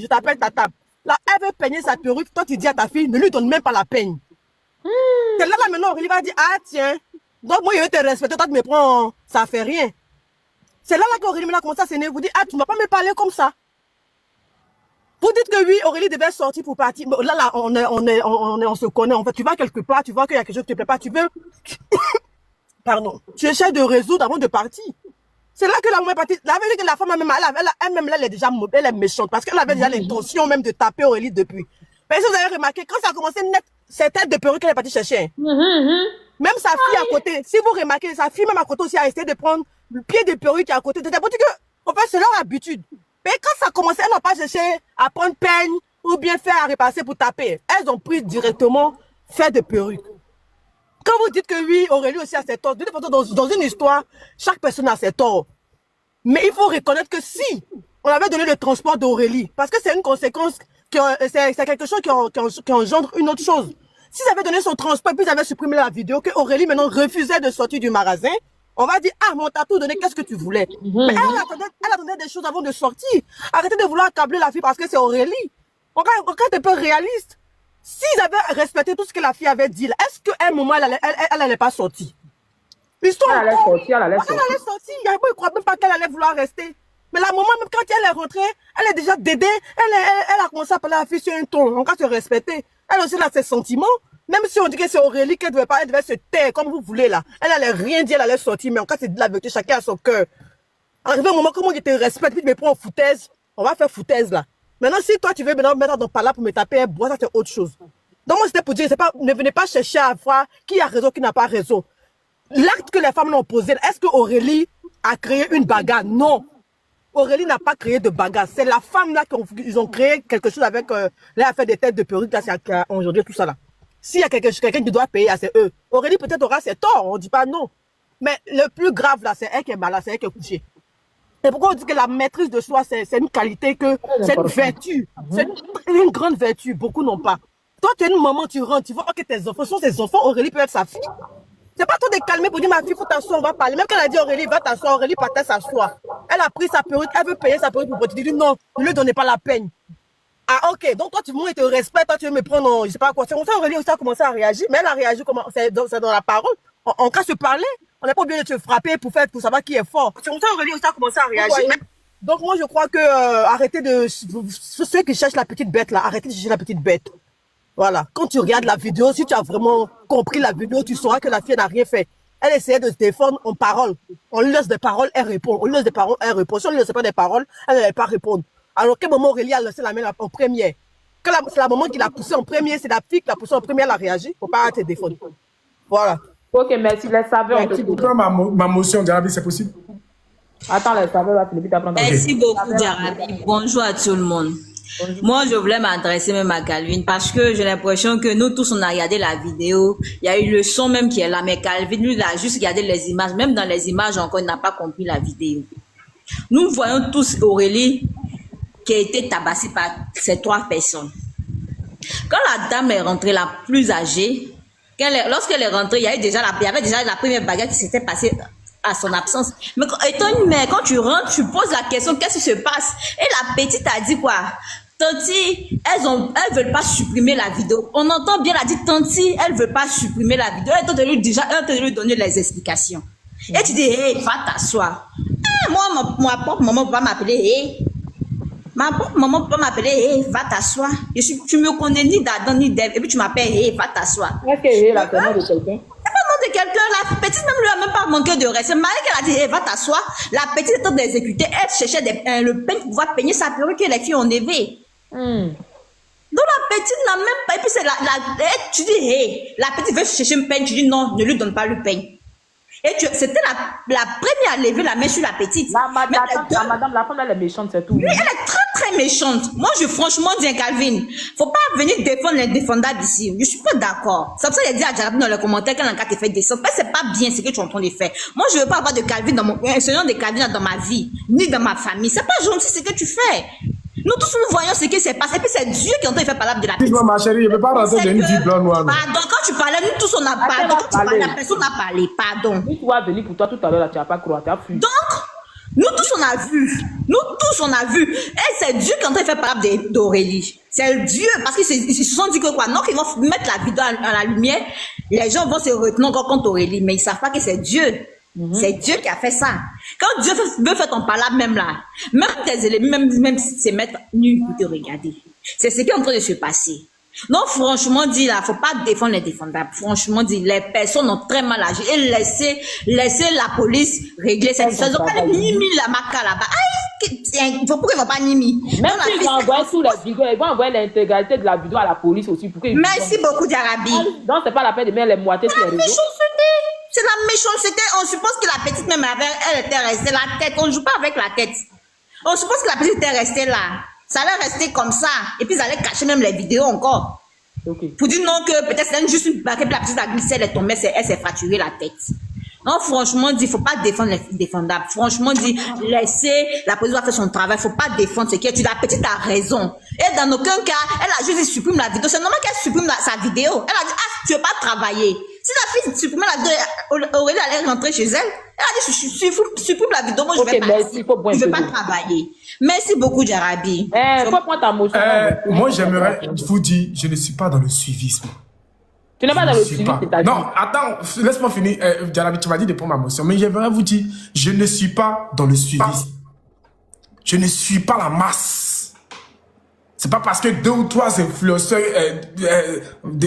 je t'appelle ta table. Là, elle veut peigner sa perruque. Toi, tu dis à ta fille, ne lui donne même pas la peigne. C'est là, maintenant, Aurélie va dire, ah, tiens. Donc, moi, je vais te respecter. Toi, tu me prends, ça fait rien. C'est là qu'Aurélie maintenant commence à s'énerver. Vous dites, ah, tu ne vas pas me parler comme ça. Vous dites que oui, Aurélie devait sortir pour partir. Là, on se connaît. En fait, tu vas quelque part, tu vois qu'il y a quelque chose qui ne te plaît pas. Tu veux, pardon, tu essaies de résoudre avant de partir. C'est là que la maman est partie. La vérité que la femme, elle-même, elle est déjà mauvaise, elle est méchante. Parce qu'elle avait déjà l'intention même de taper Aurélie depuis. Mais si vous avez remarqué, quand ça a commencé net, c'est tête de perruque qu'elle est partie chercher. Même sa fille à côté. Si vous remarquez, sa fille même à côté aussi a essayé de prendre le pied de perruque à côté. C'est-à-dire que, en fait, c'est leur habitude. Mais quand ça a commencé, elles n'ont pas cherché à prendre peigne ou bien faire à repasser pour taper. Elles ont pris directement fait de perruque. Quand vous dites que oui, Aurélie aussi a ses torts, de toute façon, dans une histoire, chaque personne a ses torts. Mais il faut reconnaître que si on avait donné le transport d'Aurélie, parce que c'est une conséquence, c'est quelque chose qui engendre une autre chose. S'ils avaient donné son transport, puis ils avaient supprimé la vidéo, que Aurélie maintenant refusait de sortir du magasin, on va dire, ah, mon t'as tout donné, qu'est-ce que tu voulais? Mais elle attendait des choses avant de sortir. Arrêtez de vouloir accabler la fille parce que c'est Aurélie. On regarde un peu réaliste. S'ils avaient respecté tout ce que la fille avait dit, est-ce qu'à un moment, elle allait pas sortir? Elle allait sortir. Il y a ne croit même pas qu'elle allait vouloir rester. Mais la maman, même quand elle est rentrée, elle est déjà dédée. Elle a commencé à parler à la fille sur un ton. On va se respecter. Elle aussi a ses sentiments. Même si on dit que c'est Aurélie qu'elle devait pas, elle devait se taire comme vous voulez là. Elle allait rien dire, elle allait sortir. Mais en cas, c'est de la vérité, chacun a son cœur. Arrivé un moment, comment je te respecte, puis tu me prends en foutaise, on va faire foutaise là. Maintenant, si toi tu veux maintenant mettre dans par là pour me taper un bois, ça c'est autre chose. Donc moi c'était pour dire, ne venez pas chercher à voir qui a raison, qui n'a pas raison. L'acte que les femmes ont posé, est-ce que Aurélie a créé une bagarre? Non. Aurélie n'a pas créé de bagarre. C'est la femme là qu'ils ont créé quelque chose avec, là, elle a fait des têtes de perruque, là, c'est aujourd'hui tout ça là. S'il y a quelqu'un qui doit payer, c'est eux. Aurélie peut-être aura ses torts, on ne dit pas non. Mais le plus grave là, c'est elle qui est malade, c'est elle qui est couchée. Et pourquoi on dit que la maîtrise de soi, c'est une qualité, c'est une vertu. C'est une grande vertu, beaucoup n'ont pas. Toi, tu es une maman, tu rentres, tu vois que tes enfants sont tes enfants, Aurélie peut être sa fille. C'est pas toi de calmer pour dire ma fille, faut t'asseoir, on va parler. Même quand elle a dit Aurélie, va t'asseoir, Aurélie partait s'asseoir. Elle a pris sa perruque, elle veut payer sa perruque pour te dire non, ne lui donnez pas la peine. Ah ok, donc toi tu me te respectes, toi tu veux me prendre, je sais pas quoi. C'est comme ça Aurélie aussi a commencé à réagir, mais elle a réagi comment? C'est dans la parole. En cas de se parler, on n'est pas obligé de te frapper pour savoir qui est fort. C'est comme ça Aurélie aussi a commencé à réagir. Donc moi je crois que arrêtez de ceux qui cherchent la petite bête là, arrêtez de chercher la petite bête. Voilà. Quand tu regardes la vidéo, si tu as vraiment compris la vidéo, tu sauras que la fille n'a rien fait. Elle essayait de se défendre en parole. On lui laisse des paroles, elle répond. On lui laisse des paroles, elle répond. Si on ne lui laisse pas des paroles, elle n'allait pas répondre. Alors quel moment Aurélie a laissé la main en première? C'est la maman qui l'a poussée en premier, c'est la fille qui l'a poussée en premier, elle a réagi. Il ne faut pas te défendre. Voilà. Ok, merci. Les saveurs. Tu comprends ma motion, Jarabi, c'est possible? Attends, les saveurs, là, Philippe, t'apprends. Merci beaucoup, Jarabi. Bonjour à tout le monde. Bonjour. Moi, je voulais m'adresser même à Calvin parce que j'ai l'impression que nous tous, on a regardé la vidéo. Il y a eu le son même qui est là, mais Calvin, lui, il a juste regardé les images. Même dans les images, encore, il n'a pas compris la vidéo. Nous voyons tous Aurélie qui a été tabassée par ces 3 personnes. Quand la dame est rentrée, la plus âgée, lorsqu'elle est rentrée, il y avait déjà la première bagarre qui s'était passée à son absence. Mais étant une mère, quand tu rentres, tu poses la question, qu'est-ce qui se passe? Et la petite a dit quoi? Tanti, elles veulent pas supprimer la vidéo. On entend bien, elle a dit, Tanti, elles veulent pas supprimer la vidéo. Elle est de lui donner les explications. Et tu dis, hé, va t'asseoir. Moi, ma propre maman va m'appeler, hé. Ma propre maman peut m'appeler, hé, va t'asseoir. Tu me connais ni d'Adam ni d'Ève, et puis tu m'appelles, hé, va t'asseoir. Est-ce que hé, là, c'est le nom de quelqu'un? C'est pas le nom de quelqu'un, la petite même lui a même pas manqué de respect. Malgré qu'elle a dit, hé, va t'asseoir, la petite étant d'exécuter, elle cherchait le peigne pour pouvoir peigner sa perruque que les filles ont élevé. Donc la petite n'a même pas, et puis c'est tu dis, hé, la petite veut chercher un peigne, tu dis non, ne lui donne pas le peigne. Et c'était la première à lever la main sur la petite. Madame, la femme, elle est méchante, c'est tout. Oui, elle est très, très méchante. Moi, franchement, dis à Calvin, faut pas venir défendre l'indéfendable ici. Je suis pas d'accord. C'est pour ça qu'il a dit à Jarabi dans les commentaires qu'elle a qu'à te faire descendre. Mais c'est pas bien ce que tu es en train de faire. Moi, je veux pas avoir de Calvin ce nom de Calvin dans ma vie, ni dans ma famille. C'est pas gentil ce que tu fais. Nous tous, nous voyons ce qui s'est passé. Et puis c'est Dieu qui est en train de faire parler de la petite. Dis-moi, ma chérie, je ne veux pas rentrer dans une vie blanc noire. Pardon, quand tu parlais, nous tous on a parlé. Quand tu parlais, la personne a parlé. Pardon. Si tu vas venir pour toi tout à l'heure, tu n'as pas croire, tu as fui. Donc, nous tous, on a vu. Nous tous, on a vu. Et c'est Dieu qui est en train de faire parler d'Aurélie. C'est Dieu, parce qu'ils se sont dit que quoi? Non, qu'ils vont mettre la vidéo à la lumière, les gens vont se retenir encore contre Aurélie, mais ils savent pas que c'est Dieu. C'est Dieu qui a fait ça. Quand Dieu veut faire ton palabre, même là, même tes élèves, même si se mettre nus pour te regarder. C'est ce qui est en train de se passer. Non, franchement, dit là, faut pas défendre les défendables. Franchement, dit, les personnes ont très mal agi et laisser la police régler cette histoire. Ils ont pas nimi la maca là-bas. Aïe, pourquoi ils vont pas nimi? Même s'ils vont envoyer sous les vidéos, ils vont envoyer l'intégralité de la vidéo à la police aussi. Merci beaucoup, Diarabi. Donc, c'est pas la peine de mettre les moitiés sur les réseaux. C'est la méchanceté. On suppose que la petite même elle était restée la tête. On joue pas avec la tête. On suppose que la petite était restée là. Ça allait rester comme ça. Et puis, ça allait cacher même les vidéos encore. Okay. Pour dire non que peut-être c'est juste une baguette, la petite a glissé, elle est tombée, elle s'est fracturée la tête. Non, franchement, dit, faut pas défendre les défendables. Franchement, dit, laissez la police faire son travail. Faut pas défendre ce qui est. Tu la petite a raison. Et dans aucun cas, elle a juste dit supprime la vidéo. C'est normal qu'elle supprime sa vidéo. Elle a dit, ah, tu veux pas travailler. Si la fille supprimait la vidéo, Aurélie allait rentrer chez elle. Elle a dit, supprime la vidéo. Moi, je vais pas, je vais pas travailler. Merci beaucoup, Diarabi. Faut prendre ta motion. Moi, j'aimerais vous dire, je ne suis pas dans le suivisme. Tu n'es pas dans le suivisme, c'est-à-dire. Non, attends, laisse-moi finir. Diarabi, tu m'as dit de prendre ma motion. Mais j'aimerais vous dire, je ne suis pas dans le suivisme. Je ne suis pas la masse. C'est pas parce que 2 ou 3 influenceurs,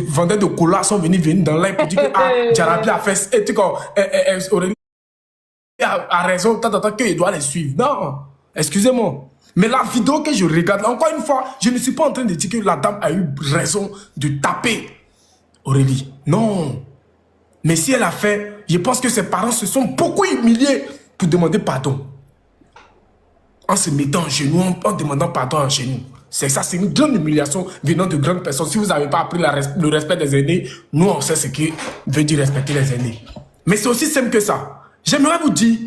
vendeurs de cola sont venus dans l'air pour dire que ah, Diarabi a fait, et tu vois, Aurélie a raison, tant qu'il doit les suivre. Non, excusez-moi. Mais la vidéo que je regarde, là, encore une fois, je ne suis pas en train de dire que la dame a eu raison de taper Aurélie. Non. Mais si elle a fait, je pense que ses parents se sont beaucoup humiliés pour demander pardon. En se mettant en genoux, en demandant pardon en genoux. C'est ça, c'est une grande humiliation venant de grandes personnes. Si vous n'avez pas appris le respect des aînés, nous, on sait ce qui veut dire respecter les aînés. Mais c'est aussi simple que ça. J'aimerais vous dire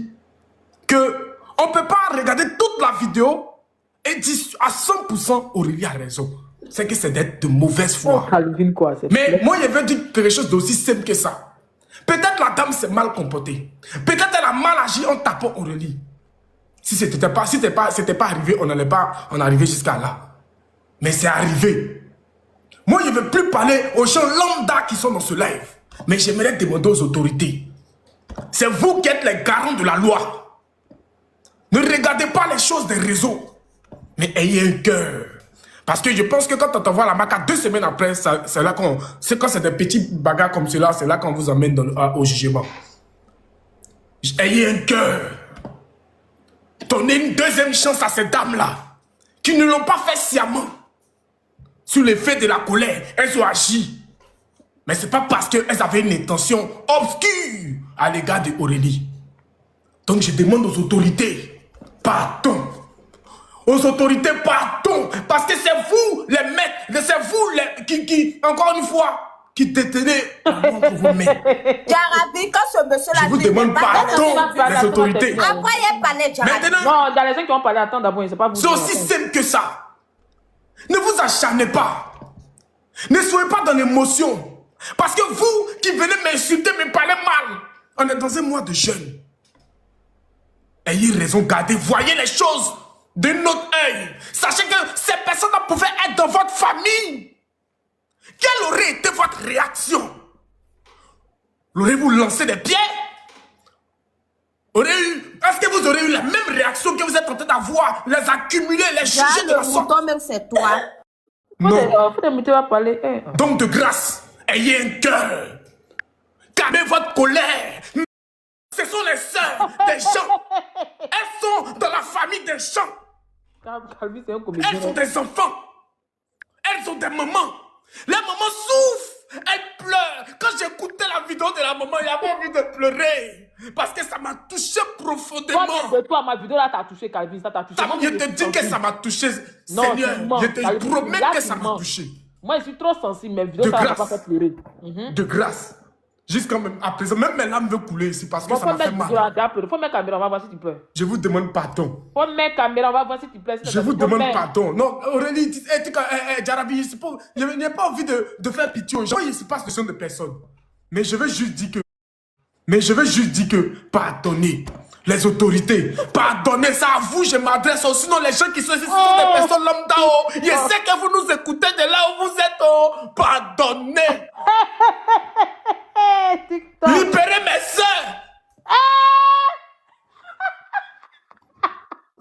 que on ne peut pas regarder toute la vidéo et dire à 100% Aurélie a raison. C'est que c'est d'être de mauvaise foi. Calvin, quoi, mais moi, je veux dire quelque chose d'aussi simple que ça. Peut-être la dame s'est mal comportée. Peut-être elle a mal agi en tapant Aurélie. Si c'était pas arrivé, on n'allait pas en arriver jusqu'à là. Mais c'est arrivé. Moi, je ne veux plus parler aux gens lambda qui sont dans ce live. Mais j'aimerais demander aux autorités. C'est vous qui êtes les garants de la loi. Ne regardez pas les choses des réseaux. Mais ayez un cœur. Parce que je pense que quand on t'envoie la maca 2 semaines après, c'est là quand c'est des petits bagarres comme cela, c'est là qu'on vous emmène au jugement. Ayez un cœur. Donnez une deuxième chance à ces dames-là, qui ne l'ont pas fait sciemment. Sous l'effet de la colère, elles ont agi. Mais ce n'est pas parce qu'elles avaient une intention obscure à l'égard de Aurélie. Donc je demande aux autorités, pardon. Aux autorités, pardon. Parce que c'est vous les maîtres, c'est vous qui, encore une fois, qui détenez l'amour pour vous mettre. Diarabi, quand ce monsieur-là... Je vous demande pardon, les autorités. Après, il parlait Diarabi. Maintenant, non, dans les gens qui ont parlé, attends d'abord, c'est pas vous. C'est aussi simple que ça. Ne vous acharnez pas. Ne soyez pas dans l'émotion. Parce que vous qui venez m'insulter, me parler mal, on est dans un mois de jeûne. Ayez raison, gardez, voyez les choses de notre œil. Sachez que ces personnes-là pouvaient être dans votre famille. Quelle aurait été votre réaction? L'aurez-vous lancé des pierres? Est-ce que vous aurez eu la même réaction que vous êtes en train d'avoir? Les accumuler, les juger de la sorte? Même c'est toi. Non. Tu vas parler. Donc de grâce, ayez un cœur. Calmez votre colère. Ce sont les sœurs des gens. Elles sont dans la famille des gens. Elles sont des enfants. Elles ont des mamans. Les mamans souffrent. Elles pleurent. Quand j'écoutais la vidéo de la maman, j'avais envie de pleurer. Parce que ça m'a touché profondément. Toi, ma vidéo là t'a touché, Calvin. Ça t'a touché. Je te dis que ça m'a touché, non, Seigneur. Je te promets que ça m'a touché. Moi, je suis trop sensible. Mes vidéos, ça m'a pas fait pleurer. De grâce. Jusqu'à même à présent, même mes larmes veulent couler ici parce que ça m'a fait mal. Faut mettre caméra, on va voir si tu peux. Je vous demande pardon. Faut mettre caméra, on va voir si tu plais. Je vous demande pardon. Non, Aurélie, Diarabi, je n'ai pas envie de faire pitié aux gens. Il se passe des choses de personnes. Mais je veux juste dire que, pardonnez. les autorités. Pardonnez, ça à vous, je m'adresse. Sinon, les gens qui sont ici, ce sont des personnes lambda. Oh. Je sais que vous nous écoutez de là où vous êtes. Oh. Pardonnez. Libérez mes soeurs.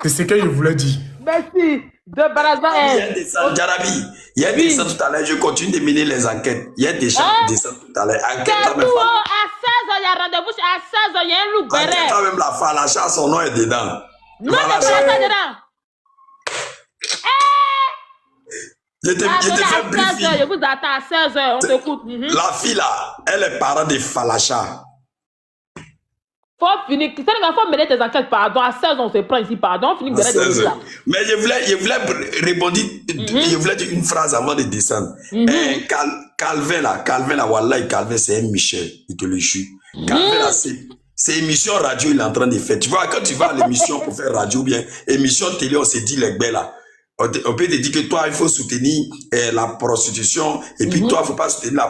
C'est ce que je voulais dire. Merci. De Baraza. Il y a des descentes, Jarabi. Il y a des descentes tout à l'heure. Je continue de mener les enquêtes. Il y a des descentes tout à l'heure. Enquête À 16h, même. il y a rendez-vous. À 16h, il y a un loup Enquête béret. même la Falacha, son nom est dedans. Non, mais Falacha. c'est pas dedans. Je te fais À 16h, je briefing. vous attends à 16h. On t'écoute. La fille là, elle est parent de Falacha. Faut finir. C'est le faut mener tes enquêtes. Pardon. À 16h, on se prend ici. Pardon. On finit de C'est là. ça. Mais je voulais répondre, je voulais dire une phrase avant de descendre. Calvin là, Wallahi, Calvin, c'est un Michel, il te le jure. Calvin là, c'est émission radio, il est en train de faire. Tu vois, quand tu vas à l'émission pour faire radio, bien, émission télé, on se dit les gars là. On peut te dire que toi, il faut soutenir la prostitution. Et puis toi, il ne faut pas soutenir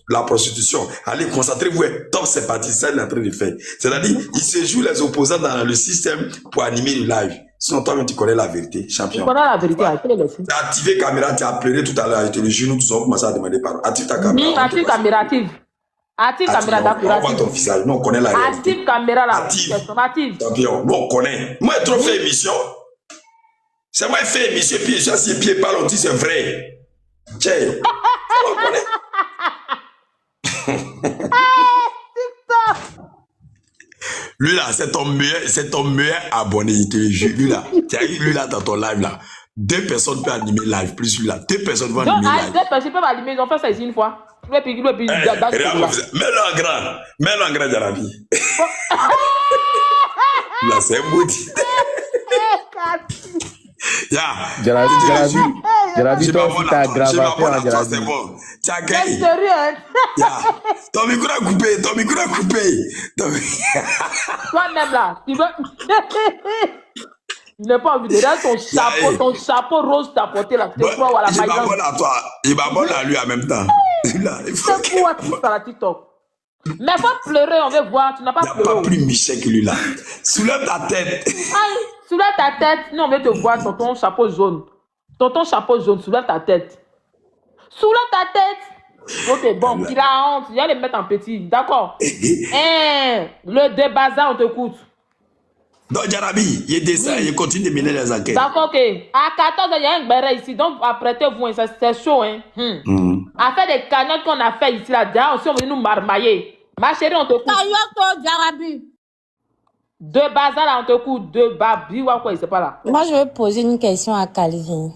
la prostitution. Allez, concentrez-vous. Top, c'est parti. Ça, il est en train de faire. C'est-à-dire, il se joue les opposants dans le système pour animer le live. Sinon, toi-même, tu connais la vérité, champion. Tu connais la vérité. Tu as activé caméra, tu as pleuré tout à l'heure. Et le jour, nous tous avons commencé à demander pardon. Active ta caméra. Active caméra, active. Active caméra, on voit ton visage. Nous, on connaît la réalité. Active caméra là. Active. Active. Champion, nous, on connaît. Moi, j'ai trop fait émission. C'est moi qui fais émission, puis je suis assis, pieds parle, on dit c'est vrai. Tiens, on connaît. Lui là, c'est ton meilleur abonné, il te le jure. Lui là, tu as eu lui là dans ton live là. 2 personnes peuvent animer live, plus lui là. 2 personnes vont Donc, animer live. 2 personnes peuvent animer, ils ont fait ça ici une fois. Et puis, Mets-le en grand, Jarabi. Là, c'est un maudit. Jarabi, J'ai toi pas aussi bon t'as à toi, grave j'ai pas à bon faire, à toi, Jarabi. c'est bon. Tu as C'est gagné. sérieux, hein? Ton micro a coupé, ton micro a coupé. Toi-même là, tu veux. Il n'est pas envie de regarder ton chapeau rose t'as porté là. Tu te crois à la Il va maison. bon à toi, il va bon à lui en même temps. Là, il faut C'est quoi tout ça la TikTok? Mais faut pleurer, on veut voir. Tu n'as pas il n'y a pleuré. pas plus Michel que lui là. Soulève ta tête. Aïe, soulève ta tête. Nous, on veut te voir sur ton chapeau jaune. Ton chapeau jaune, soulève ta tête. Soulève ta tête. Ok, bon, il a honte. Il va le mettre en petit. D'accord. Le débazar, on t'écoute. Donc, Jarabi, il descend, il continue de mener les enquêtes. D'accord, ok. À 14h, il y a un béret ici. Donc, apprêtez-vous. Hein, c'est chaud. Hein. À faire des cagnottes qu'on a fait ici, là. Déjà, aussi, on veut nous marmailler. Ma chérie, on t'écoute. Deux bazar, là, on t'écoute. Deux babi, ou quoi, il sait pas là. Moi, je vais poser une question à Calvin.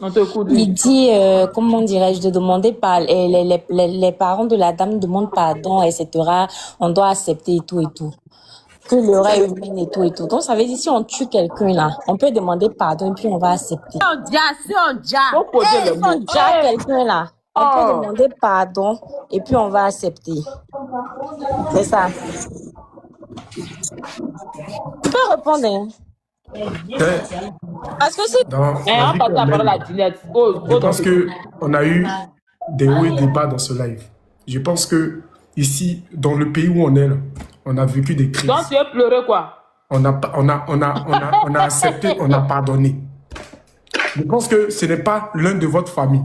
On t'écoute. Il dit, comment dirais-je, de demander par les parents de la dame demandent pardon, etc. On doit accepter et tout et tout. Que l'oreille humaine et tout et tout. Donc, ça veut dire si on tue quelqu'un là, on peut demander pardon et puis on va accepter. Faut poser le mot. Si on tue quelqu'un là, on peut demander pardon et puis on va accepter. C'est ça. Tu peux répondre, hein? Parce que c'est... Dans Eh, la on vie passe qu'on la parole mène, à Dinette. Oh, je pense qu'on a eu des hauts et des bas dans ce live. Je pense que ici, dans le pays où on est, là, on a vécu des crises. donc, tu veux pleurer quoi? On a accepté, on a pardonné. Je pense que ce n'est pas l'un de votre famille.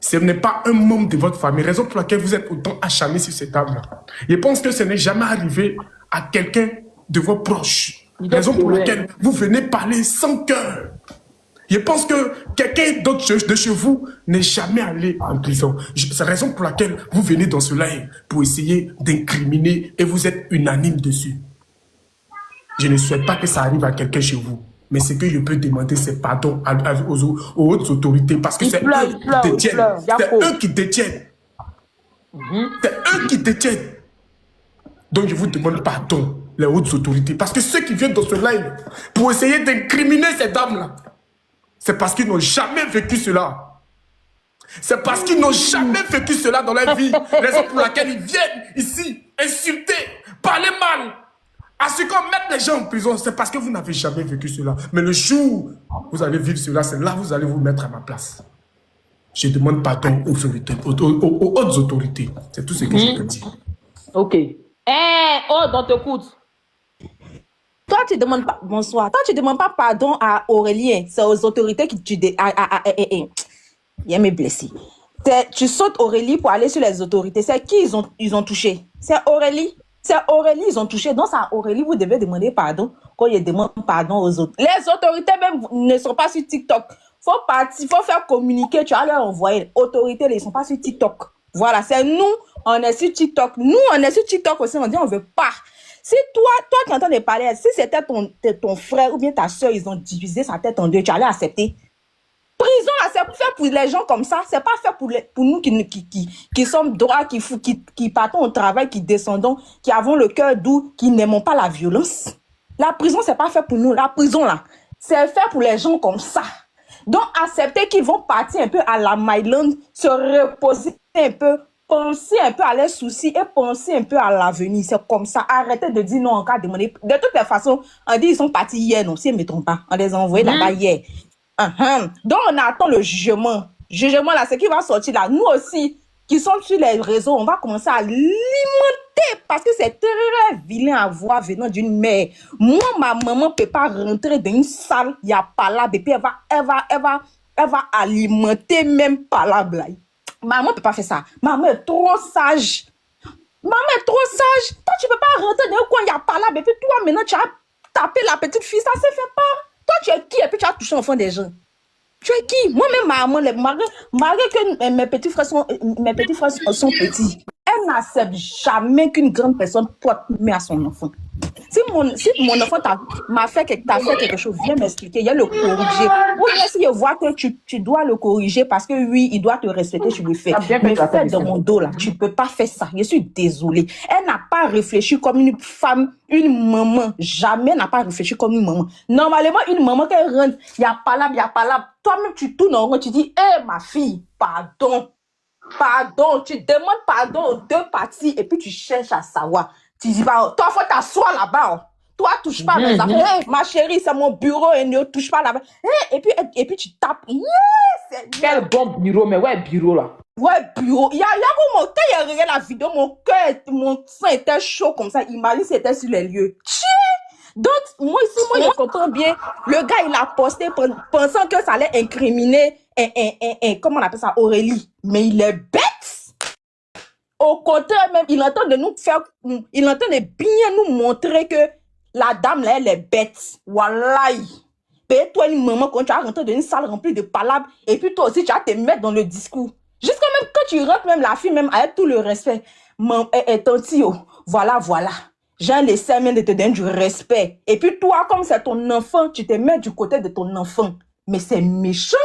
Ce n'est pas un membre de votre famille. Raison pour laquelle vous êtes autant acharné sur cette table-là. Je pense que ce n'est jamais arrivé à quelqu'un de vos proches. Raison pour laquelle vous venez parler sans cœur. Je pense que quelqu'un d'autre de chez vous n'est jamais allé en prison. C'est la raison pour laquelle vous venez dans ce live pour essayer d'incriminer et vous êtes unanime dessus. Je ne souhaite pas que ça arrive à quelqu'un chez vous. Mais ce que je peux demander, c'est pardon aux hautes autorités parce que c'est eux qui détiennent. C'est eux qui détiennent. C'est eux qui détiennent. Donc je vous demande pardon, les hautes autorités. Parce que ceux qui viennent dans ce live pour essayer d'incriminer ces dames-là, c'est parce qu'ils n'ont jamais vécu cela. C'est parce qu'ils n'ont jamais vécu cela dans leur vie. Raison pour laquelle ils viennent ici insulter, parler mal. À ce qu'on mette les gens en prison, c'est parce que vous n'avez jamais vécu cela. Mais le jour où vous allez vivre cela, c'est là que vous allez vous mettre à ma place. Je demande pardon aux hautes autorités. C'est tout ce que je peux dire. Ok. Oh, on t'écoute. Toi, tu demandes pas, bonsoir, toi, tu demandes pas pardon à Aurélien, c'est aux autorités que tu il y a mes blessés. Tu sautes Aurélie pour aller sur les autorités. C'est qui ils ont touché? C'est Aurélie. C'est Aurélie, ils ont touché. Donc, c'est à Aurélie, vous devez demander pardon quand ils demandent pardon aux autres. Les autorités même ne sont pas sur TikTok. Faut faire communiquer, tu vas leur envoyer. Les autorités, ils sont pas sur TikTok. Voilà, c'est nous, on est sur TikTok. Nous, on est sur TikTok aussi, on dit on veut pas. Si toi qui es en train de parler, si c'était ton frère ou bien ta soeur, ils ont divisé sa tête en deux, tu allais accepter. Prison, là, c'est fait pour les gens comme ça. C'est pas fait pour nous qui sommes droits, qui partons au travail, qui descendons, qui avons le cœur doux, qui n'aimons pas la violence. La prison, c'est pas fait pour nous. La prison, là, c'est fait pour les gens comme ça. Donc, accepter qu'ils vont partir un peu à la Myland, se reposer un peu, penser un peu à leurs soucis et penser un peu à l'avenir. C'est comme ça. Arrêtez de dire non en cas de demander. De toutes les façons, on dit ils sont partis hier, non, si ils ne me trompent pas. On les a envoyés là-bas hier. Donc, on attend le jugement. Jugement, là, c'est qui va sortir là. Nous aussi, qui sommes sur les réseaux, on va commencer à l'alimenter parce que c'est très vilain à voir venant d'une mère. Moi, ma maman ne peut pas rentrer dans une salle, il n'y a pas là, et puis elle va alimenter même pas la blague. Maman ne peut pas faire ça. Maman est trop sage. Maman est trop sage. Toi, tu ne peux pas rentrer dans un coin, il n'y a pas là, et puis toi, maintenant, tu as tapé la petite fille, ça ne se fait pas. Toi, tu es qui? Et puis tu as touché l'enfant des gens. Tu es qui? Moi-même, maman, malgré que mes petits frères sont petits, elle n'accepte jamais qu'une grande personne porte main à son enfant. Si mon enfant t'a fait quelque chose, viens m'expliquer, il y a le corriger. Ou bien si je vois que tu dois le corriger parce que oui, il doit te respecter, tu le fais. Mais fais dans mon dos là, tu peux pas faire ça. Je suis désolée. Elle n'a pas réfléchi comme une femme, une maman. Jamais n'a pas réfléchi comme une maman. Normalement, une maman qui rentre, il n'y a pas là, il n'y a pas là. Toi-même, tu tournes en rond, tu dis, hé ma fille, pardon. Pardon, tu demandes pardon aux deux parties et puis tu cherches à savoir. Tu dis, bah, toi, faut t'asseoir là-bas. Toi, touche pas à mes affaires. Hey, ma chérie, c'est mon bureau et ne touche pas là-bas. Hey, et puis tu tapes. Yes! Quel bon bureau, mais ouais, bureau là. Ouais, bureau. Il y a quand il a regardé la vidéo, mon sang était chaud comme ça. Imagine si c'était sur les lieux. Donc, moi, je comprends bien. Le gars, il a posté pensant que ça allait incriminer, comment on appelle ça, Aurélie. Mais il est bête. Au contraire, même, il entend de bien nous montrer que la dame, là, elle est bête. Wallahi. Et toi, une maman, quand tu vas rentrer dans une salle remplie de palabres, et puis toi aussi, tu vas te mettre dans le discours. Jusqu'à même quand tu rentres, même la fille, même avec tout le respect. Tantio, voilà. J'ai laissé même de te donner du respect. Et puis toi, comme c'est ton enfant, tu te mets du côté de ton enfant. Mais c'est méchant.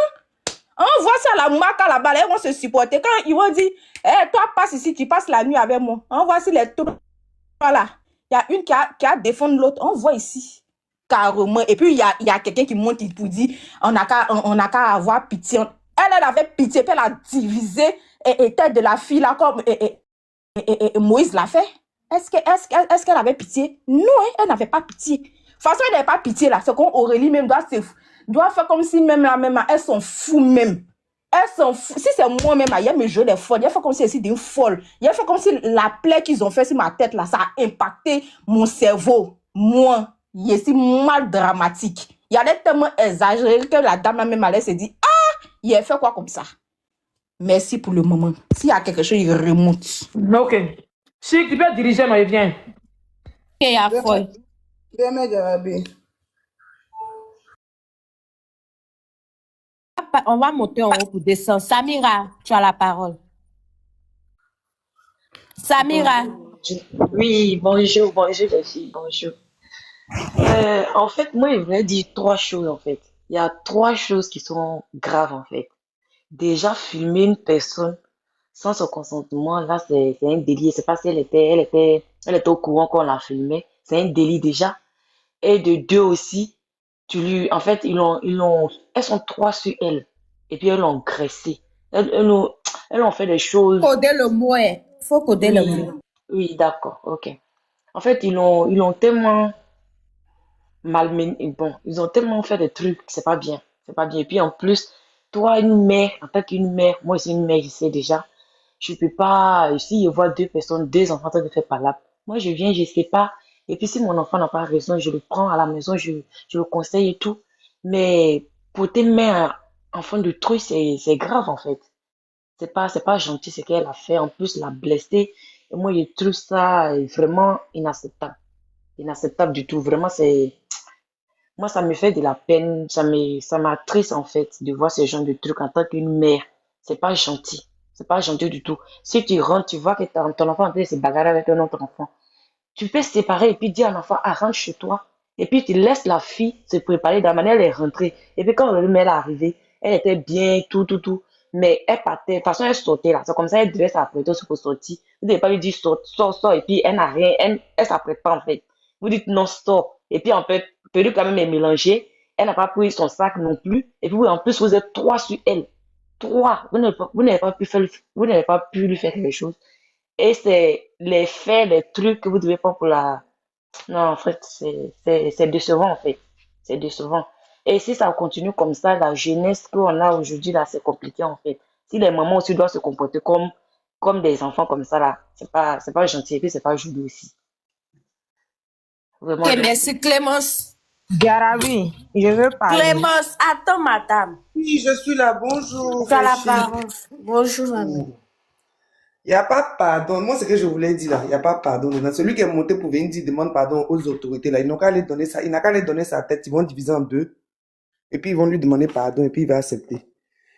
On voit ça la marque là-bas, ils vont se supporter. Quand ils vont dire, toi, passe ici, tu passes la nuit avec moi. On voit ici les trois là. Il y a une qui a défendu l'autre. On voit ici. Carrément. Et puis, il y a quelqu'un qui monte pour dire, on n'a qu'à avoir pitié. Elle avait pitié, puis elle a divisé et tête de la fille là, comme Moïse l'a fait. Est-ce qu'elle avait pitié? Non, elle n'avait pas pitié. De toute façon, elle n'avait pas pitié là. C'est qu'on Aurélie même doit faire comme si même elle s'en fout même. Elle s'en fout. Si c'est moi-même, elle me joue des folles. Elle fait comme si c'était une folle. Elle fait comme si la plaie qu'ils ont fait sur ma tête là, ça a impacté mon cerveau. Moi, je suis mal dramatique. Il y a tellement exagéré que la dame même elle se dit, ah, il a fait quoi comme ça? Merci pour le moment. S'il y a quelque chose, il remonte. Ok. Si tu peux diriger, non, il vient. Ok, à foi. On va monter en haut pour descendre. Samira, tu as la parole. Samira. Oui, bonjour les filles, bonjour. En fait, moi, je voulais dire trois choses, en fait. Il y a trois choses qui sont graves, en fait. Déjà, filmer une personne sans son consentement, là, c'est un délit. C'est pas si elle était au courant qu'on la filmait. C'est un délit déjà. Et de deux aussi, en fait, elles sont trois sur elle. Et puis, elles l'ont graissée. Elles ont fait des choses. Coder le mot, faut coder le mot. Oui, d'accord, ok. En fait, ils l'ont tellement malmené. Bon, ils ont tellement fait des trucs, c'est pas bien. C'est pas bien. Et puis, en plus, toi, une mère, en tant qu'une mère, moi, c'est une mère, je sais déjà. Je peux pas, si je vois deux enfants en train de faire palabre, moi, je viens, je sais pas, Et puis, si mon enfant n'a pas raison, je le prends à la maison, je le conseille et tout. Mais porter main à un enfant de truc, c'est grave, en fait. C'est pas gentil ce qu'elle a fait. En plus, l'a blessé. Et moi, je trouve ça vraiment inacceptable. Inacceptable du tout. Vraiment, moi, ça me fait de la peine. Ça m'attriste, en fait, de voir ce genre de trucs en tant qu'une mère. C'est pas gentil. C'est pas gentil du tout. Si tu rentres, tu vois que ton enfant est en train de se bagarrer avec un autre enfant. Tu peux se séparer et puis dire à l'enfant, ah, rentre chez toi. Et puis tu laisses la fille se préparer de la manière elle est rentrée. Et puis quand le mail est arrivé, elle était bien, tout. Mais elle partait, de toute façon elle sortait là. C'est comme ça, elle devait s'apprêter pour sortir. Vous ne devez pas lui dire sort. Et puis elle n'a rien, elle s'apprête pas en fait. Vous dites non, sort. Et puis en fait, Perru quand même est mélangé. Elle n'a pas pris son sac non plus. Et puis en plus, vous êtes 3 sur elle. 3. Vous n'avez pas pu faire, vous n'avez pas pu lui faire quelque chose. Et c'est les faits, les trucs que vous devez pas pour la... Non, en fait, c'est décevant, en fait. C'est décevant. Et si ça continue comme ça, la jeunesse qu'on a aujourd'hui, là, c'est compliqué, en fait. Si les mamans aussi doivent se comporter comme des enfants comme ça, là, c'est pas gentil. Et puis, c'est pas joli aussi. Vraiment. Ok, merci Clémence. Garabi, je veux parler. Clémence, attends madame. Oui, je suis là. Bonjour. Tu as la Féchi. parole. Bonjour madame. Il n'y a pas pardon. Moi, ce que je voulais dire là, il n'y a pas pardon dedans. Celui qui est monté pour venir dire demande pardon aux autorités là, ils n'ont qu'à aller donner ça. Il n'a qu'à aller donner sa tête. Ils vont diviser en deux. Et puis ils vont lui demander pardon et puis il va accepter.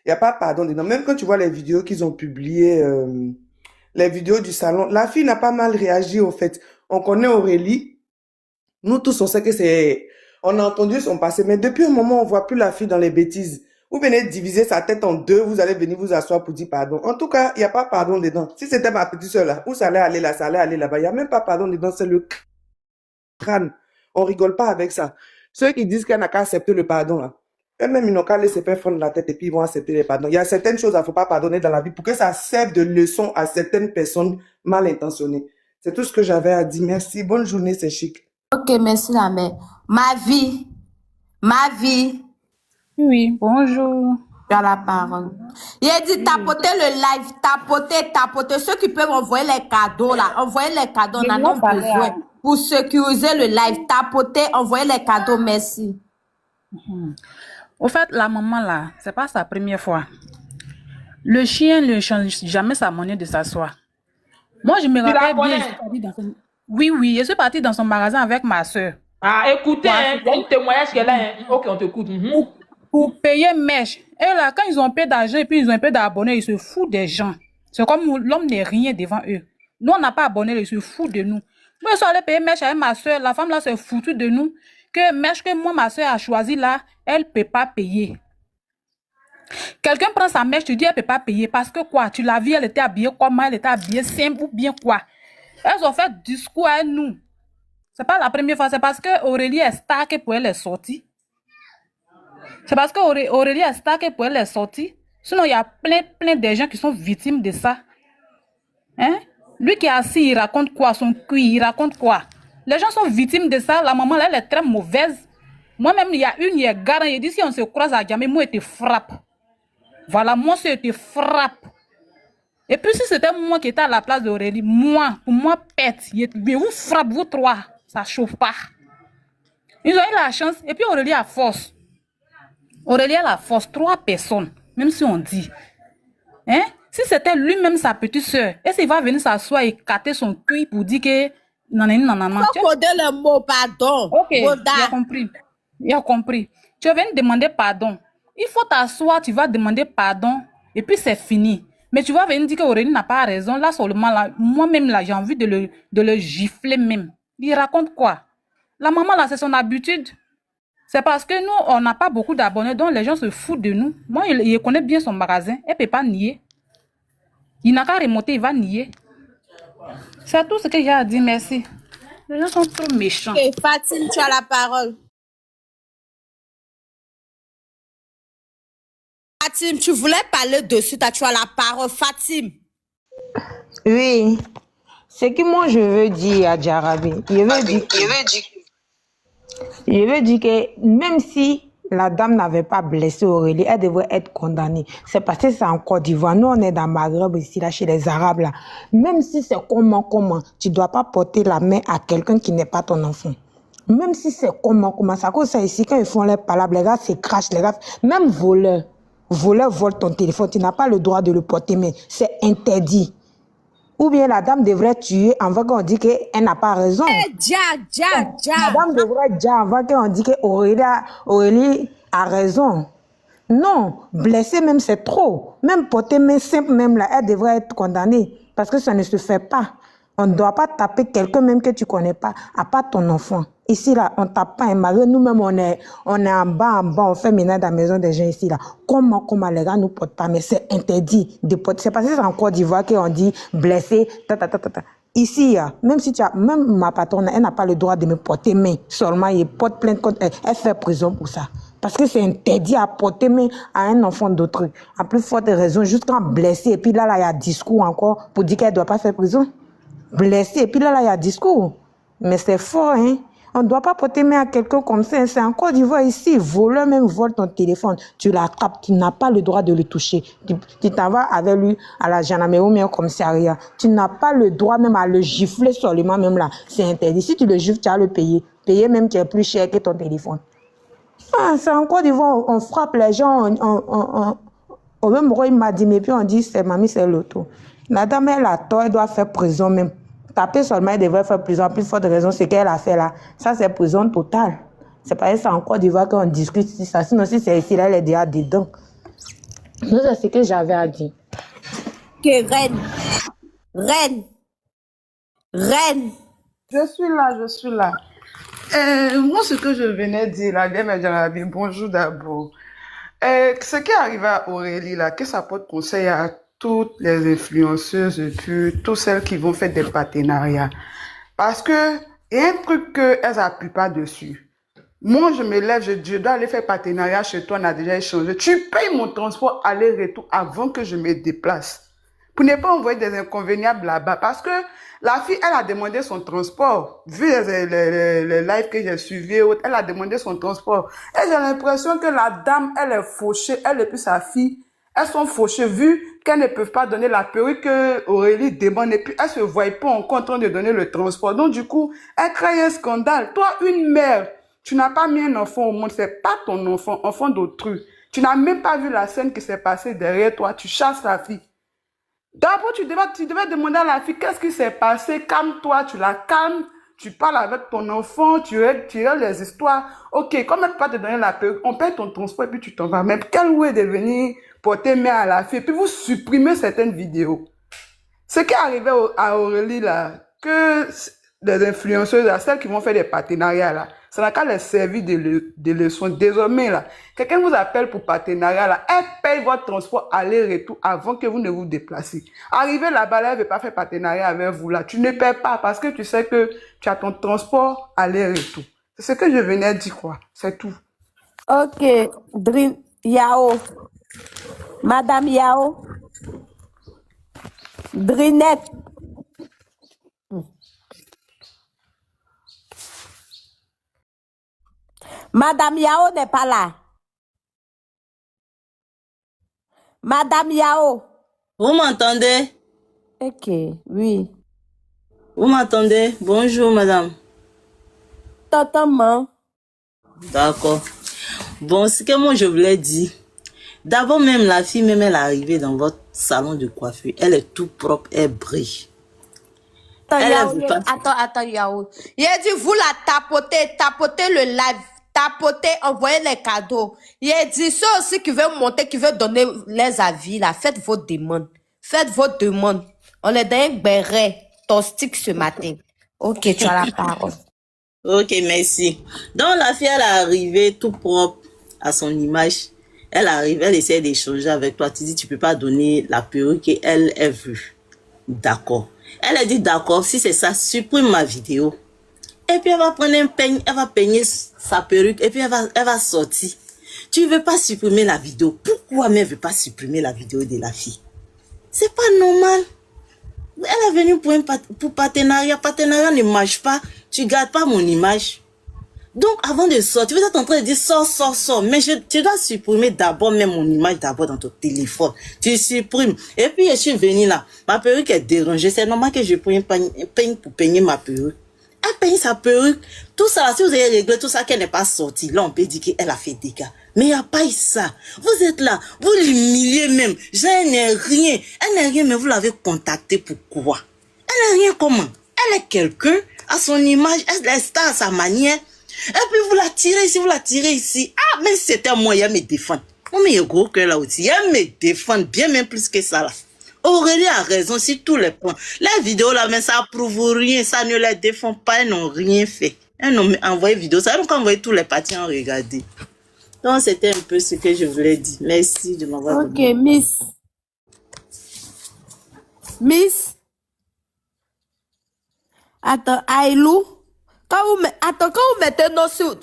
Il n'y a pas pardon dedans. Même quand tu vois les vidéos qu'ils ont publiées, les vidéos du salon, la fille n'a pas mal réagi au fait. On connaît Aurélie. Nous tous, on sait que c'est... On a entendu son passé, mais depuis un moment, on voit plus la fille dans les bêtises. Vous venez diviser sa tête en deux, vous allez venir vous asseoir pour dire pardon. En tout cas, il n'y a pas pardon dedans. Si c'était ma petite soeur là, où ça allait aller là, ça allait aller là-bas. Il n'y a même pas pardon dedans, c'est le crâne. On rigole pas avec ça. Ceux qui disent qu'elle n'a qu'à accepter le pardon là, eux-mêmes, ils n'ont qu'à laisser faire fondre la tête et puis ils vont accepter les pardons. Il y a certaines choses qu'il ne faut pas pardonner dans la vie pour que ça serve de leçon à certaines personnes mal intentionnées. C'est tout ce que j'avais à dire. Merci. Bonne journée, c'est chic. Ok, merci la mère. Ma vie. Oui, bonjour. Tu as la parole. Il a dit tapoter le live, tapoter. Ceux qui peuvent envoyer les cadeaux là, envoyer les cadeaux, on en a besoin pour sécuriser le live. Tapoter, envoyer les cadeaux, merci. Au fait, la maman là, c'est pas sa première fois. Le chien ne change jamais sa manière de s'asseoir. Moi, je me Tu la rappelle bien, connais? Oui, je suis partie dans son magasin avec ma soeur. Ah, écoutez, hein, il y a un témoignage qu'elle a. Hein. Ok, on t'écoute. Pour payer mèche. Et là, quand ils ont un peu d'argent et puis ils ont un peu d'abonnés, ils se foutent des gens. C'est comme l'homme n'est rien devant eux. Nous, on n'a pas abonné, ils se foutent de nous. Moi, je suis allée payer mèche avec ma soeur. La femme là s'est foutue de nous. Que mèche que moi, ma soeur a choisi là, elle ne peut pas payer. Quelqu'un prend sa mèche, tu dis elle ne peut pas payer. Parce que quoi? Tu l'as vu, elle était habillée comment? Elle était habillée simple ou bien quoi? Elles ont fait discours à nous. C'est pas la première fois, c'est parce que Aurélie est stackée pour elle est sortie. C'est parce que Aurélie est stackée pour elle est sortie. Sinon, il y a plein de gens qui sont victimes de ça. Hein? Lui qui est assis, il raconte quoi? Son cul, il raconte quoi? Les gens sont victimes de ça. La maman, là, elle est très mauvaise. Moi-même, il y a une, il est garant. Il dit, si on se croise à jamais, moi, je te frappe. Voilà, moi, je te frappe. Et puis, si c'était moi qui étais à la place d'Aurélie, pour moi, pète. Mais vous frappe, vous trois. Ça chauffe pas. Ils ont eu la chance. Et puis, Aurélie a force. Aurélie a la force. 3 personnes. Même si on dit. Hein? Si c'était lui-même sa petite soeur, est-ce qu'il va venir s'asseoir et cater son cul pour dire que... Non. Faut coder le mot pardon. Ok, il a compris. Tu vas venir demander pardon. Il faut t'asseoir, tu vas demander pardon. Et puis, c'est fini. Mais tu vas venir dire qu'Aurélie n'a pas raison. Là, seulement, là, moi-même, là, j'ai envie de le gifler même. Il raconte quoi? La maman, là, c'est son habitude. C'est parce que nous, on n'a pas beaucoup d'abonnés, donc les gens se foutent de nous. Moi, il connaît bien son magasin. Elle ne peut pas nier. Il n'a qu'à remonter, il va nier. C'est tout ce que j'ai à dire, merci. Les gens sont trop méchants. Ok, Fatime, tu as la parole. Fatime, tu voulais parler dessus, tu as la parole, Fatime. Oui. Ce que moi je veux dire à Jarabi, je veux dire que même si la dame n'avait pas blessé Aurélie, elle devrait être condamnée. C'est parce que c'est en Côte d'Ivoire. Nous, on est dans Maghreb ici, là, chez les Arabes, là. Même si c'est comment, tu dois pas porter la main à quelqu'un qui n'est pas ton enfant. Même si c'est comment, ça cause ça ici, quand ils font les palabres, les gars se crachent, les gars, même voleur vole ton téléphone, tu n'as pas le droit de le porter, mais c'est interdit. Ou bien la dame devrait tuer avant qu'on dise qu'elle n'a pas raison. La dame devrait dire avant qu'on dise qu'Aurélie a raison. Non, blesser même c'est trop. Même porter main simple même là, elle devrait être condamnée. Parce que ça ne se fait pas. On ne doit pas taper quelqu'un même que tu ne connais pas, à part ton enfant. Ici, là, on ne tape pas un mari. Nous-mêmes, on est en bas, on fait ménage dans la maison des gens ici, là. Comment les gars nous portent pas, mais c'est interdit de porter. C'est parce que c'est en Côte d'Ivoire qu'on dit blessé, Ici, même ma patronne, elle n'a pas le droit de me porter main. Seulement, il porte plainte contre elle. Elle fait prison pour ça. Parce que c'est interdit à porter main à un enfant d'autrui. À plus forte raison, juste quand blessé, et puis là, il y a discours encore pour dire qu'elle ne doit pas faire prison. Blessé, et puis là, il y a discours. Mais c'est fort, hein. On ne doit pas porter main à quelqu'un comme ça. C'est en Côte d'Ivoire ici. Voleur même vole ton téléphone. Tu l'attrapes, tu n'as pas le droit de le toucher. Tu t'en vas avec lui à la gendarmerie ou même au commissariat. Tu n'as pas le droit même à le gifler seulement même là. C'est interdit. Si tu le gifles, tu as le payer. Payer même qui est plus cher que ton téléphone. Ah, c'est en Côte d'Ivoire, on frappe les gens. Au même moment, il m'a dit, mais puis on dit, c'est mamie, c'est l'auto. La dame, elle a tort, elle doit faire prison même. Taper seulement, elle devrait faire prison. Plus forte raison, ce qu'elle a fait là. Ça, c'est prison totale. C'est pas ça en Côte d'Ivoire qu'on discute ça. Sinon, si c'est ici, là, elle est déjà dedans. C'est ce que j'avais à dire. Que reine. Je suis là. Moi, ce que je venais dire, là, bien, mais bonjour d'abord. Ce qui est arrivé à Aurélie, là, que ça porte conseil à toutes les influenceuses et puis toutes celles qui vont faire des partenariats. Parce que il y a un truc qu'elles n'appuient pas dessus. Moi, je me lève, je dois aller faire partenariat chez toi, on a déjà échangé. Tu payes mon transport aller-retour avant que je me déplace. Pour ne pas envoyer des inconvénients là-bas. Parce que la fille, elle a demandé son transport. Vu les lives que j'ai suivis, elle a demandé son transport. Et j'ai l'impression que la dame, elle est fauchée, elle et puis sa fille, elles sont fauchées vu qu'elles ne peuvent pas donner la perruque que Aurélie demande et puis elles se voient pas encore en train de donner le transport. Donc du coup, elle crée un scandale. Toi, une mère, tu n'as pas mis un enfant au monde, c'est pas ton enfant, enfant d'autrui. Tu n'as même pas vu la scène qui s'est passée derrière toi, tu chasses la fille. D'abord, tu devais demander à la fille qu'est-ce qui s'est passé, calme-toi, tu la calmes, tu parles avec ton enfant, tu règles les histoires. Ok, comme elle ne peut pas te donner la perruque, on paye ton transport et puis tu t'en vas. Mais quel est de venir porter main à la fille et puis vous supprimez certaines vidéos. Ce qui est arrivé à Aurélie là, que les influenceuses, là, celles qui vont faire des partenariats là, ça n'a qu'à les servir de leçons. Désormais là, quelqu'un vous appelle pour partenariat là, elle paye votre transport aller-retour avant que vous ne vous déplacez. Arrivé là-bas, là, elle ne veut pas faire partenariat avec vous là, tu ne payes pas parce que tu sais que tu as ton transport aller-retour. C'est ce que je venais dire quoi, c'est tout. Ok, Yao. Madame Yao. Drinette. Madame Yao n'est pas là. Madame Yao. Vous m'entendez? Ok, oui. Vous m'entendez? Bonjour, madame. Totalement. D'accord. Bon, ce que moi je voulais dire, d'abord même la fille, même elle est arrivée dans votre salon de coiffure, elle est tout propre, elle brille. Attends, Yao. Il a dit, vous la tapotez le live, tapotez, envoyez les cadeaux. Il a dit, ceux aussi qui veulent monter, qui veulent donner les avis, là, faites vos demandes. Faites vos demandes. On est dans un béret tostique ce matin. Ok, tu as la parole. Ok, merci. Donc la fille, elle est arrivée tout propre à son image. Elle arrive, elle essaie d'échanger avec toi. Tu dis, tu peux pas donner la perruque qu'elle est vue. D'accord. Elle a dit, d'accord, si c'est ça, supprime ma vidéo. Et puis elle va prendre un peigne, elle va peigner sa perruque et puis elle va sortir. Tu veux pas supprimer la vidéo. Pourquoi elle ne veut pas supprimer la vidéo de la fille? C'est pas normal. Elle est venue pour partenariat. Partenariat ne marche pas. Tu gardes pas mon image. Donc, avant de sortir, vous êtes en train de dire sors. Mais tu dois supprimer d'abord même mon image d'abord dans ton téléphone. Tu supprimes. Et puis, je suis venue là. Ma perruque est dérangée. C'est normal que je prenne peigne pour peigner ma perruque. Elle peigne sa perruque. Tout ça, là, si vous avez réglé tout ça qu'elle n'est pas sortie, là, on peut dire qu'elle a fait des dégâts. Mais il n'y a pas eu ça. Vous êtes là. Vous l'humiliez même. Elle n'est rien. Elle n'est rien, mais vous l'avez contactée pourquoi? Elle n'est rien comment? Elle est quelqu'un à son image. Elle est à sa manière. Et puis vous la tirez ici. Ah, mais c'était moi, il me défend. Oh, mais il y a gros cœur là aussi. Il me défend bien même plus que ça là. Aurélie a raison sur tous les points. Les vidéos là, mais ça prouve rien. Ça ne les défend pas. Elles n'ont rien fait. Elles n'ont envoyé vidéo. Ça donc envoyé tous les partis en regarder. Donc c'était un peu ce que je voulais dire. Merci de m'avoir Ok, Miss. Attends, Aïlou. Quand vous mettez nom sur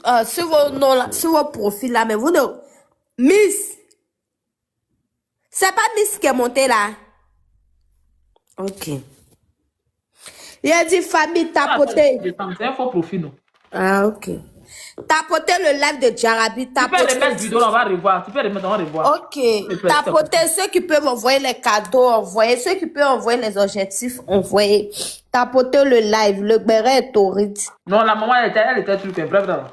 vos noms là, sur vos profils là, mais vous ne... Miss. C'est pas Miss qui est montée là. Ok. Il a dit famille tapoter. C'est un faux profil, non? Ah, ok. Tapoter le live de Jarabi. Tu peux remettre vidéo, on va revoir. Tu peux remettre, on va revoir. Ok. Tapoter ceux qui peuvent envoyer les cadeaux, envoyer. Ceux qui peuvent envoyer les objectifs, envoyer. Tapoter le live. Le béret est torride. Non, la maman, elle était truc. Bref, non.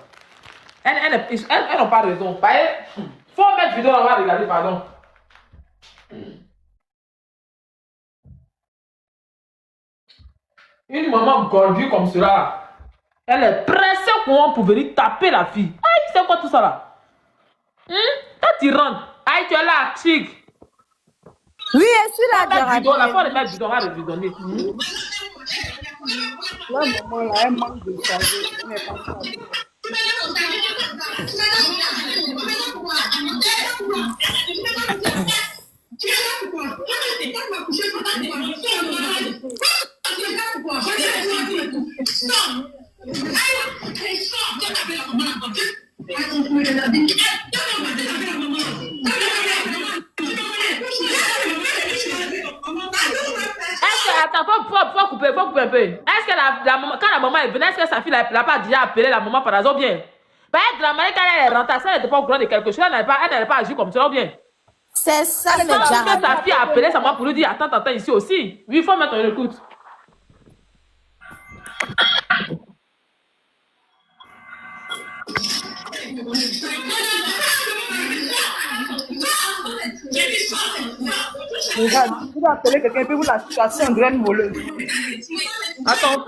Elles n'ont pas raison. Faut mettre vidéo, on va regarder, pardon. Une maman gordue comme cela, elle est pressée pour venir taper la fille. Aïe, c'est quoi tout ça là? Quand tu rentres, aïe, tu es là, chic. Oui, je suis là, Jarabi. La fois de mettre vidéo, on va revisionner. La maman là, elle manque de sagesse. Elle n'est pas sagesse. Attends, faut couper un peu. Est-ce que la maman, quand la maman est venue, est-ce que sa fille l'a pas déjà appelé la maman par hasard bien? Par exemple, la manière quand elle est rentrée, elle n'était pas au courant de quelque chose, elle n'allait pas agir comme ça, bien. C'est ça, mais Jarabi. Sa fille a appelé sa maman pour lui dire attends, ici aussi. Oui, il faut mettre en écoute. Regarde, vous appelez quelqu'un et puis vous la situation en graine voleuse. Attends.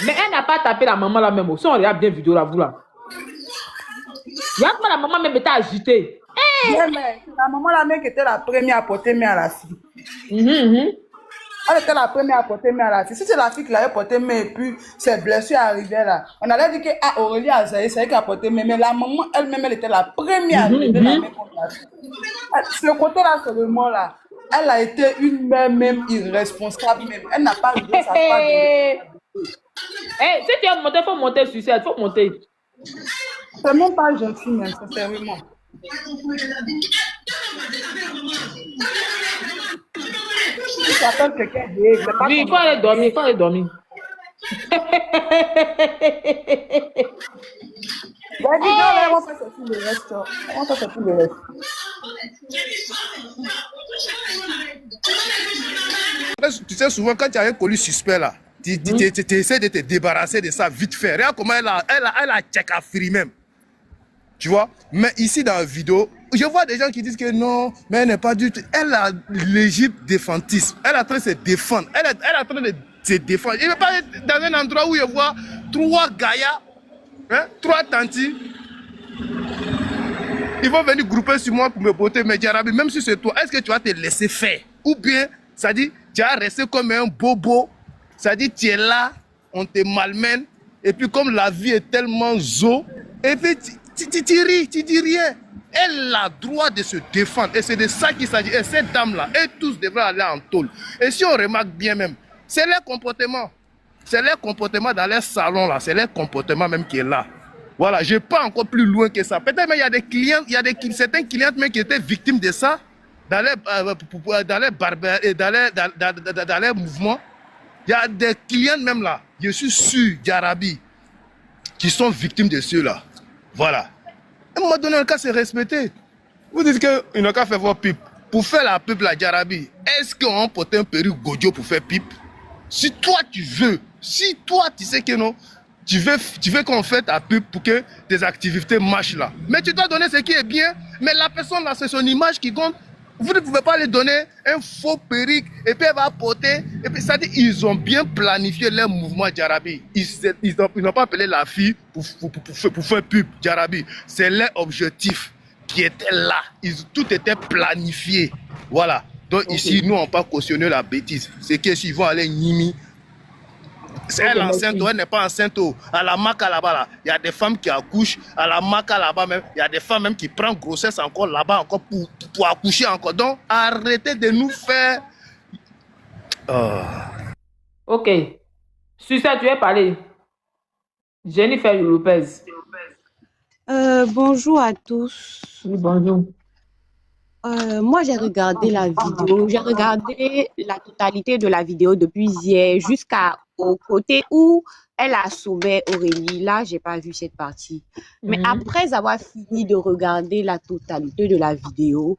Mais elle n'a pas tapé la maman là même. Si on regarde bien vidéo là, vous là. Regarde pas la maman même était agitée. Yeah, mais la maman la même qui était la première à porter main à la fille. Elle était la première à porter main à la fille. Si c'est la fille qui l'avait porté main et puis ses blessures arrivaient là, on allait dire que Aurélie a c'est elle qui a porté main. Mais la maman elle-même, elle était la première à arriver la main contre la fille. Ce côté-là seulement là, elle a été une mère même irresponsable même. Elle n'a pas réglé sa part de... Si tu veux monter, il faut monter sur ça, il faut monter. C'est même pas gentil même, sincèrement. Si tu appelles quelqu'un, oui, il faut aller dormir, La vidéo là, on va faire tout le reste. On va faire tout le reste. Tu sais, souvent, quand il y a un colis suspect là, tu essaies de te débarrasser de ça vite fait. Regarde comment elle a check à free même. Tu vois? Mais ici dans la vidéo, je vois des gens qui disent que non, mais elle n'est pas du tout. Elle a l'Égypte défentisme. Elle est en train de se défendre. Elle est en train de se défendre. Je ne vais pas être dans un endroit où je vois 3 gaillards, hein, 3 tantis. Ils vont venir grouper sur moi pour me botter. Mais Jarabi, même si c'est toi, est-ce que tu vas te laisser faire? Ou bien, ça dit, tu vas rester comme un bobo. Ça dit, tu es là, on te malmène. Et puis, comme la vie est tellement zo, et puis, tu ris, tu dis rien. Elle a le droit de se défendre. Et c'est de ça qu'il s'agit. Et cette dame-là, elles tous devraient aller en tôle. Et si on remarque bien même, c'est leur comportement. C'est leur comportement dans leur salon là. C'est leur comportement même qui est là. Voilà, je ne vais pas encore plus loin que ça. Peut-être mais il y a des clients, certains clientes même qui étaient victimes de ça dans les mouvements. Il y a des clients même là, je suis sûr, Jarabi, qui sont victimes de ceux-là. Voilà. À un moment donné, on s'est respecté. Vous dites qu'ils n'ont qu'à faire votre pipe. Pour faire la pipe, la Jarabi, est-ce qu'on porte un perruque Godio pour faire pipe? Si toi tu veux, si toi tu sais que non, tu veux qu'on fasse ta pub pour que tes activités marchent là. Mais tu dois donner ce qui est bien. Mais la personne là, c'est son image qui compte. Vous ne pouvez pas lui donner un faux perruque et puis elle va porter. Et puis ça dit, ils ont bien planifié leur mouvement Jarabi. Ils n'ont pas appelé la fille pour faire pub Jarabi. C'est leur objectif qui était là. Tout était planifié. Voilà. Donc ici, nous, on n'a pas cautionné la bêtise. C'est que s'ils vont aller Nimi. C'est elle enceinte ou elle n'est pas enceinte. À la Maca là-bas, là, il y a des femmes qui accouchent. À la Maca là-bas même, il y a des femmes même qui prennent grossesse encore là-bas encore pour accoucher encore. Donc arrêtez de nous faire... Ok. Sur ça, tu veux parler. Jennifer Lopez. Bonjour à tous. Oui, bonjour. Moi, j'ai regardé la vidéo. J'ai regardé la totalité de la vidéo depuis hier jusqu'au côté où elle a sauvé Aurélie. Là, j'ai pas vu cette partie. Mais après avoir fini de regarder la totalité de la vidéo,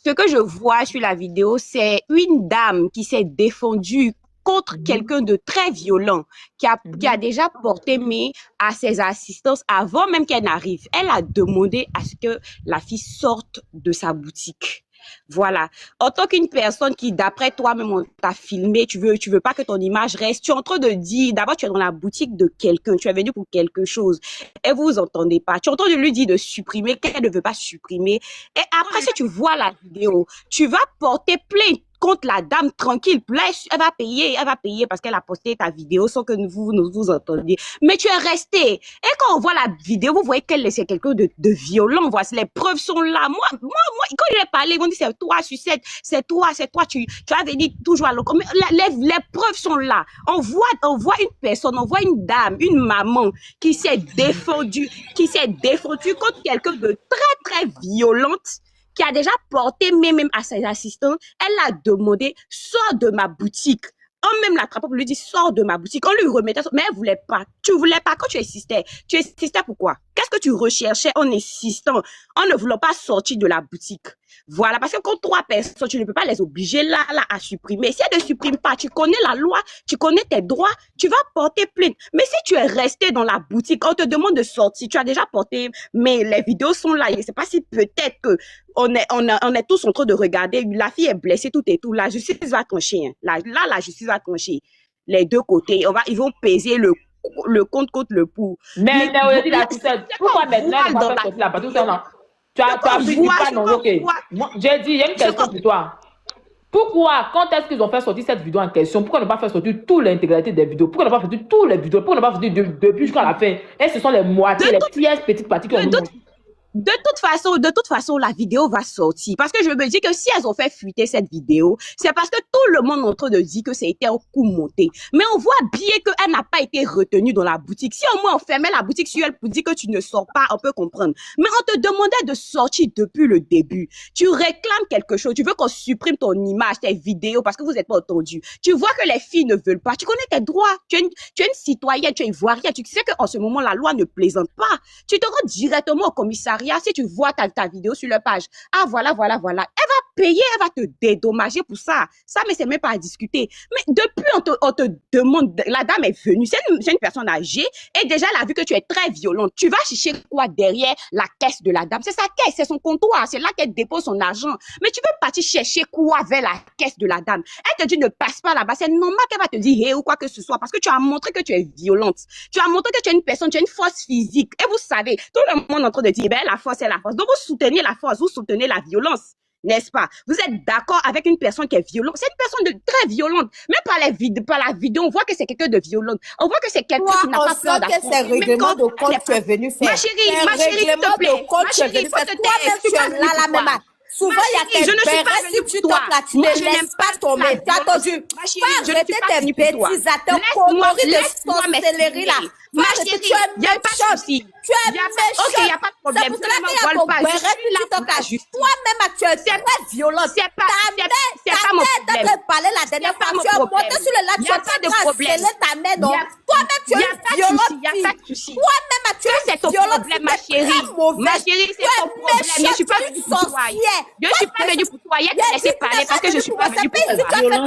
ce que je vois sur la vidéo, c'est une dame qui s'est défendue contre quelqu'un de très violent, qui a déjà porté main à ses assistances avant même qu'elle n'arrive. Elle a demandé à ce que la fille sorte de sa boutique. Voilà. En tant qu'une personne qui, d'après toi-même, on t'a filmé, tu veux pas que ton image reste, tu es en train de dire, d'abord, tu es dans la boutique de quelqu'un, tu es venu pour quelque chose, et vous entendez pas. Tu es en train de lui dire de supprimer, qu'elle ne veut pas supprimer. Et après, si tu vois la vidéo, tu vas porter plainte contre la dame tranquille. Là, elle va payer parce qu'elle a posté ta vidéo sans que vous entendiez. Mais tu es resté. Et quand on voit la vidéo, vous voyez qu'elle c'est quelqu'un de violent. Voici, les preuves sont là. Moi, quand je vais parler, ils vont dire c'est toi, sucette, c'est toi, tu vas venir toujours à l'eau. Mais les preuves sont là. On voit une personne, on voit une dame, une maman qui s'est défendue contre quelqu'un de très, très violente, qui a déjà porté même à ses assistants. Elle a demandé, sors de ma boutique. On même l'attrapait pour lui dire, sors de ma boutique. On lui remettait, mais elle voulait pas. Tu voulais pas quand tu insistais. Tu insistais pourquoi? Qu'est-ce que tu recherchais en insistant, en ne voulant pas sortir de la boutique? Voilà, parce que quand 3 personnes, tu ne peux pas les obliger là à supprimer. Si elles ne suppriment pas, tu connais la loi, tu connais tes droits, tu vas porter plainte. Mais si tu es resté dans la boutique, on te demande de sortir, tu as déjà porté, mais les vidéos sont là. Je ne sais pas si peut-être que on est tous en train de regarder, la fille est blessée, tout et tout. La justice va trancher. Hein. Là, la justice va trancher. Les deux côtés, ils vont peser le contre contre le pour. Mais on dit la pourquoi maintenant on va faire sortir la partie tu as pris du pas, non, ok. J'ai dit, il y a une question pour toi. Pourquoi, quand est-ce qu'ils ont fait sortir cette vidéo en question, pourquoi ne pas faire sortir toute l'intégralité des vidéos? Pourquoi ne pas faire sortir toutes les vidéos? Pourquoi ne pas faire sortir depuis jusqu'à la fin? Et ce sont les moitiés, les pièces, petites parties qu'on nous montre. De toute façon, la vidéo va sortir. Parce que je me dis que si elles ont fait fuiter cette vidéo, c'est parce que tout le monde est en train de dire que c'était un coup monté. Mais on voit bien qu'elle n'a pas été retenue dans la boutique. Si au moins on fermait la boutique sur elle pour dire que tu ne sors pas, on peut comprendre. Mais on te demandait de sortir depuis le début. Tu réclames quelque chose. Tu veux qu'on supprime ton image, tes vidéos, parce que vous n'êtes pas entendu. Tu vois que les filles ne veulent pas. Tu connais tes droits. Tu es une citoyenne, tu es ivoirienne. Tu sais qu'en ce moment, la loi ne plaisante pas. Tu te rends directement au commissariat. Si tu vois ta vidéo sur leur page, ah voilà, elle va payer, elle va te dédommager pour ça. Ça, mais c'est même pas à discuter. Mais depuis, on te demande, la dame est venue, c'est une personne âgée, et déjà, elle a vu que tu es très violente. Tu vas chercher quoi derrière la caisse de la dame? C'est sa caisse, c'est son comptoir, c'est là qu'elle dépose son argent. Mais tu veux partir chercher quoi vers la caisse de la dame? Elle te dit ne passe pas là-bas. C'est normal qu'elle va te dire hey, ou quoi que ce soit, parce que tu as montré que tu es violente. Tu as montré que tu es une personne, tu as une force physique. Et vous savez, tout le monde est en train de dire, ben, la force est la force. Donc, vous soutenez la force, vous soutenez la violence. N'est-ce pas? Vous êtes d'accord avec une personne qui est violente. C'est une personne très violente. Même par la vidéo, on voit que c'est quelqu'un de violent. On voit que c'est quelqu'un qui n'a pas peur que c'est règlement de compte que tu es venu faire. Ma chérie, s'il te plaît. Ma chérie, toi-même, tu es là, même. Souvent, il y a des bérets, si tu toques là, tu ne laisses pas tomber. T'as entendu? Pas arrêter tes bêtises à te conneries de sorcellerie là. Ma chérie, il n'y a pas de souci. Tu es méchante. Ok, il n'y a pas de problème. C'est pour cela qu'il y a ton béret, tu toques là. Toi-même, tu es très violente. C'est pas mon problème. Tu as parlé la dernière fois. Tu as monté sur le lac, tu as harcelé ta mère, non? Toi-même, tu es violente. Il n'y a pas de souci. Toi-même, tu es c'est ton violente. problème, ma chérie. Ma chérie, c'est ton problème. Je ne suis pas venue pour toi. Je ne suis pas venue pour toi. Il y a te laisser parler parce que je ne suis pas venue pour toi. Ça veut dire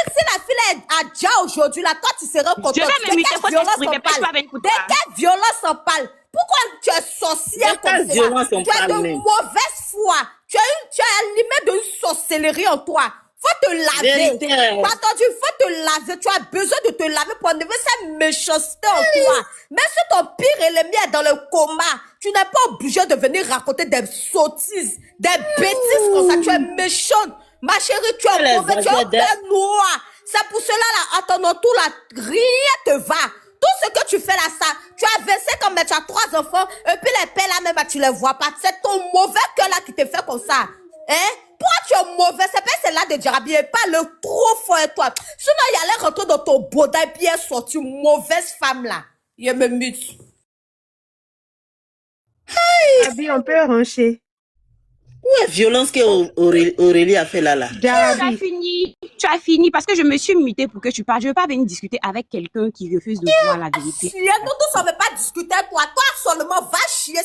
que si la fille a déjà aujourd'hui, là, toi, tu seras content. Je vais me muter pour t'exprimer, pas tu vas venir pour toi. De quelle violence on parle? Pourquoi tu es sorcière comme ça? Tu as de mauvaise foi. Tu as limite de une sorcellerie en toi. Faut te laver. T'as entendu? Faut te laver. Tu as besoin de te laver pour enlever cette méchanceté en toi. Même si ton pire ennemi est dans le coma, tu n'es pas obligé de venir raconter des sottises, des bêtises comme ça. Tu es méchante. Ma chérie, tu es mauvais, tu es un peu noir. C'est pour cela, là, à ton entour, là, rien te va. Tout ce que tu fais là, ça, tu as 25 ans, mais tu as 3 enfants, et puis les pères là même, tu les vois pas. C'est ton mauvais cœur là qui te fait comme ça. Hein? Pourquoi tu es mauvais? C'est pas celle-là de Jarabi, et pas le trop fort et toi. Sinon, il allait rentrer dans ton bauda et puis elle sorti mauvaise femme là. Il me mute. Hey! Jarabi, on peut rancher. Où est violence que Aurélie a fait là? Tu as fini parce que je me suis mutée pour que tu parles. Je ne veux pas venir discuter avec quelqu'un qui refuse de voir la vérité. Nous tous, on ne veut pas discuter avec toi. Toi seulement, va chier.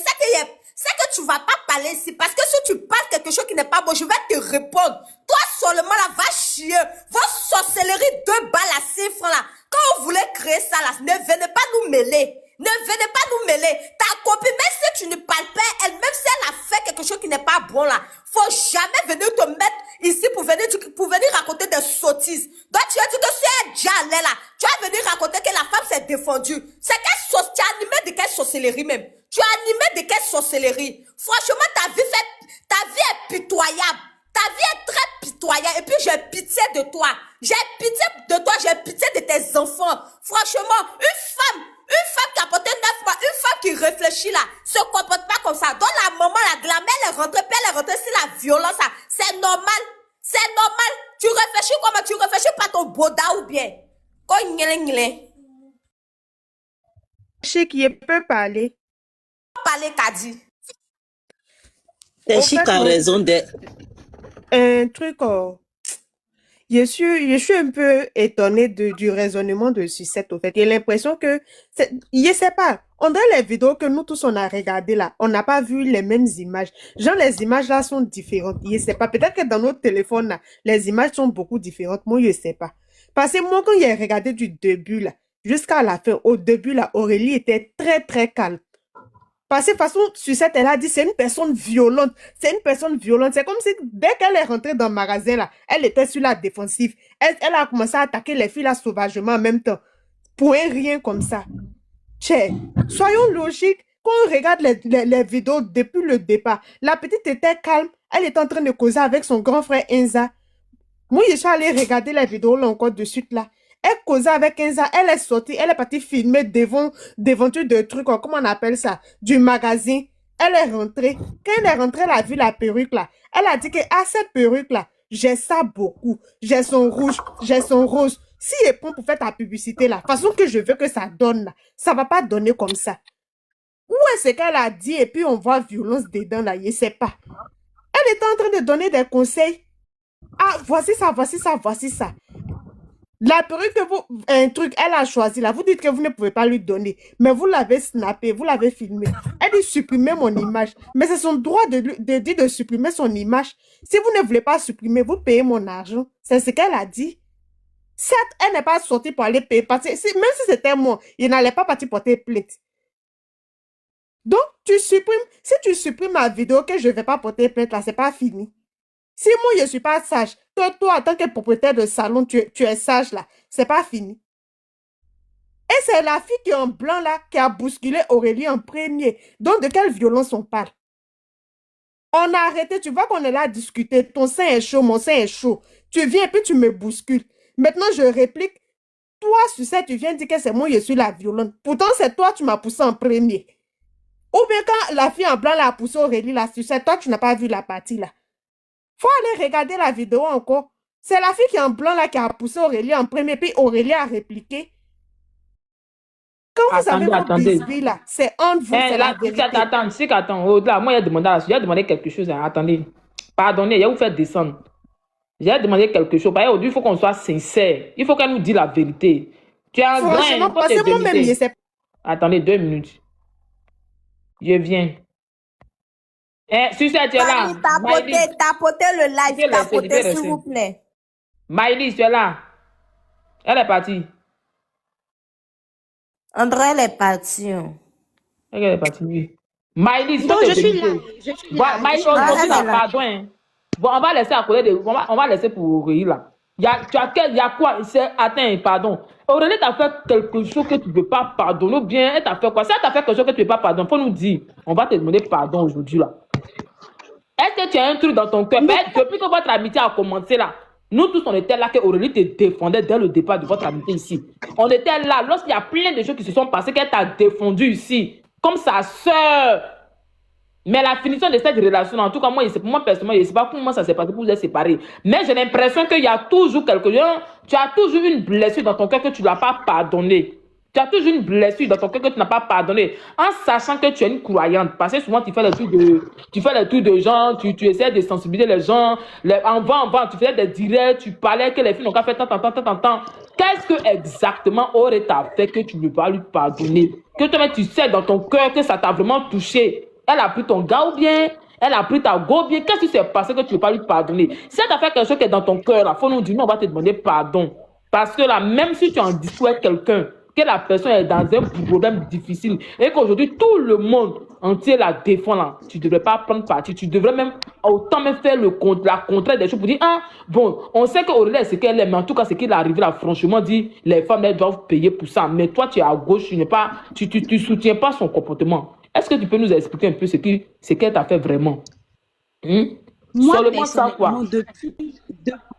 C'est que tu ne vas pas parler ici. Parce que si tu parles quelque chose qui n'est pas bon, je vais te répondre. Toi seulement, là, va chier. Vos sorcelleries 2 balles à 6 francs là. Quand on voulait créer ça là, ne venez pas nous mêler. Ne venez pas nous mêler. Ta copine, même si tu ne parles pas, elle, même si elle a fait quelque chose qui n'est pas bon là, faut jamais venir te mettre ici pour venir raconter des sottises. Donc tu as dit que si elle est déjà allée là, tu vas venir raconter que la femme s'est défendue. C'est tu as animé de quelle sorcellerie même. Tu as animé de quelle sorcellerie. Franchement, ta vie est pitoyable. Ta vie est très pitoyable. Et puis, j'ai pitié de toi. J'ai pitié de toi. J'ai pitié de tes enfants. Franchement, une femme qui a porté 9 mois, une femme qui réfléchit là, se comporte pas comme ça. Donc, la maman, la mère, elle est rentrée, puis elle est rentrée sur la violence là. C'est normal. C'est normal. Tu réfléchis comment? Tu réfléchis pas ton boda ou bien? Je sais qui peut parler. Parler, Kadi. C'est chic en raison de... Un truc, je suis un peu étonnée du raisonnement de Sucette, au fait. J'ai l'impression que, je sais pas, on dirait les vidéos que nous tous on a regardées là, on n'a pas vu les mêmes images. Genre, les images là sont différentes. Je sais pas, peut-être que dans notre téléphone là, les images sont beaucoup différentes. Moi, je sais pas. Parce que moi, quand j'ai regardé du début là, jusqu'à la fin, au début là, Aurélie était très très calme. Parce que de toute façon, Sucette, elle a dit, c'est une personne violente. C'est une personne violente. C'est comme si, dès qu'elle est rentrée dans le magasin, là, elle était sur la défensive. Elle a commencé à attaquer les filles, là, sauvagement, en même temps. Pour rien comme ça. Tchè, soyons logiques. Quand on regarde les vidéos depuis le départ, la petite était calme. Elle était en train de causer avec son grand frère Enza. Moi, je suis allée regarder les vidéos, là, encore de suite, là. Elle causait avec Enza, elle est sortie, elle est partie filmer devant de trucs, comment on appelle ça, du magazine. Elle est rentrée. Quand elle est rentrée, elle a vu la perruque là. Elle a dit que, ah, cette perruque là, j'ai ça beaucoup. J'ai son rouge, j'ai son rose. Si elle prend pour faire ta publicité là, façon que je veux que ça donne là, ça va pas donner comme ça. Où est-ce qu'elle a dit et puis on voit violence dedans là, je sais pas. Elle était en train de donner des conseils. Ah, voici ça, voici ça, voici ça. La perruque que vous, un truc, elle a choisi là, vous dites que vous ne pouvez pas lui donner, mais vous l'avez snappé, vous l'avez filmé. Elle dit supprimer mon image, mais c'est son droit de dire de supprimer son image. Si vous ne voulez pas supprimer, vous payez mon argent. C'est ce qu'elle a dit. Certes, elle n'est pas sortie pour aller payer, parce que même si c'était moi, il n'allait pas partir porter plainte. Donc, si tu supprimes ma vidéo que je ne vais pas porter plainte là, c'est pas fini. Si moi, je ne suis pas sage, toi, en tant que propriétaire de salon, tu es sage là, c'est pas fini. Et c'est la fille qui est en blanc là, qui a bousculé Aurélie en premier. Donc, de quelle violence on parle? On a arrêté, tu vois qu'on est là à discuter, ton sein est chaud, mon sein est chaud. Tu viens et puis tu me bouscules. Maintenant, je réplique, toi, Sucette, tu viens dire que c'est moi, je suis la violente. Pourtant, c'est toi, tu m'as poussé en premier. Ou bien quand la fille en blanc là, a poussé Aurélie là, Sucette, toi, tu n'as pas vu la partie là. Faut aller regarder la vidéo encore. C'est la fille qui est en blanc là qui a poussé Aurélie en premier, puis Aurélie a répliqué. Quand vous avez vos bisbis là, c'est entre vous, c'est la vérité. Attends, au-delà, moi, j'ai demandé quelque chose. Hein. Attendez, pardonnez, je vais vous faire descendre. J'ai demandé quelque chose. Parce qu'aujourd'hui, il faut qu'on soit sincère. Il faut qu'elle nous dise la vérité. Tu as un franchement, grain. parce que moi-même, je sais. Attendez 2 minutes. Je viens. Sucette, tu es là. Tapotez le live, tapotez s'il vous plaît. Maïlis, tu es là. Elle est partie. André, elle est partie. Elle est partie, oui. Maïlis, non, je suis là. Bon, Maïlis, pardon. Hein. Bon, on va laisser à côté de. On va laisser pour Aurélie là. Il y a quoi? Attends, pardon. Aurélie t'a fait quelque chose que tu ne peux pas pardonner ou bien elle t'a fait quoi? Si elle t'a fait quelque chose que tu ne peux pas pardonner, il faut nous dire. On va te demander pardon aujourd'hui là. Est-ce que tu as un truc dans ton cœur? Depuis que votre amitié a commencé là, nous tous on était là que Aurélie te défendait dès le départ de votre amitié ici. On était là lorsqu'il y a plein de choses qui se sont passées qu'elle t'a défendu ici, comme sa soeur. Mais la finition de cette relation, en tout cas, moi personnellement, je ne sais pas comment ça s'est passé pour vous être séparés. Mais j'ai l'impression qu'il y a toujours quelque chose. Tu as toujours une blessure dans ton cœur que tu ne l'as pas pardonné. Tu as toujours une blessure dans ton cœur que tu n'as pas pardonné. En sachant que tu es une croyante. Parce que souvent, tu fais le truc de gens, tu essaies de sensibiliser les gens. En vent, tu faisais des directs, tu parlais que les filles n'ont qu'à faire tant. Qu'est-ce que exactement aurait t'a fait que tu ne peux pas lui pardonner? Que toi, tu sais dans ton cœur que ça t'a vraiment touché. Elle a pris ton gars ou bien elle a pris ta go bien. Qu'est-ce qui s'est passé que tu ne veux pas lui pardonner? Si elle t'a fait quelque chose qui est dans ton cœur, il faut nous dire, nous, on va te demander pardon. Parce que là, même si tu en discutes avec quelqu'un, que la personne est dans un problème difficile et qu'aujourd'hui, tout le monde entier la défend là, tu ne devrais pas prendre parti. Tu devrais même autant même faire la contraire des choses pour dire, ah, bon, on sait qu'Aurélie est ce qu'elle est, mais en tout cas, ce qui est arrivé là, franchement, dit, les femmes, elles doivent payer pour ça. Mais toi, tu es à gauche, tu soutiens pas son comportement. Est-ce que tu peux nous expliquer un peu ce qu'elle t'a fait vraiment? Moi, seulement ça, quoi.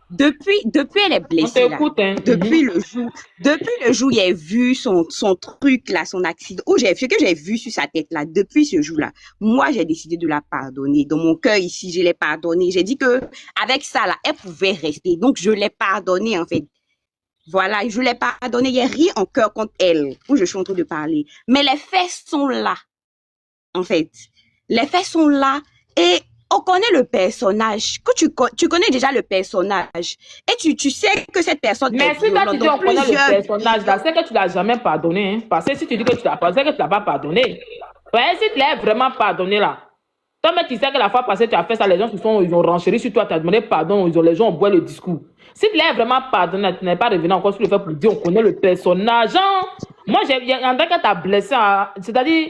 Depuis elle est blessée, on t'écoute, hein. depuis le jour où j'ai vu son truc là, son accident, ce que j'ai vu sur sa tête là, depuis ce jour-là, moi j'ai décidé de la pardonner. Dans mon cœur ici, je l'ai pardonnée. J'ai dit que avec ça là, elle pouvait rester. Donc je l'ai pardonnée en fait. Voilà, je l'ai pardonnée. Il n'y a rien en cœur contre elle où je suis en train de parler. Mais les faits sont là. En fait, les faits sont là et on connaît le personnage. Que tu connais déjà le personnage et tu sais que cette personne. Mais si toi tu dis on connaît le personnage là, c'est que tu l'as jamais pardonné. Hein? Parce que si tu dis que tu l'as pardonné, c'est que tu l'as pas pardonné. Ouais, si tu l'as vraiment pardonné là, toi mais tu sais que la fois passée tu as fait ça, les gens ils ont renchéri sur toi, tu as demandé pardon, les gens ont boit le discours. Si tu l'as vraiment pardonné, tu n'es pas revenu encore sur le fait pour dire on connaît le personnage. Hein? Moi, il y a un truc qui t'a blessé, c'est-à-dire.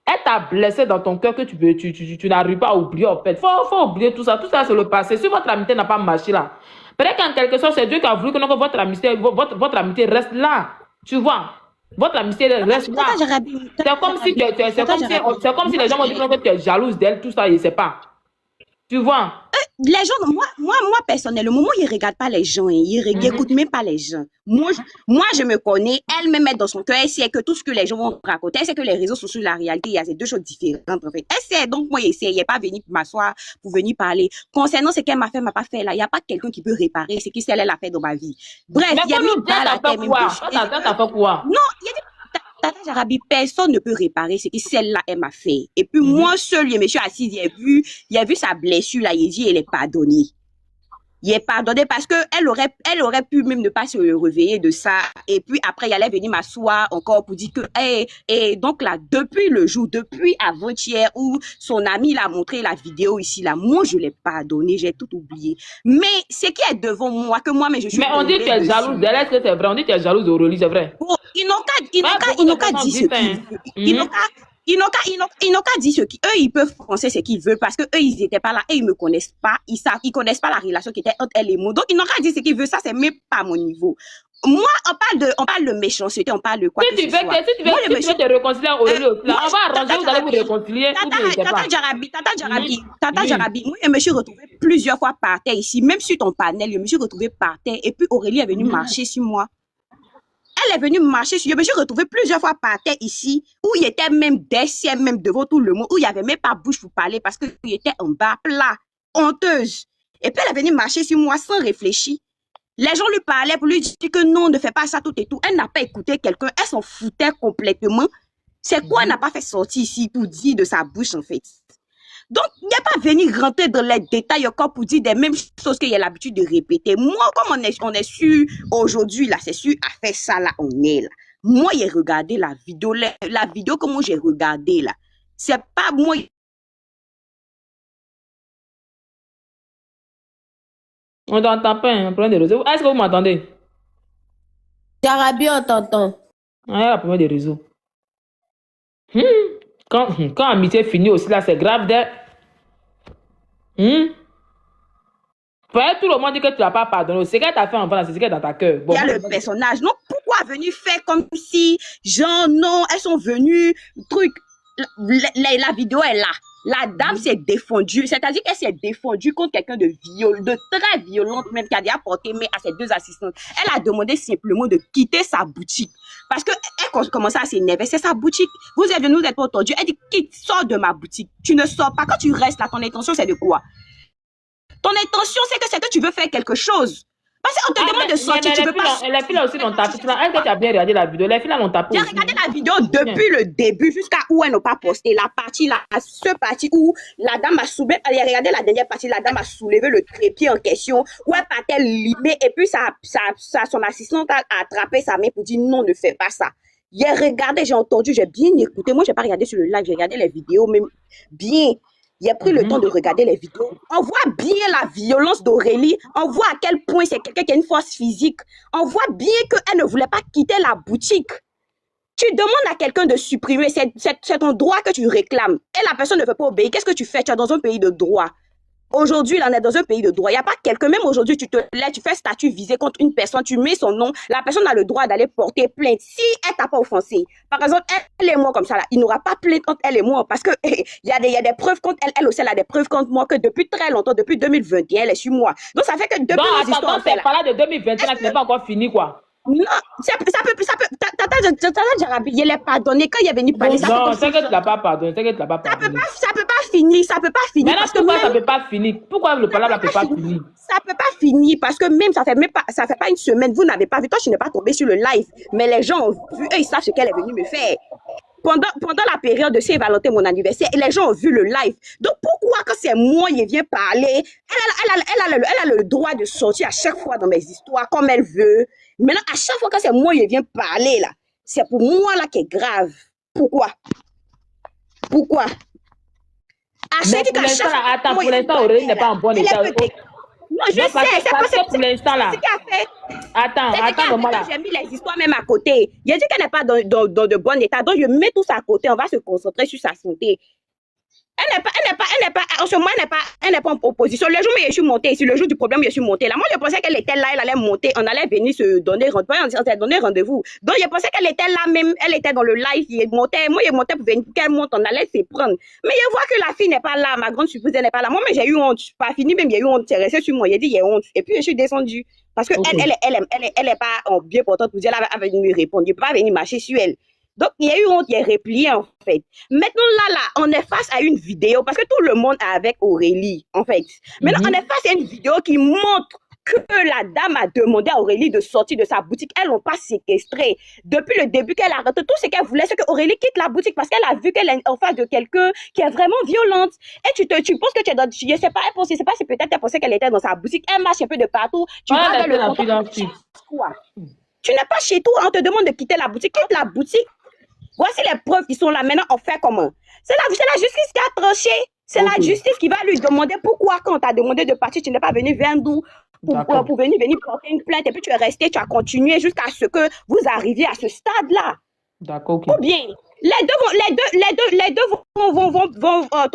Elle t'a blessé dans ton cœur que tu n'arrives pas à oublier en fait. Faut oublier tout ça. Tout ça, c'est le passé. Si votre amitié n'a pas marché là, peut-être qu'en quelque sorte, c'est Dieu qui a voulu que votre amitié reste là. Tu vois? Votre amitié reste là. C'est comme si les gens m'ont dit que tu es jalouse d'elle, tout ça, je ne sais pas. Tu vois? Les gens, moi, personnellement, moi, il ne regarde pas les gens, hein. Il n'écoute même pas les gens. Moi, je me connais, elle me met dans son cœur, elle sait que tout ce que les gens vont raconter, elle sait que les réseaux sociaux, la réalité, il y a ces deux choses différentes, en fait. Elle sait, donc moi, il n'est pas venu pour m'asseoir, pour venir parler. Concernant ce qu'elle m'a pas fait là, il n'y a pas quelqu'un qui peut réparer ce qu'elle a fait dans ma vie. Bref, il y a mis dans la tête, non, il y a des Tata Jarabi, personne ne peut réparer ce que celle-là, elle m'a fait. Et puis moi seul, je me suis assise, il a vu sa blessure là, il dit, elle est pardonnée. Il est pardonné parce que elle aurait pu même ne pas se réveiller de ça. Et puis après, il allait venir m'asseoir encore pour dire que, et donc là, depuis avant-hier où son ami l'a montré la vidéo ici, là, moi, je l'ai pardonné, j'ai tout oublié. Mais ce qui est devant moi, que moi, mais je suis. Mais on dit que tu es jalouse d'elle, est-ce que c'est vrai? On dit que tu es jalouse d'Aurélie, c'est vrai? Bon, ils n'ont qu'à dire ce qu'ils veulent. Ils n'ont qu'à dire ce qu'eux, ils peuvent penser ce qu'ils veulent parce que eux, ils n'étaient pas là et ils me connaissent pas. Ils connaissent pas la relation qui était entre elle et moi. Donc, ils n'ont qu'à dire ce qu'ils veulent. Ça, c'est même pas mon niveau. Moi, on parle de méchanceté, on parle de quoi que ce soit. Si tu veux te réconcilier à Aurélie, on va arranger, vous allez vous réconcilier. Tata Jarabi, moi, je me suis retrouvée plusieurs fois par terre ici, même sur ton panel, je me suis retrouvée par terre et puis Aurélie est venue marcher sur moi. Elle est venue marcher sur. Je me suis retrouvée plusieurs fois par terre ici, où il était même derrière, même devant tout le monde, où il n'y avait même pas bouche pour parler parce qu'il était en bas, plat, honteuse. Et puis elle est venue marcher sur moi sans réfléchir. Les gens lui parlaient pour lui dire que non, ne fais pas ça, tout et tout. Elle n'a pas écouté quelqu'un, elle s'en foutait complètement. C'est quoi elle n'a pas fait sortir ici pour dire de sa bouche en fait. Donc, il n'y a pas venir rentrer dans les détails encore pour dire des mêmes choses qu'il y a l'habitude de répéter. Moi, comme on est sûr aujourd'hui, là, c'est sûr, à faire ça, là, on est là. Moi, j'ai regardé la vidéo que moi j'ai regardé, là. C'est pas moi. On t'entend pas, un problème de réseau. Est-ce que vous m'entendez? Jarabi, on t'entend. Ah, il y a un problème de réseau. Quand amitié finit aussi, là, c'est grave d'être. Tout le monde dit que tu n'as pas pardonné. C'est qu'elle t'a fait en c'est ce qui est dans ta cœur. Bon, il y a le personnage. Donc, pourquoi venir faire comme si, genre, non, elles sont venues, truc. La vidéo est là. La dame s'est défendue. C'est-à-dire qu'elle s'est défendue contre quelqu'un de très violente, même, qui a déjà porté main à ses deux assistantes. Elle a demandé simplement de quitter sa boutique. Parce qu'elle commençait à s'énerver. C'est sa boutique. Vous êtes venus, vous n'êtes pas entendu. Elle dit, quitte, sors de ma boutique. Tu ne sors pas. Quand tu restes là, ton intention, c'est de quoi? Ton intention, c'est que tu veux faire quelque chose. Parce qu'on te demande de sortir, tu veux pas. Les filles là aussi l'ont tapé. Est-ce que tu as bien regardé la vidéo? Les filles là l'ont tapé. J'ai regardé la vidéo depuis le début jusqu'à où elles n'ont pas posté. La partie là, ce partie où la dame a soulevé. J'ai regardé la dernière partie, la dame a soulevé le trépied en question, où elle partait limée et puis son assistante a attrapé sa main pour dire non, ne fais pas ça. J'ai regardé, j'ai entendu, j'ai bien écouté. Moi, j'ai pas regardé sur le live, j'ai regardé les vidéos, même bien. J'ai pris le temps de regarder les vidéos. On voit bien la violence d'Aurélie. On voit à quel point c'est quelqu'un qui a une force physique. On voit bien qu'elle ne voulait pas quitter la boutique. Tu demandes à quelqu'un de supprimer. C'est ton droit que tu réclames. Et la personne ne veut pas obéir. Qu'est-ce que tu fais? Tu es dans un pays de droit. Aujourd'hui, là, on est dans un pays de droit. Il n'y a pas quelqu'un, même aujourd'hui, tu te lèves, tu fais statut visé contre une personne, tu mets son nom, la personne a le droit d'aller porter plainte. Si elle t'a pas offensé, par exemple, elle et moi comme ça, là, il n'aura pas plainte entre elle et moi parce que il y a des preuves contre elle. Elle aussi, elle a des preuves contre moi que depuis très longtemps, depuis 2021, elle est sur moi. Donc, ça fait que depuis nos histoires... c'est pas là de 2021, ce n'est pas encore fini, quoi. Non, ça peut, Tata Jarabi, il est pardonné quand il est venu parler. Non, c'est que tu l'as pas pardonné, c'est que tu l'as pas pardonné. Ça peut pas finir. Mais là, pourquoi ça peut pas finir? Pourquoi le palabre ne peut pas finir? Ça peut pas finir parce que même ça fait pas une semaine, vous n'avez pas vu. Toi, tu n'es pas tombé sur le live, mais les gens ont vu, eux, ils savent ce qu'elle est venue me faire. Pendant la période de Saint-Valentin, mon anniversaire, les gens ont vu le live. Donc, pourquoi quand c'est moi, il vient parler, elle a le droit de sortir à chaque fois dans mes histoires comme elle veut. Maintenant, à chaque fois que c'est moi, il vient parler, là, c'est pour moi, là, qui est grave. Pourquoi? Mais pour l'instant, attends, pour l'instant, Aurélie n'est pas en bon état. Non, je sais, c'est pas ça pour l'instant, là. Attends, moi, là. J'ai mis les histoires même à côté. Il a dit qu'elle n'est pas dans de bon état. Donc, je mets tout ça à côté. On va se concentrer sur sa santé. Elle n'est pas en opposition. Le jour où je suis montée ici, le jour du problème, je suis montée là. Moi, je pensais qu'elle était là, elle allait monter, on allait venir se donner rendez-vous. Donc, je pensais qu'elle était là même, elle était dans le live, moi, je montais pour venir, qu'elle monte, on allait se prendre. Mais je vois que la fille n'est pas là, ma grande surprise, elle n'est pas là. Moi, mais j'ai eu honte, pas fini, même j'ai eu honte, c'est resté sur moi, j'ai dit, j'ai honte. Et puis, je suis descendue. Parce qu'elle elle est pas en bien portante pour dire, elle va venir me répondre. Je ne peux pas venir marcher sur elle. Donc, il y a eu honte, il y a replié, en fait. Maintenant, là, on est face à une vidéo, parce que tout le monde est avec Aurélie, en fait. Maintenant, on est face à une vidéo qui montre que la dame a demandé à Aurélie de sortir de sa boutique. Elles l'ont pas séquestrée. Depuis le début qu'elle a arrêté, tout ce qu'elle voulait, c'est que Aurélie quitte la boutique parce qu'elle a vu qu'elle est en face de quelqu'un qui est vraiment violente. Et tu penses que tu es dans, je sais pas, je sais pas si peut-être elle pensait qu'elle était dans sa boutique. Elle marche un peu de partout. Tu vas vers le contact. Quoi? Tu n'es pas chez toi, on te demande de quitter la boutique. Quitte la boutique. Voici les preuves qui sont là. Maintenant, on fait comment? C'est la justice qui a tranché. C'est la justice qui va lui demander pourquoi, quand on t'a demandé de partir, tu n'es pas venu vers nous pour venir porter une plainte. Et puis tu es resté, tu as continué jusqu'à ce que vous arriviez à ce stade-là. D'accord. Ou bien, les deux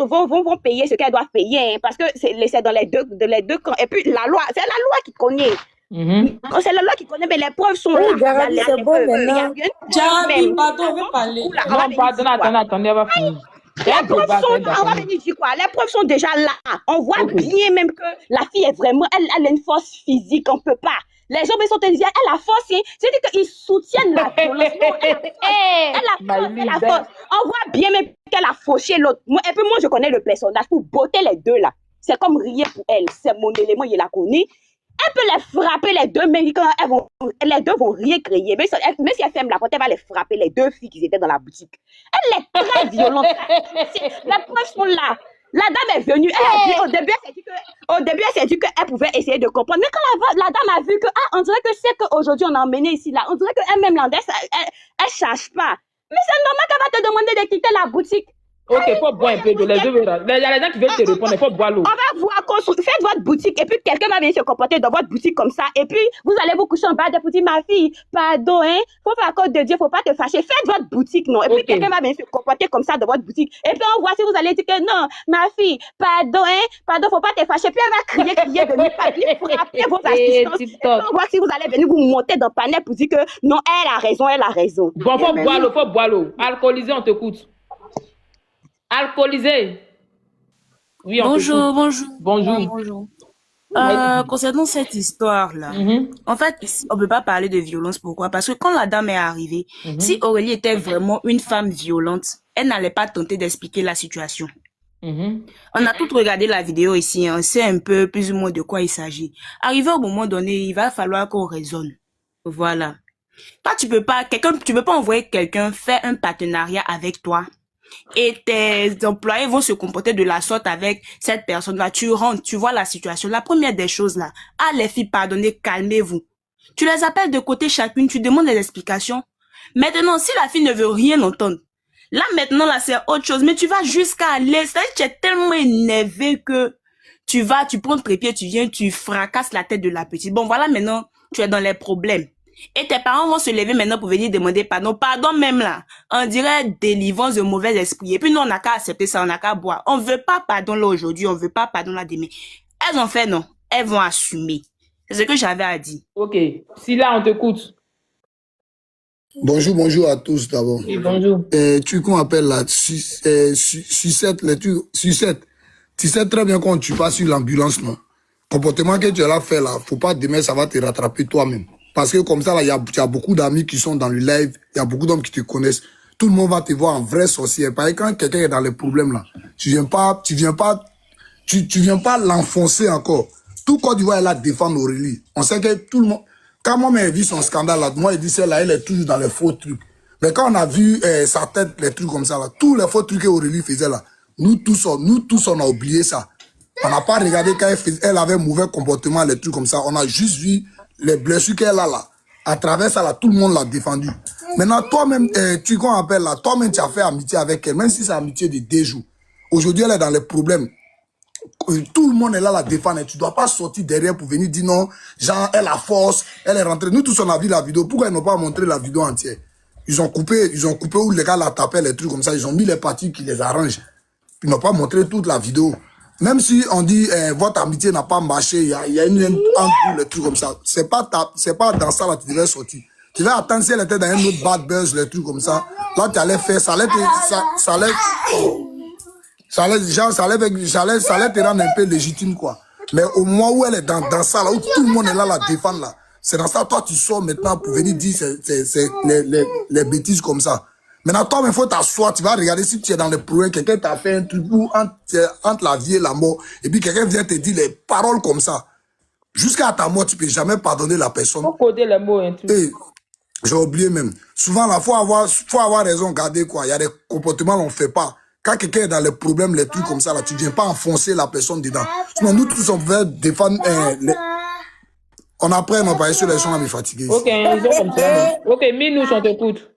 vont payer ce qu'elles doivent payer, hein, parce que c'est dans les deux camps. Et puis la loi, c'est la loi qui connaît. C'est la loi qui connaît, mais les preuves sont là. C'est bon maintenant. Jarabi, pardon, on veut parler. Non, pardon, attendez, on va finir. Les preuves sont là, on va venir dire quoi? Les preuves sont déjà là. On voit bien même que la fille est vraiment, elle a une force physique, on peut pas. Les gens sont te disant, elle a force, hein. C'est-à-dire qu'ils soutiennent la violence. Elle a force. On voit bien même qu'elle a fauché l'autre. Et puis moi, je connais le personnage pour botter les deux là. C'est comme rien pour elle. C'est mon élément, il la connaît. Elle peut les frapper les deux, mais quand les deux vont rien créer. Même si elle ferme la porte, elle va les frapper, les deux filles qui étaient dans la boutique. Elle est très violente. Les preuves sont là. La dame est venue. Au début, elle s'est dit qu'elle pouvait essayer de comprendre. Mais quand la dame a vu que, on dirait que c'est qu'aujourd'hui on a emmené ici, là, on dirait qu'elle-même, elle cherche pas. Mais c'est normal qu'elle va te demander de quitter la boutique. Ok, il faut boire un peu de les deux. Il y a les gens qui veulent te répondre, il faut boire l'eau. On va voir, faites votre boutique et puis quelqu'un va venir se comporter dans votre boutique comme ça et puis vous allez vous coucher en bas de pour dire ma fille, pardon, hein, faut faire cause de Dieu, faut pas te fâcher, faites votre boutique, non. Et puis quelqu'un va venir se comporter comme ça dans votre boutique et puis on voit si vous allez dire que non, ma fille, pardon, hein, pardon, faut pas te fâcher, puis elle va crier, venir frapper vos assistantes. Et puis on voit si vous allez venir vous monter dans le panel pour dire que non, elle a raison. Bon, faut boire l'eau. Alcoolisé, on te coûte. Alcoolisé. Oui, Bonjour. Concernant cette histoire-là, en fait, ici, on ne peut pas parler de violence. Pourquoi? Parce que quand la dame est arrivée, si Aurélie était vraiment une femme violente, elle n'allait pas tenter d'expliquer la situation. On a tout regardé la vidéo ici, on sait un peu plus ou moins de quoi il s'agit. Arrivé au moment donné, il va falloir qu'on raisonne. Voilà. Toi, tu peux pas envoyer quelqu'un faire un partenariat avec toi. Et tes employés vont se comporter de la sorte avec cette personne-là. Tu rentres, tu vois la situation. La première des choses là, les filles, pardonnez, calmez-vous. Tu les appelles de côté chacune, tu demandes des explications. Maintenant, si la fille ne veut rien entendre, là maintenant là c'est autre chose. Mais tu vas jusqu'à aller, c'est-à-dire que tu es tellement énervé que tu prends le trépied, tu viens, tu fracasses la tête de la petite. Bon voilà, maintenant tu es dans les problèmes. Et tes parents vont se lever maintenant pour venir demander pardon. Pardon même là. On dirait délivrance de mauvais esprit. Et puis nous, on n'a qu'à accepter ça, on n'a qu'à boire. On veut pas pardon là aujourd'hui, on veut pas pardon là demain. Elles ont fait non. Elles vont assumer. C'est ce que j'avais à dire. Ok. Si là, on t'écoute. Bonjour à tous d'abord. Oui, bonjour. Tu qu'on appelle la sucette, sucette. Tu sais très bien quand tu passes sur l'ambulance, non? Comportement que tu as là fait là, faut pas demain ça va te rattraper toi-même. Parce que comme ça, là, il y a beaucoup d'amis qui sont dans le live, il y a beaucoup d'hommes qui te connaissent. Tout le monde va te voir en vrai sorcier. Parce que quand quelqu'un est dans les problèmes, là, tu viens pas l'enfoncer encore. Tout Côte d'Ivoire est là défendre Aurélie. On sait que tout le monde, quand moi j'ai vu son scandale là, moi, il dit celle-là, elle est toujours dans les faux trucs. Mais quand on a vu sa tête, les trucs comme ça, là, tous les faux trucs qu'Aurélie faisait là, nous tous, on a oublié ça. On n'a pas regardé quand elle avait mauvais comportement, les trucs comme ça. On a juste vu les blessures qu'elle a là. À travers ça, là, tout le monde l'a défendu. Maintenant, toi-même, tu qu'on appelle là, toi-même, tu as fait amitié avec elle, même si c'est amitié de 2 jours. Aujourd'hui, elle est dans les problèmes. Tout le monde est là la défendre. Tu ne dois pas sortir derrière pour venir dire non, genre, elle a force, elle est rentrée. Nous tous, on a vu la vidéo. Pourquoi ils n'ont pas montré la vidéo entière? Ils ont coupé où les gars la tapaient, les trucs comme ça. Ils ont mis les parties qui les arrangent. Ils n'ont pas montré toute la vidéo. Même si on dit votre amitié n'a pas marché, il y a une entre les trucs comme ça. C'est pas dans ça là tu devais sortir. Tu devais attendre si elle était dans un autre bad buzz, les trucs comme ça. Là tu allais faire, ça allait te rendre un peu légitime quoi. Mais au moment où elle est dans ça là, où tout le monde est là la défendre là, c'est dans ça toi tu sors maintenant pour venir dire les bêtises comme ça. Maintenant, toi, il faut t'asseoir, tu vas regarder si tu es dans les problèmes, quelqu'un t'a fait un truc entre la vie et la mort, et puis quelqu'un vient te dire les paroles comme ça. Jusqu'à ta mort, tu peux jamais pardonner la personne. Faut coder les mots et tout. Et j'ai oublié même. Souvent, là, faut avoir raison, regardez quoi. Il y a des comportements qu'on ne fait pas. Quand quelqu'un est dans les problèmes, les trucs comme ça, là, tu ne viens pas enfoncer la personne dedans. Sinon, nous tous, on veut défendre... On apprend à parler sur les gens à me fatiguer. Ok, ils ont comme ça. Ok, Minouche, on t'écoute.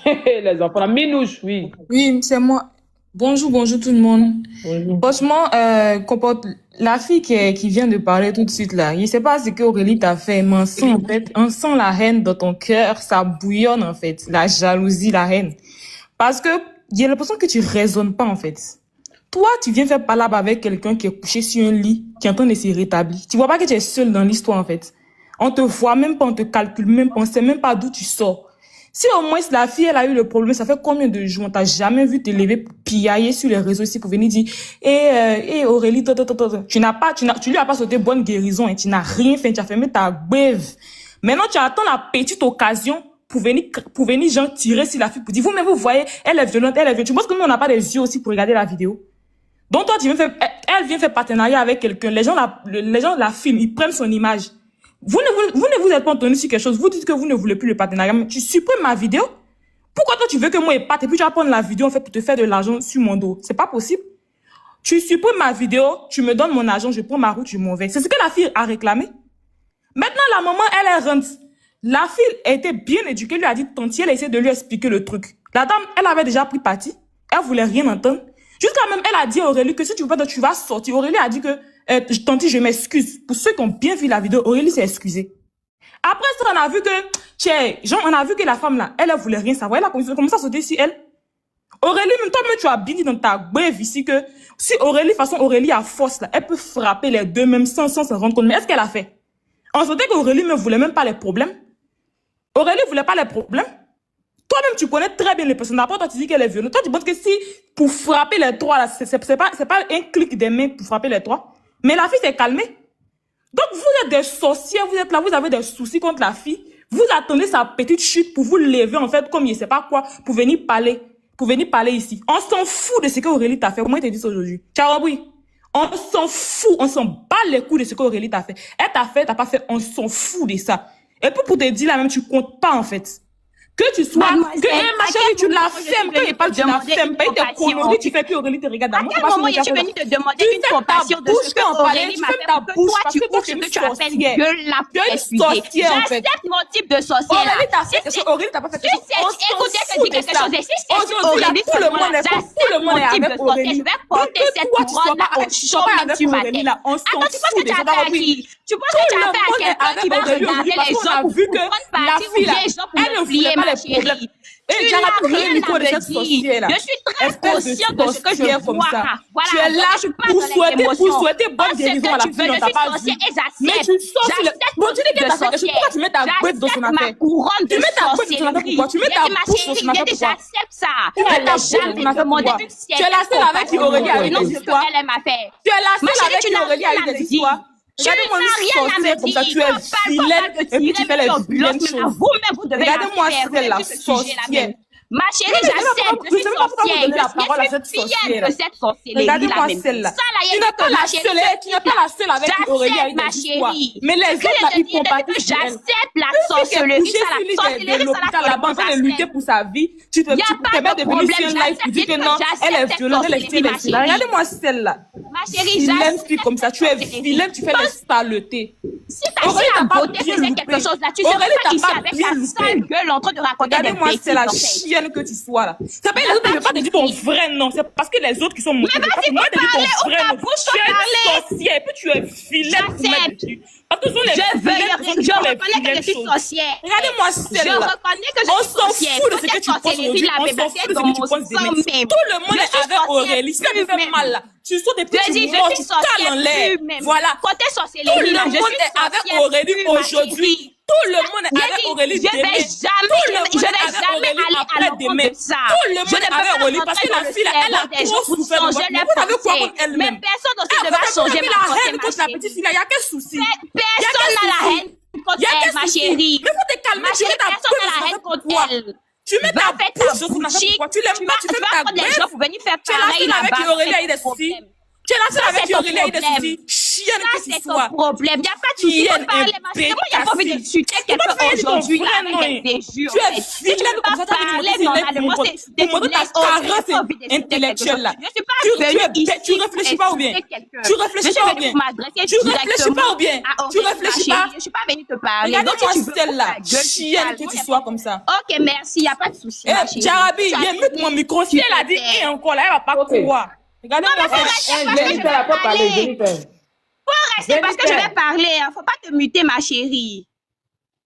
Les enfants, Minouche, oui. Oui, c'est moi. Bonjour tout le monde. Bonjour. Franchement, la fille qui vient de parler tout de suite là, je sais pas ce que Aurélie t'a fait, mais on sent la haine dans ton cœur, ça bouillonne en fait, la jalousie, la haine. Parce que j'ai l'impression que tu raisonnes pas en fait. Toi, tu viens faire palabre avec quelqu'un qui est couché sur un lit, qui est en train de se rétablir. Tu vois pas que tu es seul dans l'histoire en fait. On te voit même pas, on te calcule même pas, on sait même pas d'où tu sors. Si au moins la fille, elle a eu le problème, ça fait combien de jours on t'a jamais vu te lever piailler sur les réseaux ici pour venir dire Aurélie, tu lui as pas sauté bonne guérison et tu n'as rien fait, tu as fermé ta beuve. Maintenant, tu attends la petite occasion pour venir genre tirer sur la fille pour dire vous-même vous voyez, elle est violente, elle est violente. Tu penses que nous on n'a pas des yeux aussi pour regarder la vidéo? Donc toi, elle vient faire partenariat avec quelqu'un. Les gens la filment, ils prennent son image. Vous ne vous êtes pas entendu sur quelque chose. Vous dites que vous ne voulez plus le partenariat. Mais tu supprimes ma vidéo. Pourquoi toi, tu veux que moi épate et puis tu vas prendre la vidéo en fait pour te faire de l'argent sur mon dos? C'est pas possible. Tu supprimes ma vidéo, tu me donnes mon argent, je prends ma route, je m'en vais. C'est ce que la fille a réclamé. Maintenant, la maman, elle est rentre. La fille était bien éduquée, lui a dit tanti, elle a essayé de lui expliquer le truc. La dame, elle avait déjà pris parti. Elle voulait rien entendre. Jusqu'à même, elle a dit à Aurélie que si tu veux pas, tu vas sortir. Aurélie a dit que tanti, je m'excuse. Pour ceux qui ont bien vu la vidéo, Aurélie s'est excusée. Après ça, on a vu que la femme là, elle voulait rien savoir. Elle a commencé à sauter sur elle. Aurélie, même toi-même, tu as bien dit dans ta brève ici que si Aurélie, de toute façon, Aurélie a force là, elle peut frapper les deux même sans se rendre compte. Mais est-ce qu'elle a fait? On sentait qu'Aurélie ne voulait même pas les problèmes. Aurélie voulait pas les problèmes. Toi-même, tu connais très bien les personnes. Après, toi, tu dis qu'elle est violente. Toi, tu penses que si, pour frapper les trois là, c'est pas un clic des mains pour frapper les trois. Mais la fille s'est calmée. Donc, vous êtes des sorciers, vous êtes là, vous avez des soucis contre la fille. Vous attendez sa petite chute pour vous lever, en fait, comme je sais pas quoi, pour venir parler ici. On s'en fout de ce qu'Aurélie t'a fait. Comment il t'a dit ça aujourd'hui? Ciao, oui. On s'en fout, on s'en bat les couilles de ce qu'Aurélie t'a fait. Elle t'a fait, t'as pas fait, on s'en fout de ça. Et puis, pour te dire là même, tu comptes pas, en fait. Que tu sois, ma chérie, tu la fermes, quand il parle, tu la fermes, pas, il te colorie, tu fais que Aurélie te regarde à moi. À quel moment je suis venue te demander une compassion de ce que Aurélie m'a fait pour que toi, tu ouvres ce que tu appelles gueule la sorcière, j'accepte mon type de sorcière. Aurélie t'a fait quelque chose, Aurélie t'a pas fait quelque chose. Écoutez, je dis quelque chose. Et si c'est Aurélie, tout le monde est avec Aurélie. Je vais porter cette couronne-là au chômage du matin. Attends, tu penses que tu as fait à qui? Tu penses que tu as fait à quelqu'un qui va regarder les autres pour prendre parti ou bien les gens pour oublier ma chérie? Tu n'as rien à me dire. Je suis très consciente de ce que je vois. Tu es là pour souhaiter bonne guérison à la fille, on t'a pas vu. Mais tu sors sur le... Bon, tu dis que t'as fait quelque chose, pourquoi tu mets ta bête dans son affaire? Tu mets ta bête dans son affaire, pourquoi? Tu mets ta bouche dans son affaire, pourquoi? J'accepte ça. Elle n'a jamais demandé une Tu es la seule avec qui Aurélie a eu des histoires. Tu es la seule avec qui Aurélie a eu des histoires. Regardez-moi une sorcière comme ça, tu es vilaine et puis tu fais les vilaines choses. Vous-même, vous devez regardez-moi celle-là, sorcière. Ma chérie, j'accepte, je suis sorcière. Je suis fière de cette sorcellerie. Regardez-moi celle-là. Tu n'es pas la seule avec qui Aurélie a eu des histoires. Mais les autres, là, ils font pas tout. J'accepte la sorcellerie. Sorcellerie, ça la bande de lutter pour sa vie. Tu te mets de venir sur un live pour dire que non, elle est violente, elle est violente. Regardez-moi celle-là. Ma chérie, j'accepte. Comme ça, tu es vilaine, tu fais les saletés. Si ta fille a beauté faisait quelque chose là, tu serais pas ici avec ta sale gueule en train de raconter des bêtises. Regardez-moi, c'est la chienne que tu sois là. Ça fait les autres, je ne vais pas te dire ton vrai nom. C'est parce que les autres qui sont motivés. Mais vas-y, vous parlez ou ta bouche tu es une sorcière et puis tu es vilaine pour mettre dessus. Parce que ce sont les je reconnais que je suis sorcière. Regardez-moi celle-là. Je reconnais que je suis sorcière. On s'en fout de ce que tu penses aujourd'hui. On s'en fout de ce que tu penses d'aimer. Tout le monde est avec Aurélie. Ça me fait mal là. Tu sautes des petits mots, tu cales en l'air. Voilà. Quand t'es sorcière, tout le monde est avec Aurélie aujourd'hui. Tout le monde est avec Aurélie demain. Je vais jamais aller à l'encontre de ça. Tout le monde est avec Aurélie parce que la fille, elle a trop souffert. Vous avez quoi contre elle-même? Mais personne aussi ne va changer ma haine contre la petite fille. Il y a quel souci? Personne n'a la haine contre elle, ma chérie. Mais faut te calmer. Tu mets ta personne n'a la haine contre elle. Tu mets ta bouche sur son affaire. Tu l'aimes pas. Tu fais ta gueule. les gens pour venir faire pareil là-bas. Aurélie a eu des soucis. Tu es là seule Ça, avec c'est ton Aurélie, des problème. soucis. Chienne Ça, que tu c'est ton sois. problème. Il n'y a pas de souci. Chienne Faut parler, ma chérie. Moi, il n'y a pas envie de insulter quelqu'un aujourd'hui là, avec des injures. Tu es Si tu vilaine veux comme pas ça, tu as parler envie de normalement, montrer c'est pour montrer ta carence intellectuelle là. Je suis pas venue ici Tu réfléchis pas ou bien? Tu réfléchis pas ou bien? Tu réfléchis pas ou bien? Tu réfléchis pas? Je suis pas venue te parler. Regarde-moi celle-là, chienne que tu sois comme ça. Ok, merci, il n'y a pas de souci. ma chérie. Jarabi, viens mettre mon micro. Si elle a dit et encore là, elle va pas pouvoir. Regardez-moi Jennifer, elle peut parler, Jennifer. Faut rester parce que je vais parler. Faut pas te muter, ma chérie.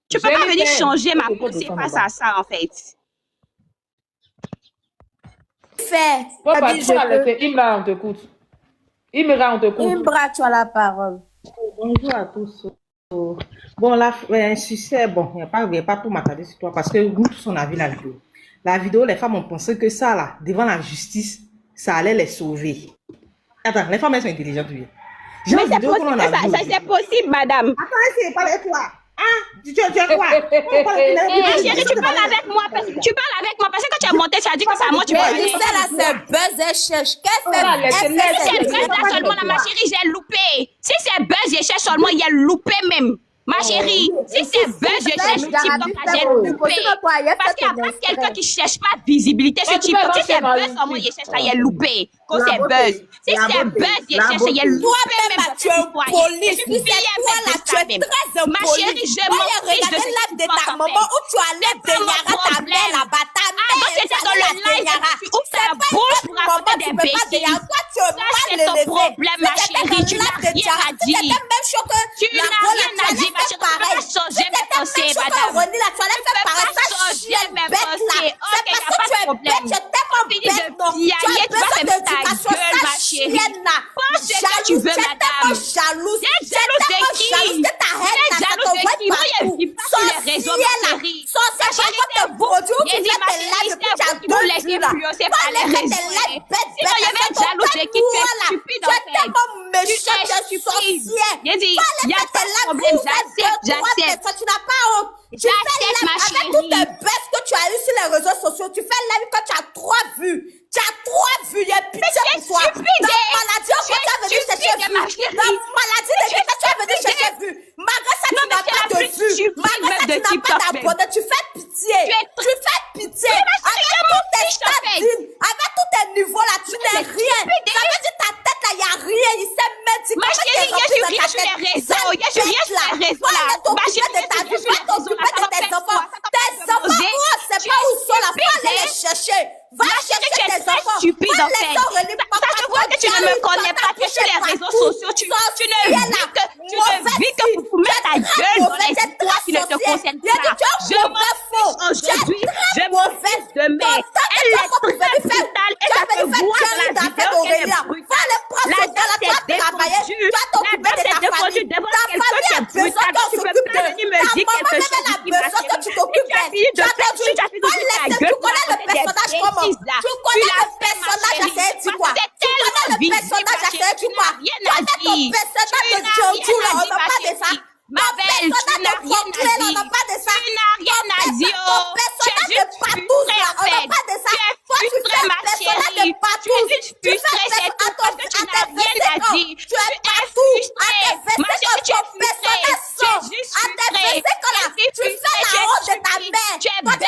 Tu peux pas venir changer ma pensée face à ça, en fait. Fais. Imra, on t'écoute. Imra, on t'écoute. Imbra, tu as la parole. Bonjour à tous. Bon, là, un succès, bon, il n'y a pas pour m'attarder sur toi parce que nous tous on a vu la vidéo. La vidéo, les femmes ont pensé que ça, là, devant la justice, ça allait les sauver. Attends, les femmes, elles sont intelligentes, oui. Mais c'est possible, madame. Attends, c'est pas avec toi. Hein? Tu es quoi? Ma chérie, tu parles avec moi parce que tu es montée, tu as dit que c'est à moi, tu parles. Mais là, c'est buzz et cherche. Qu'est-ce que Si c'est buzz là seulement, ma chérie, j'ai loupé. Si c'est buzz et cherche seulement, il y a loupé même. Ma chérie, si c'est buzz, je cherche TikTok, j'ai loupé. Parce qu'il n'y a pas quelqu'un qui ne cherche pas visibilité sur TikTok. Si c'est buzz, seulement, il cherche, il y a loupé. Quand c'est buzz. Si c'est buzz, il cherche, il y a loupé même. Tu es police. Tu es toi là, tu es très ma chérie, je m'en fiche de live de ta maman où tu enlèves de Niara ta mère là-bas. Ta mère, donc c'était dans le live où ça bouge pour raconter des bêtises. Ça, c'est ton problème, ma chérie. Tu n'as rien à dire. Tu n'as rien à dire. Tu ne peux pas changer mes pensées, madame. Tu ne peux pas changer mes pensées. Ok, il n'y a pas de problème. Fini de piailler, tu vas fermer ta gueule, ma chérie. Pense ce que tu veux, madame. Jalouse. T'es jalouse de qui? T'es jalouse de qui? Moi, je ne vis pas sur les réseaux, ma chérie. Ma chérie, c'est vous. J'ai dit, ma chérie, c'est vous qui vous laissez influencer par les réseaux. Sinon, il y a même jalouse de qui? Tu es stupide, en fait. Tu es stupide. J'ai dit, il n'y a pas de problème. J'accepte. Tu n'as pas honte. J'accepte, ma chérie. Avec toutes les baisses que tu as eues sur les réseaux sociaux, tu fais live quand tu as 3 vues. Tu as 3 vues, il y a pitié pour toi. Dans maladie, tu as venu chercher vues. Dans maladie, tu as venu chercher vues. Malgré ça, tu n'as pas de vues. Malgré ça, tu n'as pas d'abonnés. Tu fais pitié. Tu fais pitié. Avec tous tes stades, avec tous tes niveaux là, tu n'es rien. Ça veut dire ta tête là, il n'y a rien. Il s'est médicament. Ma chérie, il y a rien sur les réseaux. Il y a rien sur les réseaux là. Ma chérie, de ta vie, va t'occuper de tes enfants. Tes enfants, c'est pas où ils sont là. Va aller les chercher. Va chercher tes enfants. Stupide en fait. Ça se voit que tu ne me connais pas, que sur les réseaux sociaux, tu ne vis que pour mettre ta gueule dans les histoires qui ne te concernent pas. Je m'en fiche aujourd'hui, je m'en fiche demain. Elle est très brutale et ça se voit dans la vidéo qu'elle est brutale. La dame s'est défendue. La dame s'est défendue devant quelqu'un qui est brutal. Donc tu peux pas venir me dire quelque chose qui m'a chérie. Tu as fini de faire, tu as fini de faire ta gueule pour raconter des bêtises là. Tu connais le personnage à faire tu quoi? C'est tellement visible, ma chérie, tu n'as rien à dire. Personnage de Jojo là, on n'a pas de ça. Ma belle, tu n'as rien à dire. On n'a pas de ça. Tu n'as rien à dire. Tu es juste frustrée, en fait. Tu es frustrée, ma chérie. Tu es juste frustrée, c'est tout parce que tu n'as rien à dire. Tu es frustrée. Ma chérie, tu es frustrée. Tu es juste frustrée. Tu es frustrée, tu es bête.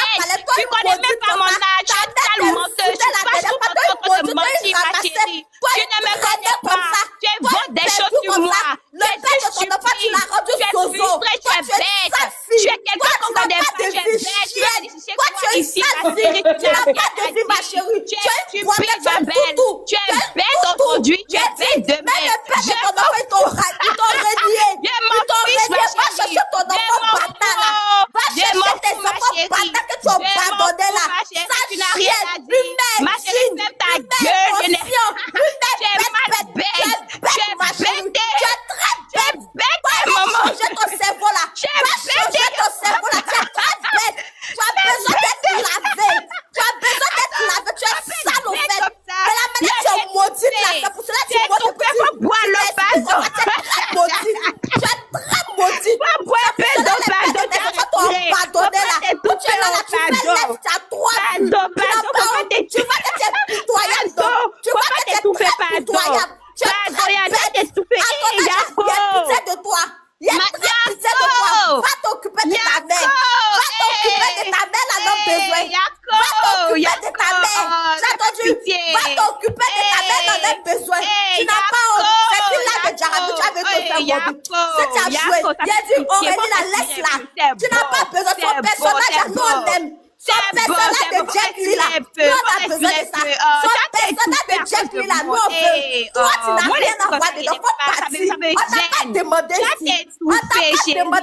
Tu connais même pas mon âge. Tu es sale menteuse. Je suis pas sous contre de mentir, ma chérie. Tu ne me connais pas. Tu inventes des choses sur moi. Tu es juste stupide. Tu es frustrée, tu es bête. Tu es quelqu'un qu'on connaît pas. Tu es bête. Tu es quoi ici, ma chérie? Tu n'as pas de vie, ma chérie. Tu es stupide, ma belle. Tu es bête aujourd'hui. Tu es bête demain. Je m'en fiche, ma chérie. Je m'en fous, ma chérie. Tu n'as rien à dire. Ma chérie, ferme ta gueule. Tu es mal bête. Tu es bête. Tu es bête, maman. Tu ton cerveau là. Tu es bête. Ton cerveau là. Tu es très bête. Tu as besoin d'être lavé. Tu as besoin d'être lavé. Tu es sale au fait. Va t'occuper de ta mère. Va t'occuper de ta mère, elle a besoin. Va t'occuper de ta mère. J'ai entendu. Va t'occuper de ta mère, elle a besoin. Tu n'as pas honte. C'est une là de Jarabi, tu avais te faire Bobby. Si tu as joué, il a dit Aurélie, la laisse là. Tu n'as pas besoin de son personnage, nous on aime. Son personnage de Jack Lee là, nous on a besoin de ça. Son personnage de Jack Lee là, nous on veut. Toi, tu n'as rien à voir dedans, faut partir. On t'a pas demandé ici. On t'a pas demandé ici. De la même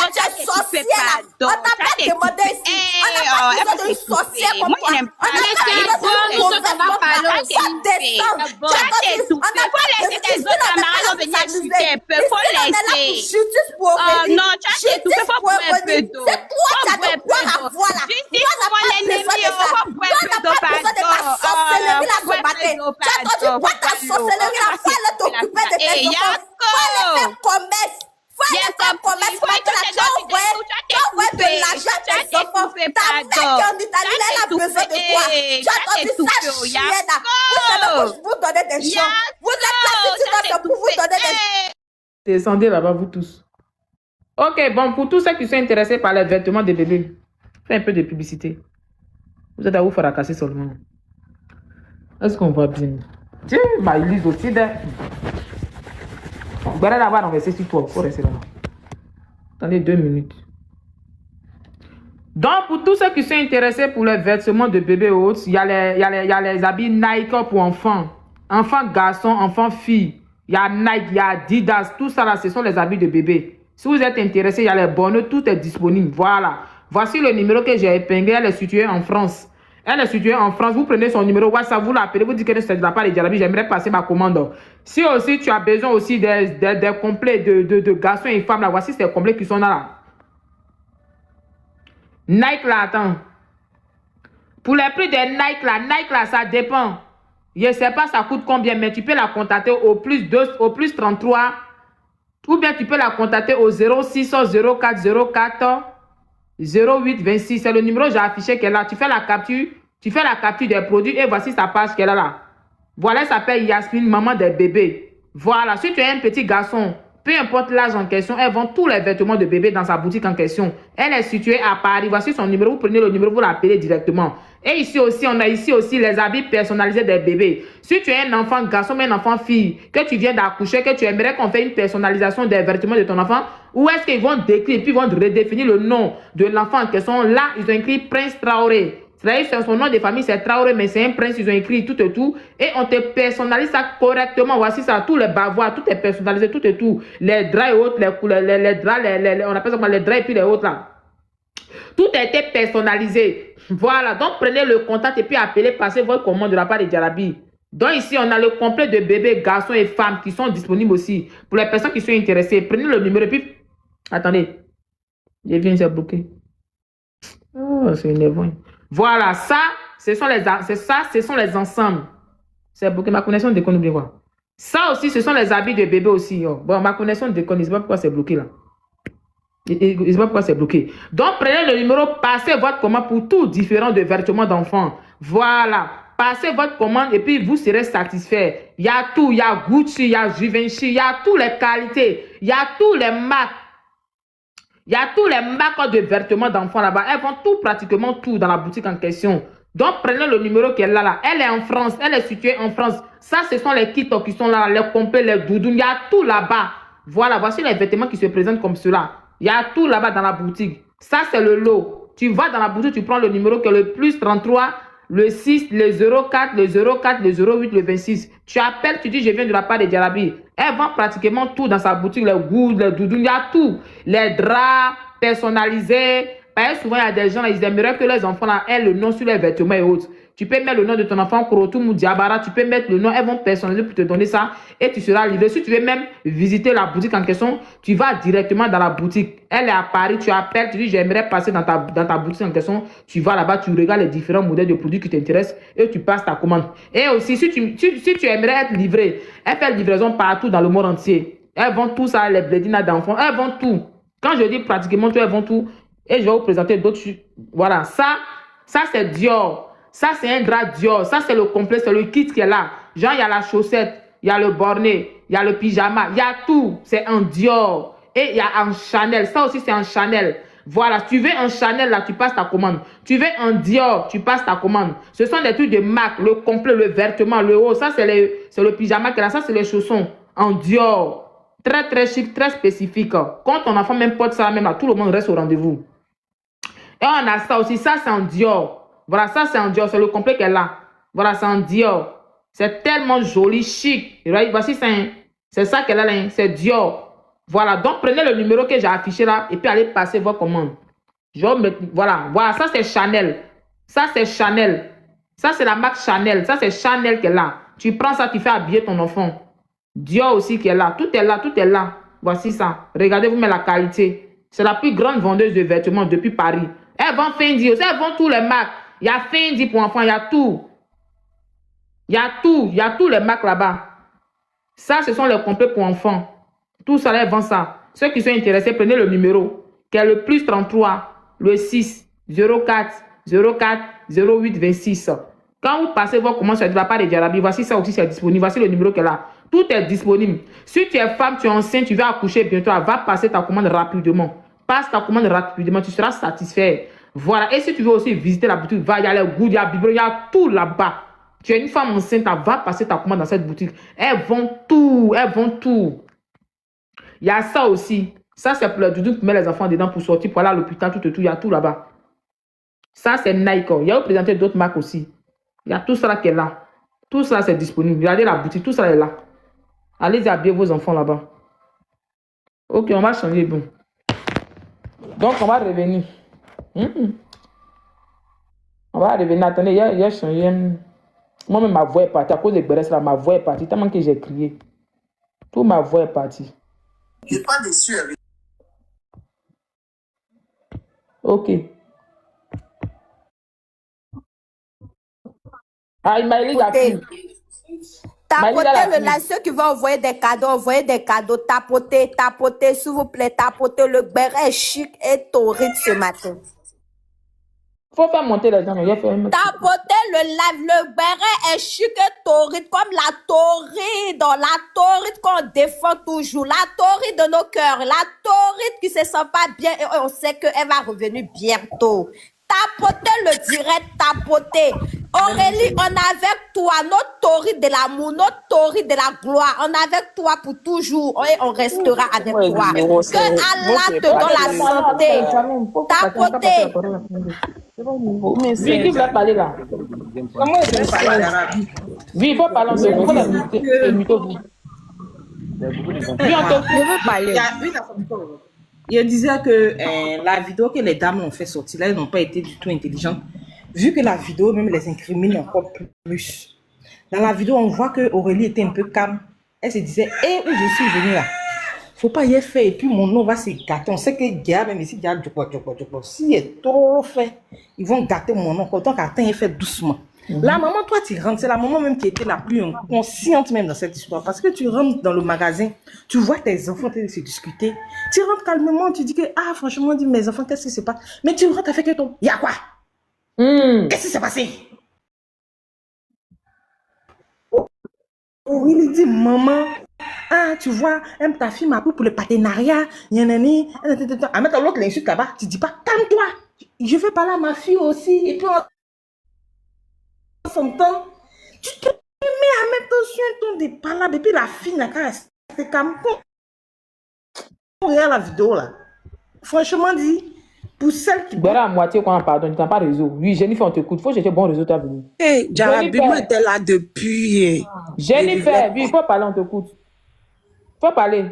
tu es sorcière là. On t'a pas demandé ici. On n'a pas besoin d'une sorcière comme toi. On n'a pas besoin d'une mauvaise femme. Ça descend. On n'a pas besoin de justice pour Aurélie. non, tu as été tout fait pour boire un peu d'eau. C'est toi qui as de boire à voir là. Toi, n'a pas besoin de ça. Toi, n'a pas besoin de ta sorcellerie là ce matin. Tu as entendu quoi ta sorcellerie là? Faut aller t'occuper de tes enfants. Faut aller faire commerce. Faut aller faire commerce. Faut envoyer de l'argent à tes enfants. Ta mère qui est en Italie, elle a besoin de toi. Tu as entendu ça, chienne là. Vous savez que je vous donnais des champs. Vous êtes là c'est pour vous donner des champs. Descendez là-bas, vous tous. Ok, bon, pour tous ceux qui sont intéressés par les vêtements des bébés, faites un peu de publicité. Vous êtes à vous fracasser seulement. Est-ce qu'on voit bien? Tiens, bah, ils lisent aussi des... Bon, vous allez là-bas renverser sur toi, il faut rester là. Attendez 2 minutes. Donc, pour tous ceux qui sont intéressés pour les vêtements de bébés autres, il y a les habits Nike pour enfants. Enfants garçons, enfants filles. Il y a Nike, il y a Adidas, tout ça là, ce sont les habits de bébé. Si vous êtes intéressé, il y a les bonnes, tout est disponible. Voilà. Voici le numéro que j'ai épinglé. Elle est située en France. Elle est située en France. Vous prenez son numéro WhatsApp, vous l'appelez, vous dites que c'est de la part de Jarabi, j'aimerais passer ma commande. Si aussi tu as besoin aussi des complets de garçons et femmes, là, voici ces complets qui sont là. Nike là, attends. Pour les prix des Nike là, ça dépend. Je ne sais pas ça coûte combien, mais tu peux la contacter au plus 33. Ou bien tu peux la contacter au 06 04 04 08 26. C'est le numéro que j'ai affiché qu'elle a. Tu fais la capture des produits et voici sa page qu'elle a là. Voilà, elle s'appelle Yasmine, maman des bébés. Voilà, si tu es un petit garçon, peu importe l'âge en question, elle vend tous les vêtements de bébé dans sa boutique en question. Elle est située à Paris. Voici son numéro. Vous prenez le numéro, vous l'appelez directement. Et ici aussi, on a ici aussi les habits personnalisés des bébés. Si tu es un enfant garçon, mais un enfant fille, que tu viens d'accoucher, que tu aimerais qu'on fasse une personnalisation des vêtements de ton enfant, où est-ce qu'ils vont décrire, puis ils vont redéfinir le nom de l'enfant en question. Là, ils ont écrit Prince Traoré. C'est-à-dire son nom de famille, c'est Traoré, mais c'est un prince, ils ont écrit tout et tout. Et on te personnalise ça correctement. Voici ça, tous les bavoirs, tout est personnalisé, tout et tout. Les draps et autres, les couleurs, les draps, on appelle ça comment, les draps et puis les autres là. Tout a été personnalisé. Voilà, donc prenez le contact et puis appelez, passez votre commande de la part de Jarabi. Donc ici, on a le complet de bébés, garçons et femmes qui sont disponibles aussi. Pour les personnes qui sont intéressées, prenez le numéro et puis... Attendez. Je viens, c'est bloqué. Oh, c'est énervant. Voilà, ça, ce sont les ensembles. C'est bloqué. Ma connexion déconne, oubliez voir. Ça aussi, ce sont les habits de bébé aussi. Oh. Bon, ma connexion déconne, je ne sais pas pourquoi c'est bloqué là. Je ne sais pas pourquoi c'est bloqué. Donc, prenez le numéro, passez votre commande pour tout différent de vêtements d'enfants. Voilà. Passez votre commande et puis vous serez satisfait. Il y a tout. Il y a Gucci, il y a Givenchy, il y a toutes les qualités. Il y a tous les marques. Il y a tous les marques de vêtements d'enfants là-bas. Elles vendent tout, pratiquement tout dans la boutique en question. Donc, prenez le numéro qu'elle a là. Elle est en France. Elle est située en France. Ça, ce sont les kits qui sont là, les complets, les doudous. Il y a tout là-bas. Voilà, voici les vêtements qui se présentent comme cela. Il y a tout là-bas dans la boutique. Ça, c'est le lot. Tu vas dans la boutique, tu prends le numéro qui est le plus 33, le 6, le 04, le 04, le 08, le 26. Tu appelles, tu dis, je viens de la part de Jarabi. Elle vend pratiquement tout dans sa boutique, les goûts, les doudous, il y a tout. Les draps personnalisés. Parce que souvent, il y a des gens, ils aimeraient que les enfants là, aient le nom sur les vêtements et autres. Tu peux mettre le nom de ton enfant, Korotum ou Diabara, tu peux mettre le nom, elles vont personnaliser pour te donner ça et tu seras livré. Si tu veux même visiter la boutique en question, tu vas directement dans la boutique. Elle est à Paris, tu appelles, tu dis j'aimerais passer dans ta boutique en question, tu vas là-bas, tu regardes les différents modèles de produits qui t'intéressent et tu passes ta commande. Et aussi, si tu aimerais être livré, elle fait livraison partout dans le monde entier. Elles vendent tout ça, les blédines d'enfants, elles vendent tout. Quand je dis pratiquement tout, elles vendent tout. Et je vais vous présenter d'autres. Voilà, ça c'est Dior. Ça, c'est un drap Dior. Ça, c'est le complet, c'est le kit qui est là. Genre, il y a la chaussette, il y a le bornet, il y a le pyjama, il y a tout. C'est un Dior. Et il y a en Chanel. Ça aussi, c'est en Chanel. Voilà, tu veux un Chanel, là, tu passes ta commande. Tu veux un Dior, tu passes ta commande. Ce sont des trucs de marque, le complet, le vêtement, le haut. Ça, c'est le pyjama que là. Ça, c'est les chaussons en Dior. Très, très chic, très spécifique. Quand ton enfant même porte ça, même là, tout le monde reste au rendez-vous. Et on a ça aussi. Ça, c'est en Dior. Voilà, ça, c'est en Dior. C'est le complet qu'elle a. Voilà, c'est en Dior. C'est tellement joli, chic. Voici, c'est ça qu'elle a là. C'est Dior. Voilà, donc prenez le numéro que j'ai affiché là et puis allez passer vos commandes. Voilà, ça c'est Chanel. Ça c'est Chanel. Ça c'est la marque Chanel. Ça c'est Chanel qu'elle a. Tu prends ça, tu fais habiller ton enfant. Dior aussi qu'elle a. Tout est là, tout est là. Voici ça. Regardez-vous mais la qualité. C'est la plus grande vendeuse de vêtements depuis Paris. Elle vend Fendi aussi. Elle vend tous les marques. Il y a Fendi pour enfants, il y a tout. Il y a tout. Il y a tous les marques là-bas. Ça, ce sont les complets pour enfants. Tout ça, elle vend ça. Ceux qui sont intéressés, prenez le numéro, qui est le plus 33, le 6, 04, 04, 08, 26. Quand vous passez vos commandes sur la part de Diarabi, voici ça aussi, c'est disponible. Voici le numéro qu'elle a. Tout est disponible. Si tu es femme, tu es enceinte, tu vas accoucher bientôt, va passer ta commande rapidement. Passe ta commande rapidement, tu seras satisfait. Voilà. Et si tu veux aussi visiter la boutique, va, il y a les goûts, il y a le biberon, il y a tout là-bas. Tu es une femme enceinte, va passer ta commande dans cette boutique. Elles vendent tout, elles vendent tout. Il y a ça aussi. Ça, c'est pour le doudou qui met les enfants dedans pour sortir, pour aller à l'hôpital, tout. Il y a tout là-bas. Ça, c'est Nike. Il y a présenté d'autres marques aussi. Il y a tout ça là qui est là. Tout ça, c'est disponible. Regardez la boutique, tout ça est là. Allez habiller vos enfants là-bas. Ok, on va changer. Bon. Donc, on va revenir. On va revenir. Attendez, il y a changé. Moi-même, ma voix est partie. À cause des bérets, là, ma voix est partie. Tellement que j'ai crié. Toute ma voix est partie. Je ne suis pas déçu avec. Ok. Ah, il m'a dit Tapotez le live, ceux qui vont envoyer des cadeaux, tapotez, s'il vous plaît, tapotez. Le béret chic et torride ce matin. Faut faire monter les gens. Tapotez le live, le béret est chic et torride, comme la torride qu'on défend toujours, la torride de nos cœurs, la torride qui se sent pas bien et on sait qu'elle va revenir bientôt. Tapotez le direct, tapotez. Aurélie, on est avec toi, notre torride de l'amour, notre torride de la gloire. On est avec toi pour toujours et on restera avec toi. Que Allah te donne la santé. Tapotez. Oui, qui va parler là? Oui, il faut parler en ce moment. Je veux parler. Il disait que la vidéo que les dames ont fait sortir là, elles n'ont pas été du tout intelligentes. Vu que la vidéo même les incrimine encore plus. Dans la vidéo, on voit que Aurélie était un peu calme. Elle se disait, où je suis venue là, faut pas y faire et puis mon nom va se gâter. On sait que Dia, même ici, Dia, s'il est trop fait, ils vont gâter mon nom. Autant qu'attend, il fait doucement. La maman, toi, tu rentres, c'est la maman même qui était la plus consciente même dans cette histoire. Parce que tu rentres dans le magasin, tu vois tes enfants se discuter. Tu rentres calmement, tu dis que, franchement, dis mes enfants, qu'est-ce qui se passe? Mais tu rentres avec ton, il y a quoi? Qu'est-ce qui s'est passé? Oh, il dit, maman, tu vois, ta fille m'a pris pour le partenariat, à mettre l'autre l'insulte là-bas, tu dis pas, calme-toi, je veux parler à ma fille aussi, et puis en son temps, tu te mets à mettre sur un ton de palabre, et puis la fille n'a qu'à rester calme. Regarde la vidéo là, franchement dit, pour celle qui... Voilà à moitié quand on pardon, tu n'as pas réseau. Oui, Jennifer, on t'écoute. Faut chercher bon réseau, tu as venu. Diarabi, moi, t'es là depuis. Jennifer, oui, il faut parler, on t'écoute. Il faut parler.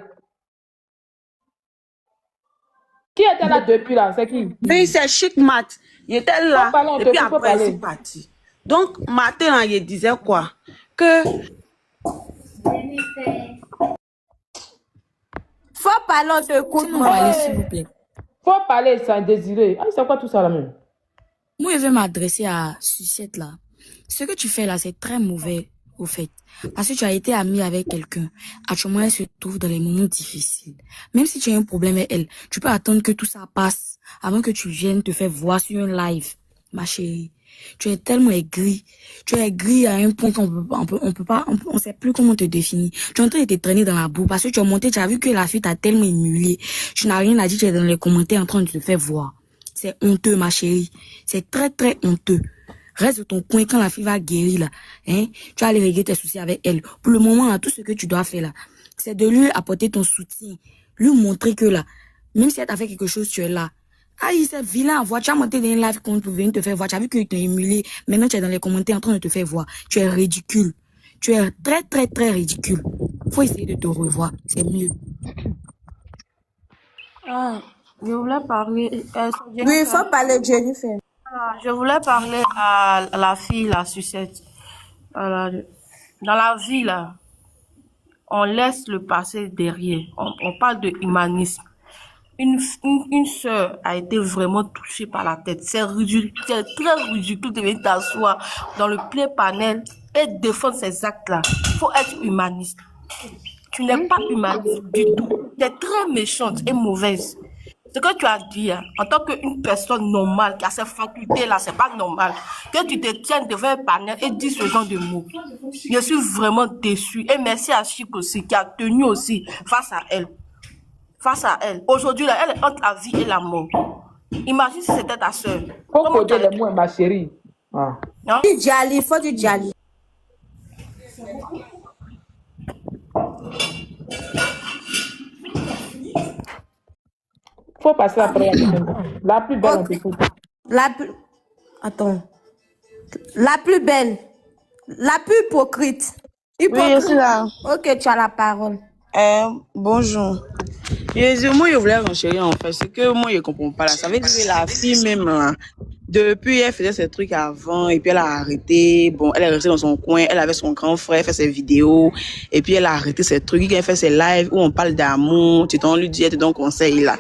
Qui était là depuis là? C'est qui? Oui, c'est Chic Mat. Il était là. Et puis après, il est parti. Donc, matin, il disait quoi? Que... Faut parler, on t'écoute. S'il vous plaît. Faut parler sans désirer. C'est quoi tout ça là même? Moi, je vais m'adresser à Sucette là. Ce que tu fais là, c'est très mauvais au fait. Parce que tu as été amie avec quelqu'un. Actuellement, elle se trouve dans les moments difficiles. Même si tu as un problème avec elle, tu peux attendre que tout ça passe avant que tu viennes te faire voir sur un live. Ma chérie, Tu es tellement aigri. Tu es aigri à un point on sait plus comment te définir. Tu es en train de te traîner dans la boue parce que tu es monté, tu as vu que la fille t'a tellement humilié. Tu n'as rien à dire, tu es dans les commentaires en train de te faire voir. C'est honteux, ma chérie. C'est très, très honteux. Reste de ton coin quand la fille va guérir, là. Hein? Tu vas aller régler tes soucis avec elle. Pour le moment, là, tout ce que tu dois faire, là, c'est de lui apporter ton soutien. Lui montrer que, là, même si elle t'a fait quelque chose, tu es là. Ah, il s'est vilain, voir. Tu as monté dans une live qu'on pouvait te faire voir. Tu as vu qu'il t'a humilié. Maintenant, tu es dans les commentaires en train de te faire voir. Tu es ridicule. Tu es très, très, très ridicule. Faut essayer de te revoir. C'est mieux. Ah, je voulais parler. Oui, il faut parler de Jennifer. Je voulais parler à la fille, la sucette. Dans la vie, là, on laisse le passé derrière. On parle de humanisme. Une sœur a été vraiment touchée par la tête. C'est ridicule, c'est très ridicule de venir t'asseoir dans le play panel et défendre ces actes-là. Il faut être humaniste. Tu n'es pas humaniste du tout. Tu es très méchante et mauvaise. Ce que tu as dit, hein, en tant qu'une personne normale qui a ces facultés-là, c'est pas normal. Que tu te tiennes devant un panel et dis ce genre de mots. Je suis vraiment déçue. Et merci à Chip aussi, qui a tenu aussi face à elle. Face à elle. Aujourd'hui, là, elle est entre la vie et la mort. Imagine si c'était ta soeur. Faut dire les mots, ma chérie. Ah. Faut du Djali, faut du Djali. Faut passer après. La plus belle, on t'écoute. Attends. La plus belle. La plus hypocrite. Oui, je suis là. Ok, tu as la parole. Bonjour. Moi, je voulais renchérir en fait. C'est que moi, je comprends pas là. Ça veut dire que la fille même là, depuis elle faisait ses trucs avant et puis elle a arrêté. Bon, elle est restée dans son coin. Elle avait son grand frère, elle fait ses vidéos et puis elle a arrêté ses trucs. Elle fait ses lives où on parle d'amour. Tu t'en lui dis, elle te donne conseil là.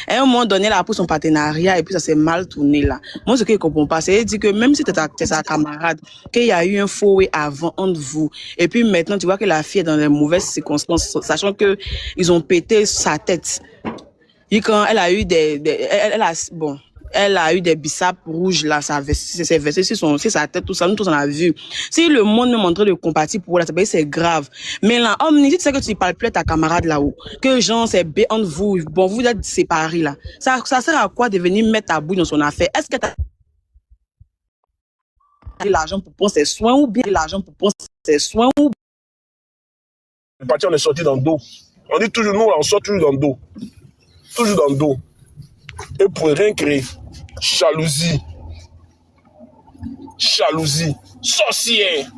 Et à un moment donné, elle a pris son partenariat et puis ça s'est mal tourné là. Moi, ce que je comprends pas, c'est dire que même si t'es sa camarade, qu'il y a eu un faux avant entre vous et puis maintenant tu vois que la fille est dans les mauvaises circonstances, sachant que ils ont pété sa tête. Et quand elle a eu elle a eu des biceps rouges là, ça s'est versé sur sa tête, tout ça, nous tous on a vu. Si le monde me montrait de compatir pour elle, c'est grave. Mais là, Omni, tu sais que tu parles plus à ta camarade là-haut, que genre c'est bé entre vous, bon vous êtes séparés là. Ça sert à quoi de venir mettre ta bouille dans son affaire? Est-ce que t'as l'argent pour prendre ses soins ou bien l'argent pour prendre ses soins ou on est sorti dans le dos. On dit toujours, nous, on sort toujours dans le dos. Toujours dans le dos. Et pour rien créer, jalousie. Jalousie. Sorcière.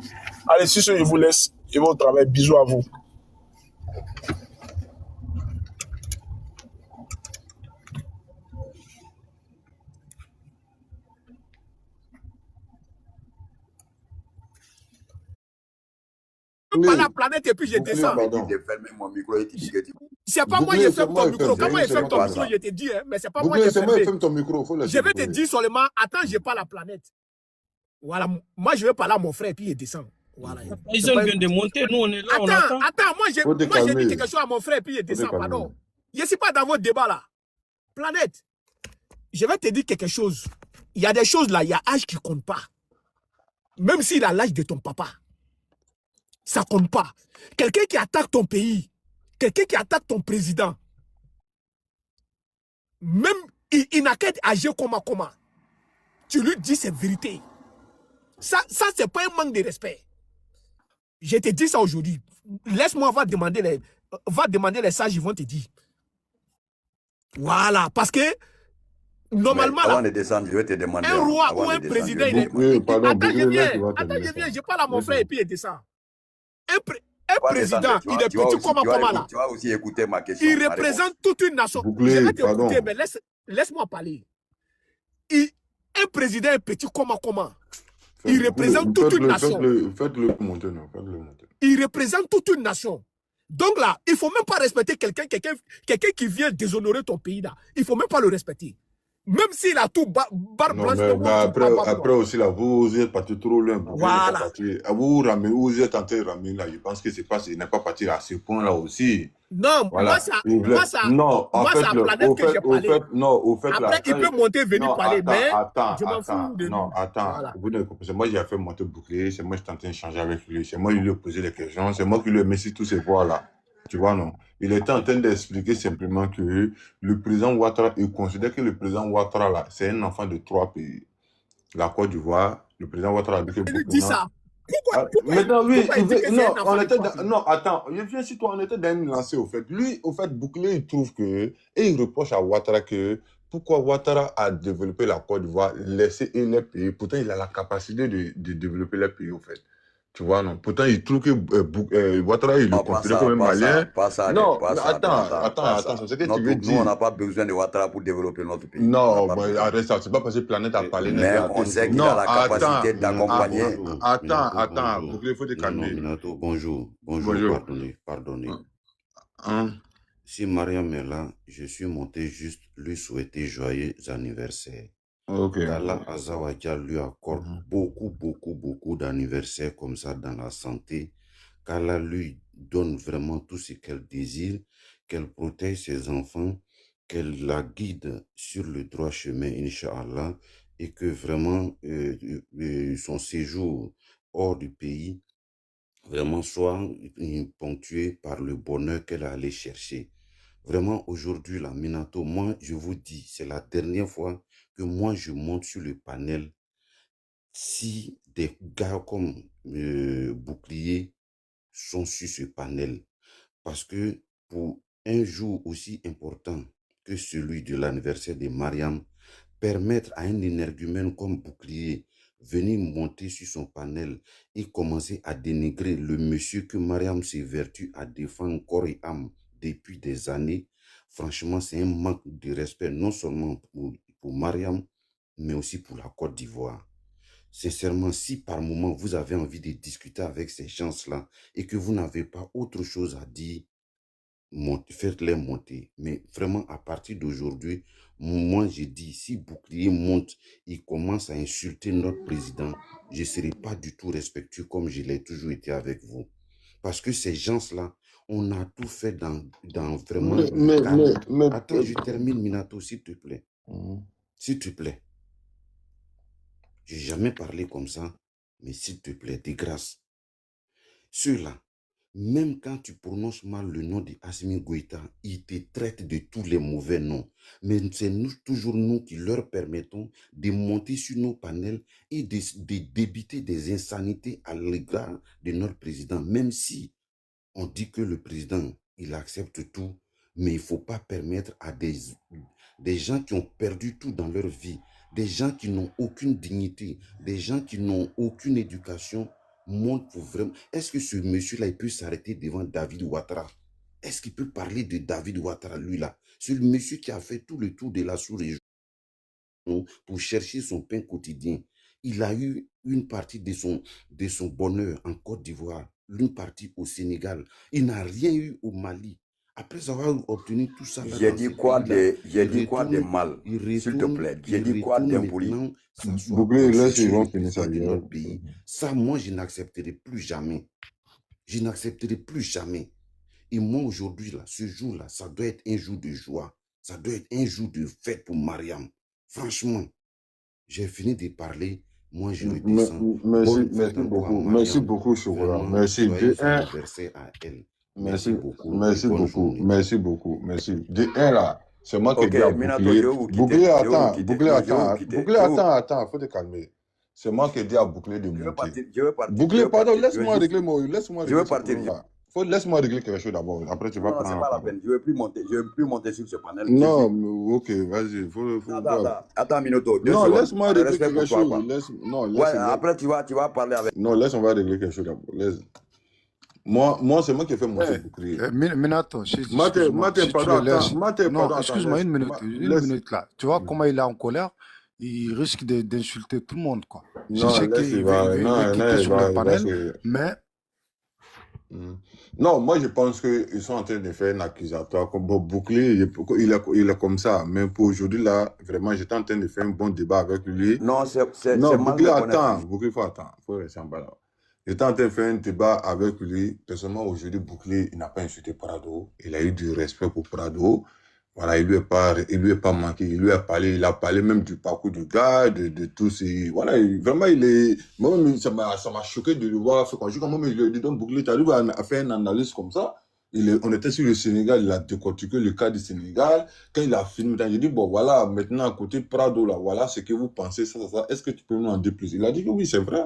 Allez, si je vous laisse, et bon travail. Bisous à vous. Pas la planète et puis je descends. C'est pas moi qui ferme ton micro. Comment je ferme ton micro, je te dis, hein, mais c'est pas moi qui ferme ton micro. Je vais te dire seulement, attends, je pas la planète. Voilà, moi je vais parler à mon frère et puis il descend. Voilà. Ils viennent de monter, nous on est là, on attend. Attends, moi j'ai dit quelque chose à mon frère et puis il descend, pardon. Je ne suis pas dans votre débat là. Planète, je vais te dire quelque chose. Il y a des choses là, il y a âge qui ne compte pas. Même s'il a l'âge de ton papa. Ça compte pas. Quelqu'un qui attaque ton pays, quelqu'un qui attaque ton président, même il n'a qu'à agir comment. Tu lui dis cette vérité. Ça c'est pas un manque de respect. Je te dis ça aujourd'hui. Laisse-moi, va demander les sages, ils vont te dire. Voilà, parce que normalement, avant de descendre, je vais te demander. Un roi ou un président, il est... Attends, je viens, je parle à mon frère et puis il descend. Un président, il est petit comme là. Tu vas aussi écouter ma question. Il représente toute une nation. Je vais t'écouter, mais laisse-moi parler. Un président est petit comme. Il représente toute une nation. Faites-le monter, non. Il représente toute une nation. Donc là, il ne faut même pas respecter quelqu'un qui vient déshonorer ton pays là. Il ne faut même pas le respecter. Même s'il a tout barre Non, blanche, mais, le monde, tu après, vas pas après aussi, là, vous êtes parti trop loin. Vous Voilà. n'êtes pas parti. Vous, vous êtes en train de ramener là. Je pense que c'est pas, il n'est pas parti à ce point-là aussi. Non, Voilà. moi, ça, Non, en moi, fait, c'est à Planète que j'ai parlé. au fait, là, Après, il peut monter, venir non, parler, mais attends, je m'en fous de lui. non, attends. Voilà. Vous ne comprenez. C'est moi qui ai fait monter bouclier, c'est moi qui suis en train de changer avec lui, c'est moi qui lui ai posé les questions, c'est moi qui lui ai mis sur tous ces voies-là. Tu vois, non? Il était en train d'expliquer simplement que le président Ouattara, il considère que le président Ouattara, là, c'est un enfant de 3 pays. La Côte d'Ivoire, le président Ouattara a dit que Il lui dit ça. Maintenant, oui, pourquoi il dit que c'est non, un enfant on de était 3 pays? non, attends, je viens sur toi, on était dans une lancée au fait. Lui, au fait, Bouclé, il trouve que, et il reproche à Ouattara que, pourquoi Ouattara a développé la Côte d'Ivoire, laissé les pays, pourtant il a la capacité de développer les pays, au fait. Tu vois, non. Pourtant, il trouve que Ouattara, il le considère comme un malien. Non, attends, c'est ce que tu veux dire. Nous, on n'a pas besoin de Ouattara pour développer notre pays. Non, arrête ça, c'est pas parce que Planète a parlé. Mais on sait qu'il a la capacité d'accompagner. Attends, il faut te calmer. Bonjour, pardonnez. Si Mariam est là, je suis monté juste lui souhaiter joyeux anniversaire. Qu'Allah Azawadja lui accorde beaucoup d'anniversaires comme ça dans la santé. Qu'Allah lui donne vraiment tout ce qu'elle désire, qu'elle protège ses enfants, qu'elle la guide sur le droit chemin, Inch'Allah, et que vraiment son séjour hors du pays vraiment soit ponctué par le bonheur qu'elle a allé chercher. Vraiment, aujourd'hui, la Minato, moi, je vous dis, c'est la dernière fois que moi, je monte sur le panel. Si des gars comme Bouclier sont sur ce panel, parce que pour un jour aussi important que celui de l'anniversaire de Mariam, permettre à un énergumène comme Bouclier venir monter sur son panel et commencer à dénigrer le monsieur que Mariam s'évertue à défendre corps et âme depuis des années, franchement, c'est un manque de respect non seulement pour Mariam, mais aussi pour la Côte d'Ivoire. Sincèrement, si par moment vous avez envie de discuter avec ces gens-là et que vous n'avez pas autre chose à dire, faites-les monter. Mais vraiment, à partir d'aujourd'hui, moi, j'ai dit, si Bouclier monte, il commence à insulter notre président, je ne serai pas du tout respectueux comme je l'ai toujours été avec vous. Parce que ces gens-là, on a tout fait dans vraiment... Attends, je termine, Minato, s'il te plaît. S'il te plaît. Je n'ai jamais parlé comme ça, mais s'il te plaît, de grâce. Ceux-là, même quand tu prononces mal le nom de Assimi Goïta, ils te traitent de tous les mauvais noms. Mais c'est toujours nous qui leur permettons de monter sur nos panels et de débiter des insanités à l'égard de notre président. Même si on dit que le président, il accepte tout, mais il ne faut pas permettre à des gens qui ont perdu tout dans leur vie, des gens qui n'ont aucune dignité, des gens qui n'ont aucune éducation, montre pour vraiment... Est-ce que ce monsieur-là, il peut s'arrêter devant David Ouattara? Est-ce qu'il peut parler de David Ouattara, lui-là? C'est le monsieur qui a fait tout le tour de la sous-région pour chercher son pain quotidien. Il a eu une partie de son bonheur en Côte d'Ivoire, une partie au Sénégal. Il n'a rien eu au Mali. Après avoir obtenu tout ça... J'ai dit quoi de mal, s'il te plaît? J'ai dit quoi d'impoli? Ça, moi, je n'accepterai plus jamais. Je n'accepterai plus jamais. Et moi, aujourd'hui, là, ce jour-là, ça doit être un jour de joie. Ça doit être un jour de fête pour Mariam. Franchement, j'ai fini de parler. Moi, je redescends. Merci beaucoup, Chocolat. Merci. Merci beaucoup. De un là, c'est moi qui ai dit à Bouclier. Attends, faut te calmer. C'est moi qui ai dit à Bouclier de monter. Bouclier, pardon, laisse-moi régler Je veux partir. Laisse-moi régler quelque chose d'abord. Après, tu vas prendre. C'est pas la peine. Je veux plus monter sur ce panel. Non, ok, vas-y. Attends, Minoto. Non, laisse-moi régler quelque chose. Après, tu vas parler avec. Non, laisse-moi régler quelque chose d'abord. Moi, c'est moi qui ai fait monter Bouclier. Minato, excuse-moi, une minute là. Tu vois comment il est en colère? Il risque d'insulter tout le monde, quoi. Je sais qu'il va quitter sur le panel, mais Non, moi je pense qu'ils sont en train de faire un accusatoire. Comme bon, Bouclé, il est comme ça. Mais pour aujourd'hui, là, vraiment, j'étais en train de faire un bon débat avec lui. Non, c'est Non, mal Bouclé, reconnaître. attends. Bouclé, il faut attendre. Il faut rester en bas là. J'étais en train de faire un débat avec lui. Personnellement, aujourd'hui, Bouclé, il n'a pas insulté Prado. Il a eu du respect pour Prado. Voilà, il lui est pas manqué. Il a parlé même du parcours du gars, de tous ces. Voilà, vraiment, il est. Moi, ça m'a choqué de le voir. Quand je dis comment il lui a dit, donc Bouclé, tu arrives à faire une analyse comme ça. On était sur le Sénégal, il a décortiqué le cas du Sénégal. Quand il a fini, j'ai dit, bon, voilà, maintenant, à côté Prado, là, voilà ce que vous pensez, ça. Est-ce que tu peux nous en dire plus? Il a dit que oui, c'est vrai.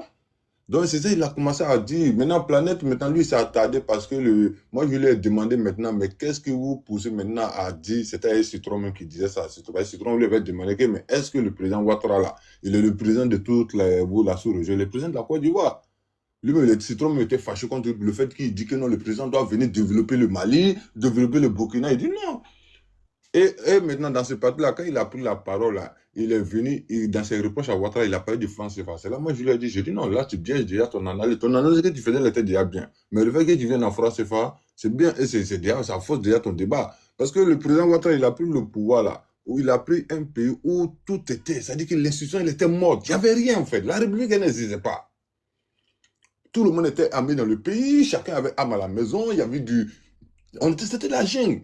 Donc, c'est ça, il a commencé à dire, maintenant, Planète, maintenant, lui, s'est attardé parce que moi, je lui ai demandé maintenant, mais qu'est-ce que vous poussez maintenant à dire, c'était Citron même qui disait ça, Citron lui avait demandé que, mais est-ce que le président Ouattara, là, il est le président de toute la sous-région, le président de la Côte d'Ivoire? Lui, le Citron était fâché contre le fait qu'il dit que non, le président doit venir développer le Mali, développer le Burkina. Il dit non. Et maintenant, dans ce parti-là, quand il a pris la parole, là, il est venu, dans ses reproches à Ouattara, il a parlé du franc CFA. C'est là, moi, je lui ai dit, non, là, tu biaises déjà ton analyse. Ton analyse que tu faisais, elle était déjà bien. Mais le fait que tu viennes en franc CFA, c'est bien, et c'est déjà, ça force déjà ton débat. Parce que le président Ouattara, il a pris le pouvoir, là, où il a pris un pays où tout était, c'est-à-dire que l'institution, elle était morte. Il n'y avait rien, en fait. La République, elle n'existait pas. Tout le monde était armé dans le pays, chacun avait arme à la maison, il y avait c'était la jungle.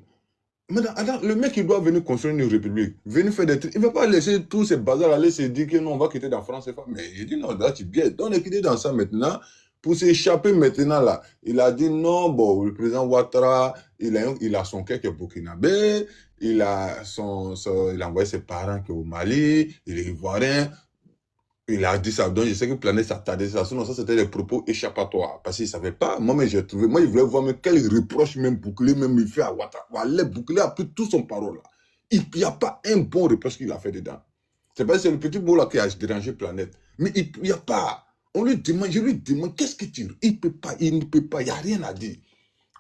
Maintenant, le mec, il doit venir construire une république, venir faire des trucs. Il ne va pas laisser tous ces bazars aller se dire que non, on va quitter la France. Mais il dit non, là, tu biaises. Donc, on est quitté dans ça maintenant. Pour s'échapper maintenant, là, il a dit non, bon, le président Ouattara, il a son cœur qui est burkinabé, il a envoyé ses parents qui est au Mali, il est ivoirien. Il a dit ça, donc je sais que Planète s'attardait ça. Sinon, ça, c'était des propos échappatoires. Parce qu'il ne savait pas. Moi, j'ai trouvé. Moi, il voulait voir mais quel reproche même Bouclé, même il fait à Ouattara. Voilà, Bouclé a pris tout son parole là. Il n'y a pas un bon reproche qu'il a fait dedans. C'est pas c'est le petit bout là qui a dérangé Planète. Mais il n'y a pas. On lui demande, je lui demande, qu'est-ce que tu. Il ne peut pas, il n'y a rien à dire.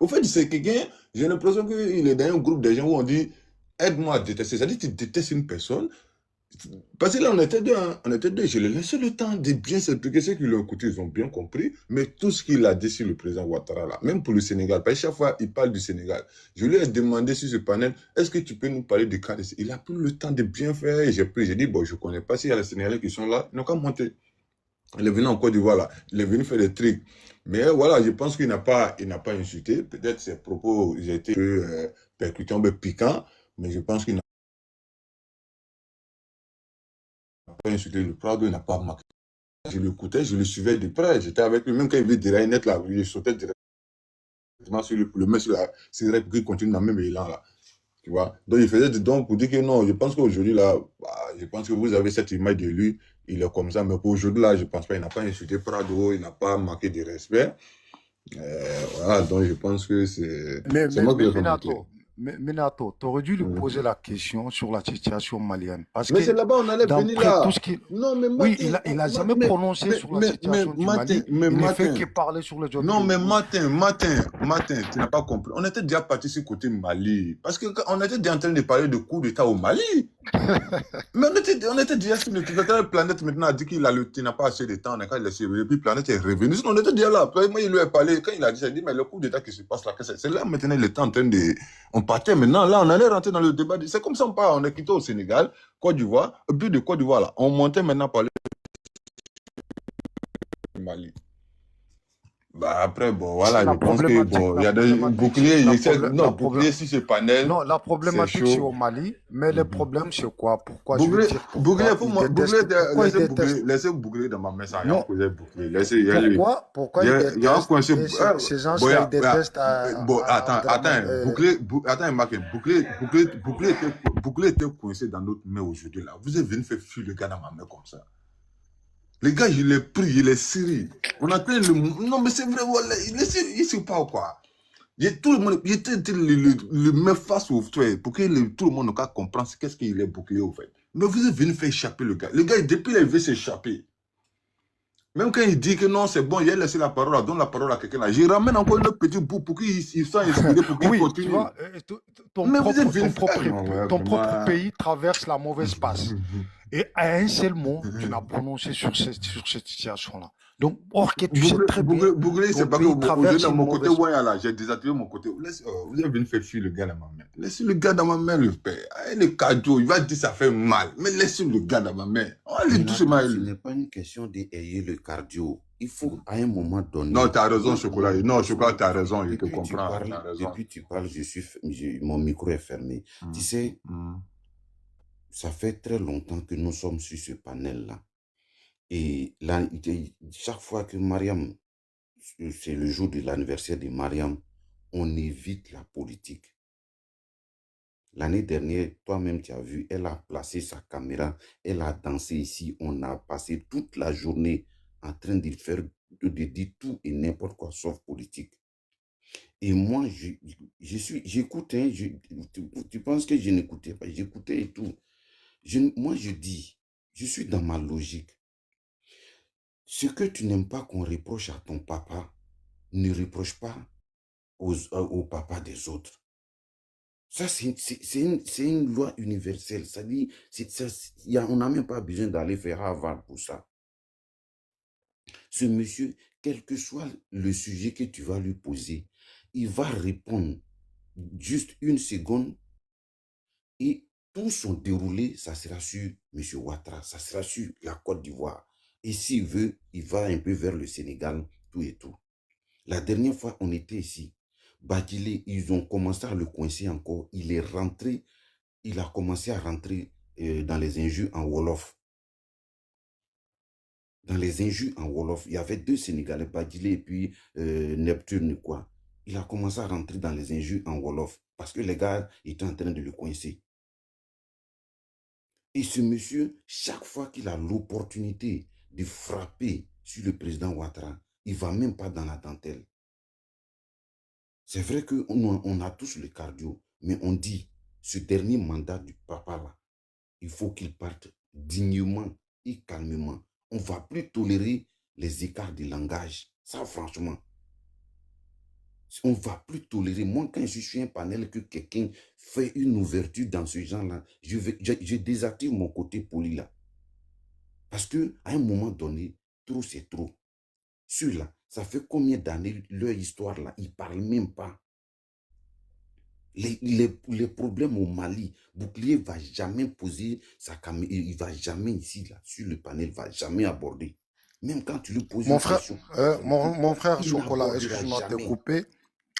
Au fait, c'est quelqu'un, j'ai l'impression qu'il est dans un groupe de gens où on dit, aide-moi à détester. C'est-à-dire que tu détestes une personne. Parce que là, on était deux, je lui ai laissé le temps de bien s'expliquer. Ceux qui l'ont écouté, ils ont bien compris. Mais tout ce qu'il a dit sur le président Ouattara, là, même pour le Sénégal, parce que chaque fois, il parle du Sénégal. Je lui ai demandé sur ce panel, est-ce que tu peux nous parler du cas de... Il a pris le temps de bien faire. Et j'ai dit, bon, je ne connais pas s'il y a les Sénégalais qui sont là. Ils n'ont qu'à monter. Il est venu en Côte d'Ivoire, là. Il est venu faire des trucs. Mais voilà, je pense qu'il n'a pas insulté. Peut-être ses propos, ils étaient percutants, piquants. Mais je pense qu'il n'a pas insulté le Prado, il n'a pas marqué. Je l'écoutais, je le suivais de près, j'étais avec lui, même quand il veut dire net là, je sautais directement sur le mec sur la cigarette pour qu'il continue dans le même élan là. Tu vois? Donc il faisait des dons pour dire que non, je pense qu'aujourd'hui là, je pense que vous avez cette image de lui, il est comme ça, mais pour aujourd'hui là, je pense pas, il n'a pas insulté Prado, il n'a pas manqué de respect. Voilà, donc je pense que c'est moi qui l'ai remarqué. Minato, tu aurais dû lui poser la question sur la situation malienne. Parce mais que c'est là-bas, on allait venir là. Tout ce non, mais oui, il n'a jamais prononcé sur la situation du Mali. Il ne fait que parler sur le job. Non, mais Martin, tu n'as pas compris. On était déjà parti sur le côté Mali. Parce qu'on était déjà en train de parler de coup d'État au Mali. Mais on était déjà sur le truc. La Planète maintenant a dit qu'il n'a pas assez de temps. On a laissé. Et puis Planète est revenu. On était déjà là. Moi, il lui a parlé. Quand il a dit, il a dit, mais le coup d'État qui se passe là, c'est là maintenant, il était en train de. On partait maintenant, là, on allait rentrer dans le débat. C'est comme ça on part. On est quitté au Sénégal, Côte d'Ivoire. Au but de Côte d'Ivoire, là, on montait maintenant par le Mali. Bah après, bon, voilà, je pense que bon, il y a des boucliers. Non, boucliers, si c'est panel. Non, la problématique, c'est au Mali. Mais le problème, c'est quoi? Pourquoi bouclier, pour moi, laissez bouclier dans ma main, ça. Non, pourquoi il déteste ces gens qui détestent bon, attends, bouclier était coincé dans notre main aujourd'hui, là. Vous êtes venu faire fuir le gars dans ma main comme ça. Les gars, je l'ai pris, je l'ai serré. On a pris le... Non, mais c'est vrai, voilà, il ne sait pas quoi. Tout le monde, il était le mettre face au fait pour que tout le monde ne comprenne qu'est-ce qu'il est bouclier au fait. Mais vous êtes venu faire échapper le gars. Le gars, depuis là, il veut s'échapper. Même quand il dit que non, c'est bon, il a laissé la parole, donne la parole à quelqu'un là. Je ramène encore le petit bout pour qu'il soit inspiré, pour qu'il continue. ton Mais vous êtes propre, venu ton propre, faire... Ouais, ton propre vraiment. pays traverse la mauvaise passe. Et à un seul mot, tu n'as prononcé sur cette situation-là. Donc, or que tu sais très bien, Bouglé, c'est ton pas que pays vous traverse dans une mon côté, mauvaise ouais, là, j'ai désactivé mon côté. Vous êtes venu faire fuir le gars dans ma main. Laissez le gars dans ma main, le père. Le cadeau, il va dire ça fait mal. Mais laissez le gars dans ma main. Allez doucement. Ce n'est pas une question d'ayer le cardio. Il faut à un moment donné... Non, tu as raison, Chocolat. Non, Chocolat, tu as raison, je te comprends. Depuis tu parles, mon micro est fermé. Tu sais, ça fait très longtemps que nous sommes sur ce panel-là. Et là, chaque fois que Mariam, c'est le jour de l'anniversaire de Mariam, on évite la politique. L'année dernière, toi-même, tu as vu, elle a placé sa caméra, elle a dansé ici, on a passé toute la journée en train de dire tout et n'importe quoi, sauf politique. Et moi, j'écoute, hein, tu penses que je n'écoutais pas, j'écoutais et tout. Moi, je dis, je suis dans ma logique. Ce que tu n'aimes pas qu'on reproche à ton papa, ne reproche pas au papa des autres. Ça, c'est une loi universelle. Ça dit, on n'a même pas besoin d'aller faire Harvard pour ça. Ce monsieur, quel que soit le sujet que tu vas lui poser, il va répondre juste une seconde et tout son déroulé, ça sera sur M. Ouattara, ça sera sur la Côte d'Ivoire. Et s'il veut, il va un peu vers le Sénégal, tout et tout. La dernière fois, on était ici. Badjile, ils ont commencé à le coincer encore. Il est rentré, il a commencé à rentrer dans les injures en Wolof. Dans les injures en Wolof, il y avait deux Sénégalais, Badjile et puis Neptune, quoi. Il a commencé à rentrer dans les injures en Wolof parce que les gars étaient en train de le coincer. Et ce monsieur, chaque fois qu'il a l'opportunité de frapper sur le président Ouattara, il ne va même pas dans la dentelle. C'est vrai qu'on a tous le cardio, mais on dit, ce dernier mandat du papa-là, il faut qu'il parte dignement et calmement. On ne va plus tolérer les écarts de langage. Ça, franchement. On ne va plus tolérer. Moi, quand je suis un panel que quelqu'un fait une ouverture dans ce genre-là, je désactive mon côté poli là. Parce qu'à un moment donné, trop c'est trop. Ceux-là, ça fait combien d'années leur histoire là, ils ne parlent même pas. Les problèmes au Mali, Bouclier ne va jamais poser sa caméra, il ne va jamais ici là, sur le panel, il ne va jamais aborder. Même quand tu lui poses mon une frère, question. mon frère Chocolat, excuse-moi de te couper,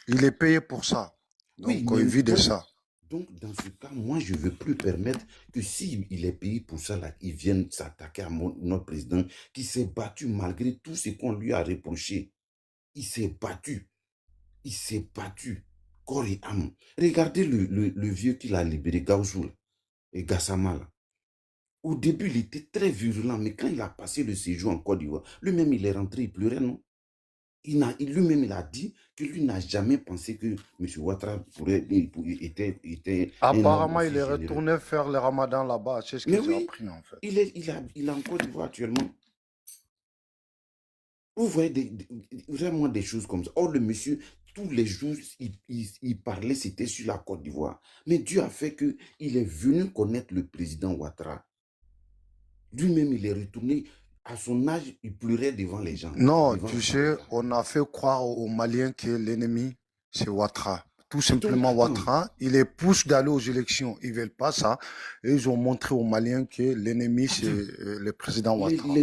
il est payé pour ça. Donc, Oui, il vit de ça. Donc, dans ce cas, moi, je ne veux plus permettre que s'il est payé pour ça, là, il vienne s'attaquer à notre président qui s'est battu malgré tout ce qu'on lui a reproché. Il s'est battu. Il s'est battu. Corps et âme. Regardez le vieux qu'il a libéré, Gaoussou, et Gassama, là. Au début, il était très virulent, mais quand il a passé le séjour en Côte d'Ivoire, lui-même, il est rentré, il pleurait, non? Lui-même, il a dit que lui n'a jamais pensé que M. Ouattara était apparemment, il est retourné faire le ramadan là-bas. C'est ce qu'il a appris, en fait. Il est en Côte d'Ivoire actuellement. Vous voyez vraiment des choses comme ça. Or, le monsieur, tous les jours, il parlait, c'était sur la Côte d'Ivoire. Mais Dieu a fait qu'il est venu connaître le président Ouattara. Lui-même, il est retourné. À son âge, il pleurait devant les gens. Non, tu sais, on a fait croire aux Maliens que l'ennemi, c'est Ouattara. Tout simplement, Ouattara, il les pousse d'aller aux élections. Ils ne veulent pas ça. Et ils ont montré aux Maliens que l'ennemi, c'est le président Ouattara.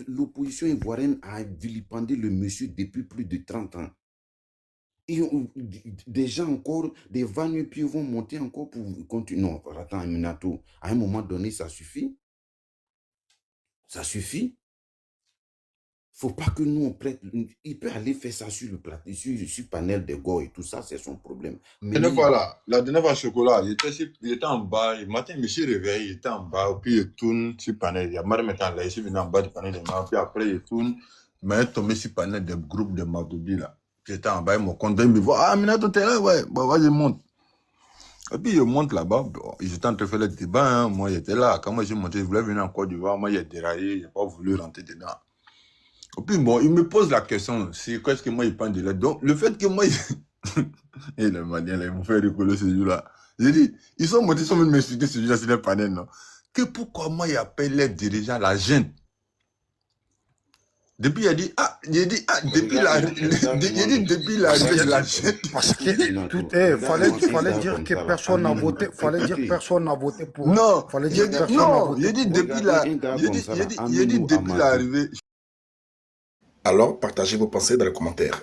L'opposition ivoirienne a vilipendé le monsieur depuis plus de 30 ans. Et des gens encore, des vannes-pieds vont monter encore pour continuer. Non, attends, Minato, à un moment donné, ça suffit. Ça suffit. Faut pas que nous on prête. Il peut aller faire ça sur le plateau, sur le panel de Go et tout ça, c'est son problème. Mais la dernière fois, Chocolat, il était en bas. Le matin, je me suis réveillé, il était en bas, puis il tourne sur le panel. Il y a Marie maintenant là, ici, venu en bas du panel de Marie, puis après il tourne, il m'a tombé sur le panel des groupes de Maboubi là. J'étais en bas, ils m'ont conduit, ils me voient, ah, Minato, t'es là, ouais, bah, vas-y, monte. Et puis, je monte là-bas, ils étaient en train de faire le débat, hein. Moi, j'étais là. Quand moi, j'ai monté, je voulais venir en Côte d'Ivoire, moi, j'ai déraillé, je n'ai pas voulu rentrer dedans. Et puis, bon, il me pose la question, c'est qu'est-ce que moi, il prend de l'aide. Donc, le fait que moi, Et les Maliens, là, ils vont faire rigoler ce jour-là. J'ai dit, ils sont montés, ils sont venus m'expliquer ce jour-là sur les panels, non? Que pourquoi moi, ils appellent les dirigeants la gêne? Depuis, il a dit, depuis la gêne. Parce que tout fallait dire que personne n'a voté, fallait dire que personne n'a voté pour. Non, fallait dire que personne n'a voté j'ai dit depuis l'arrivée. Alors, partagez vos pensées dans les commentaires.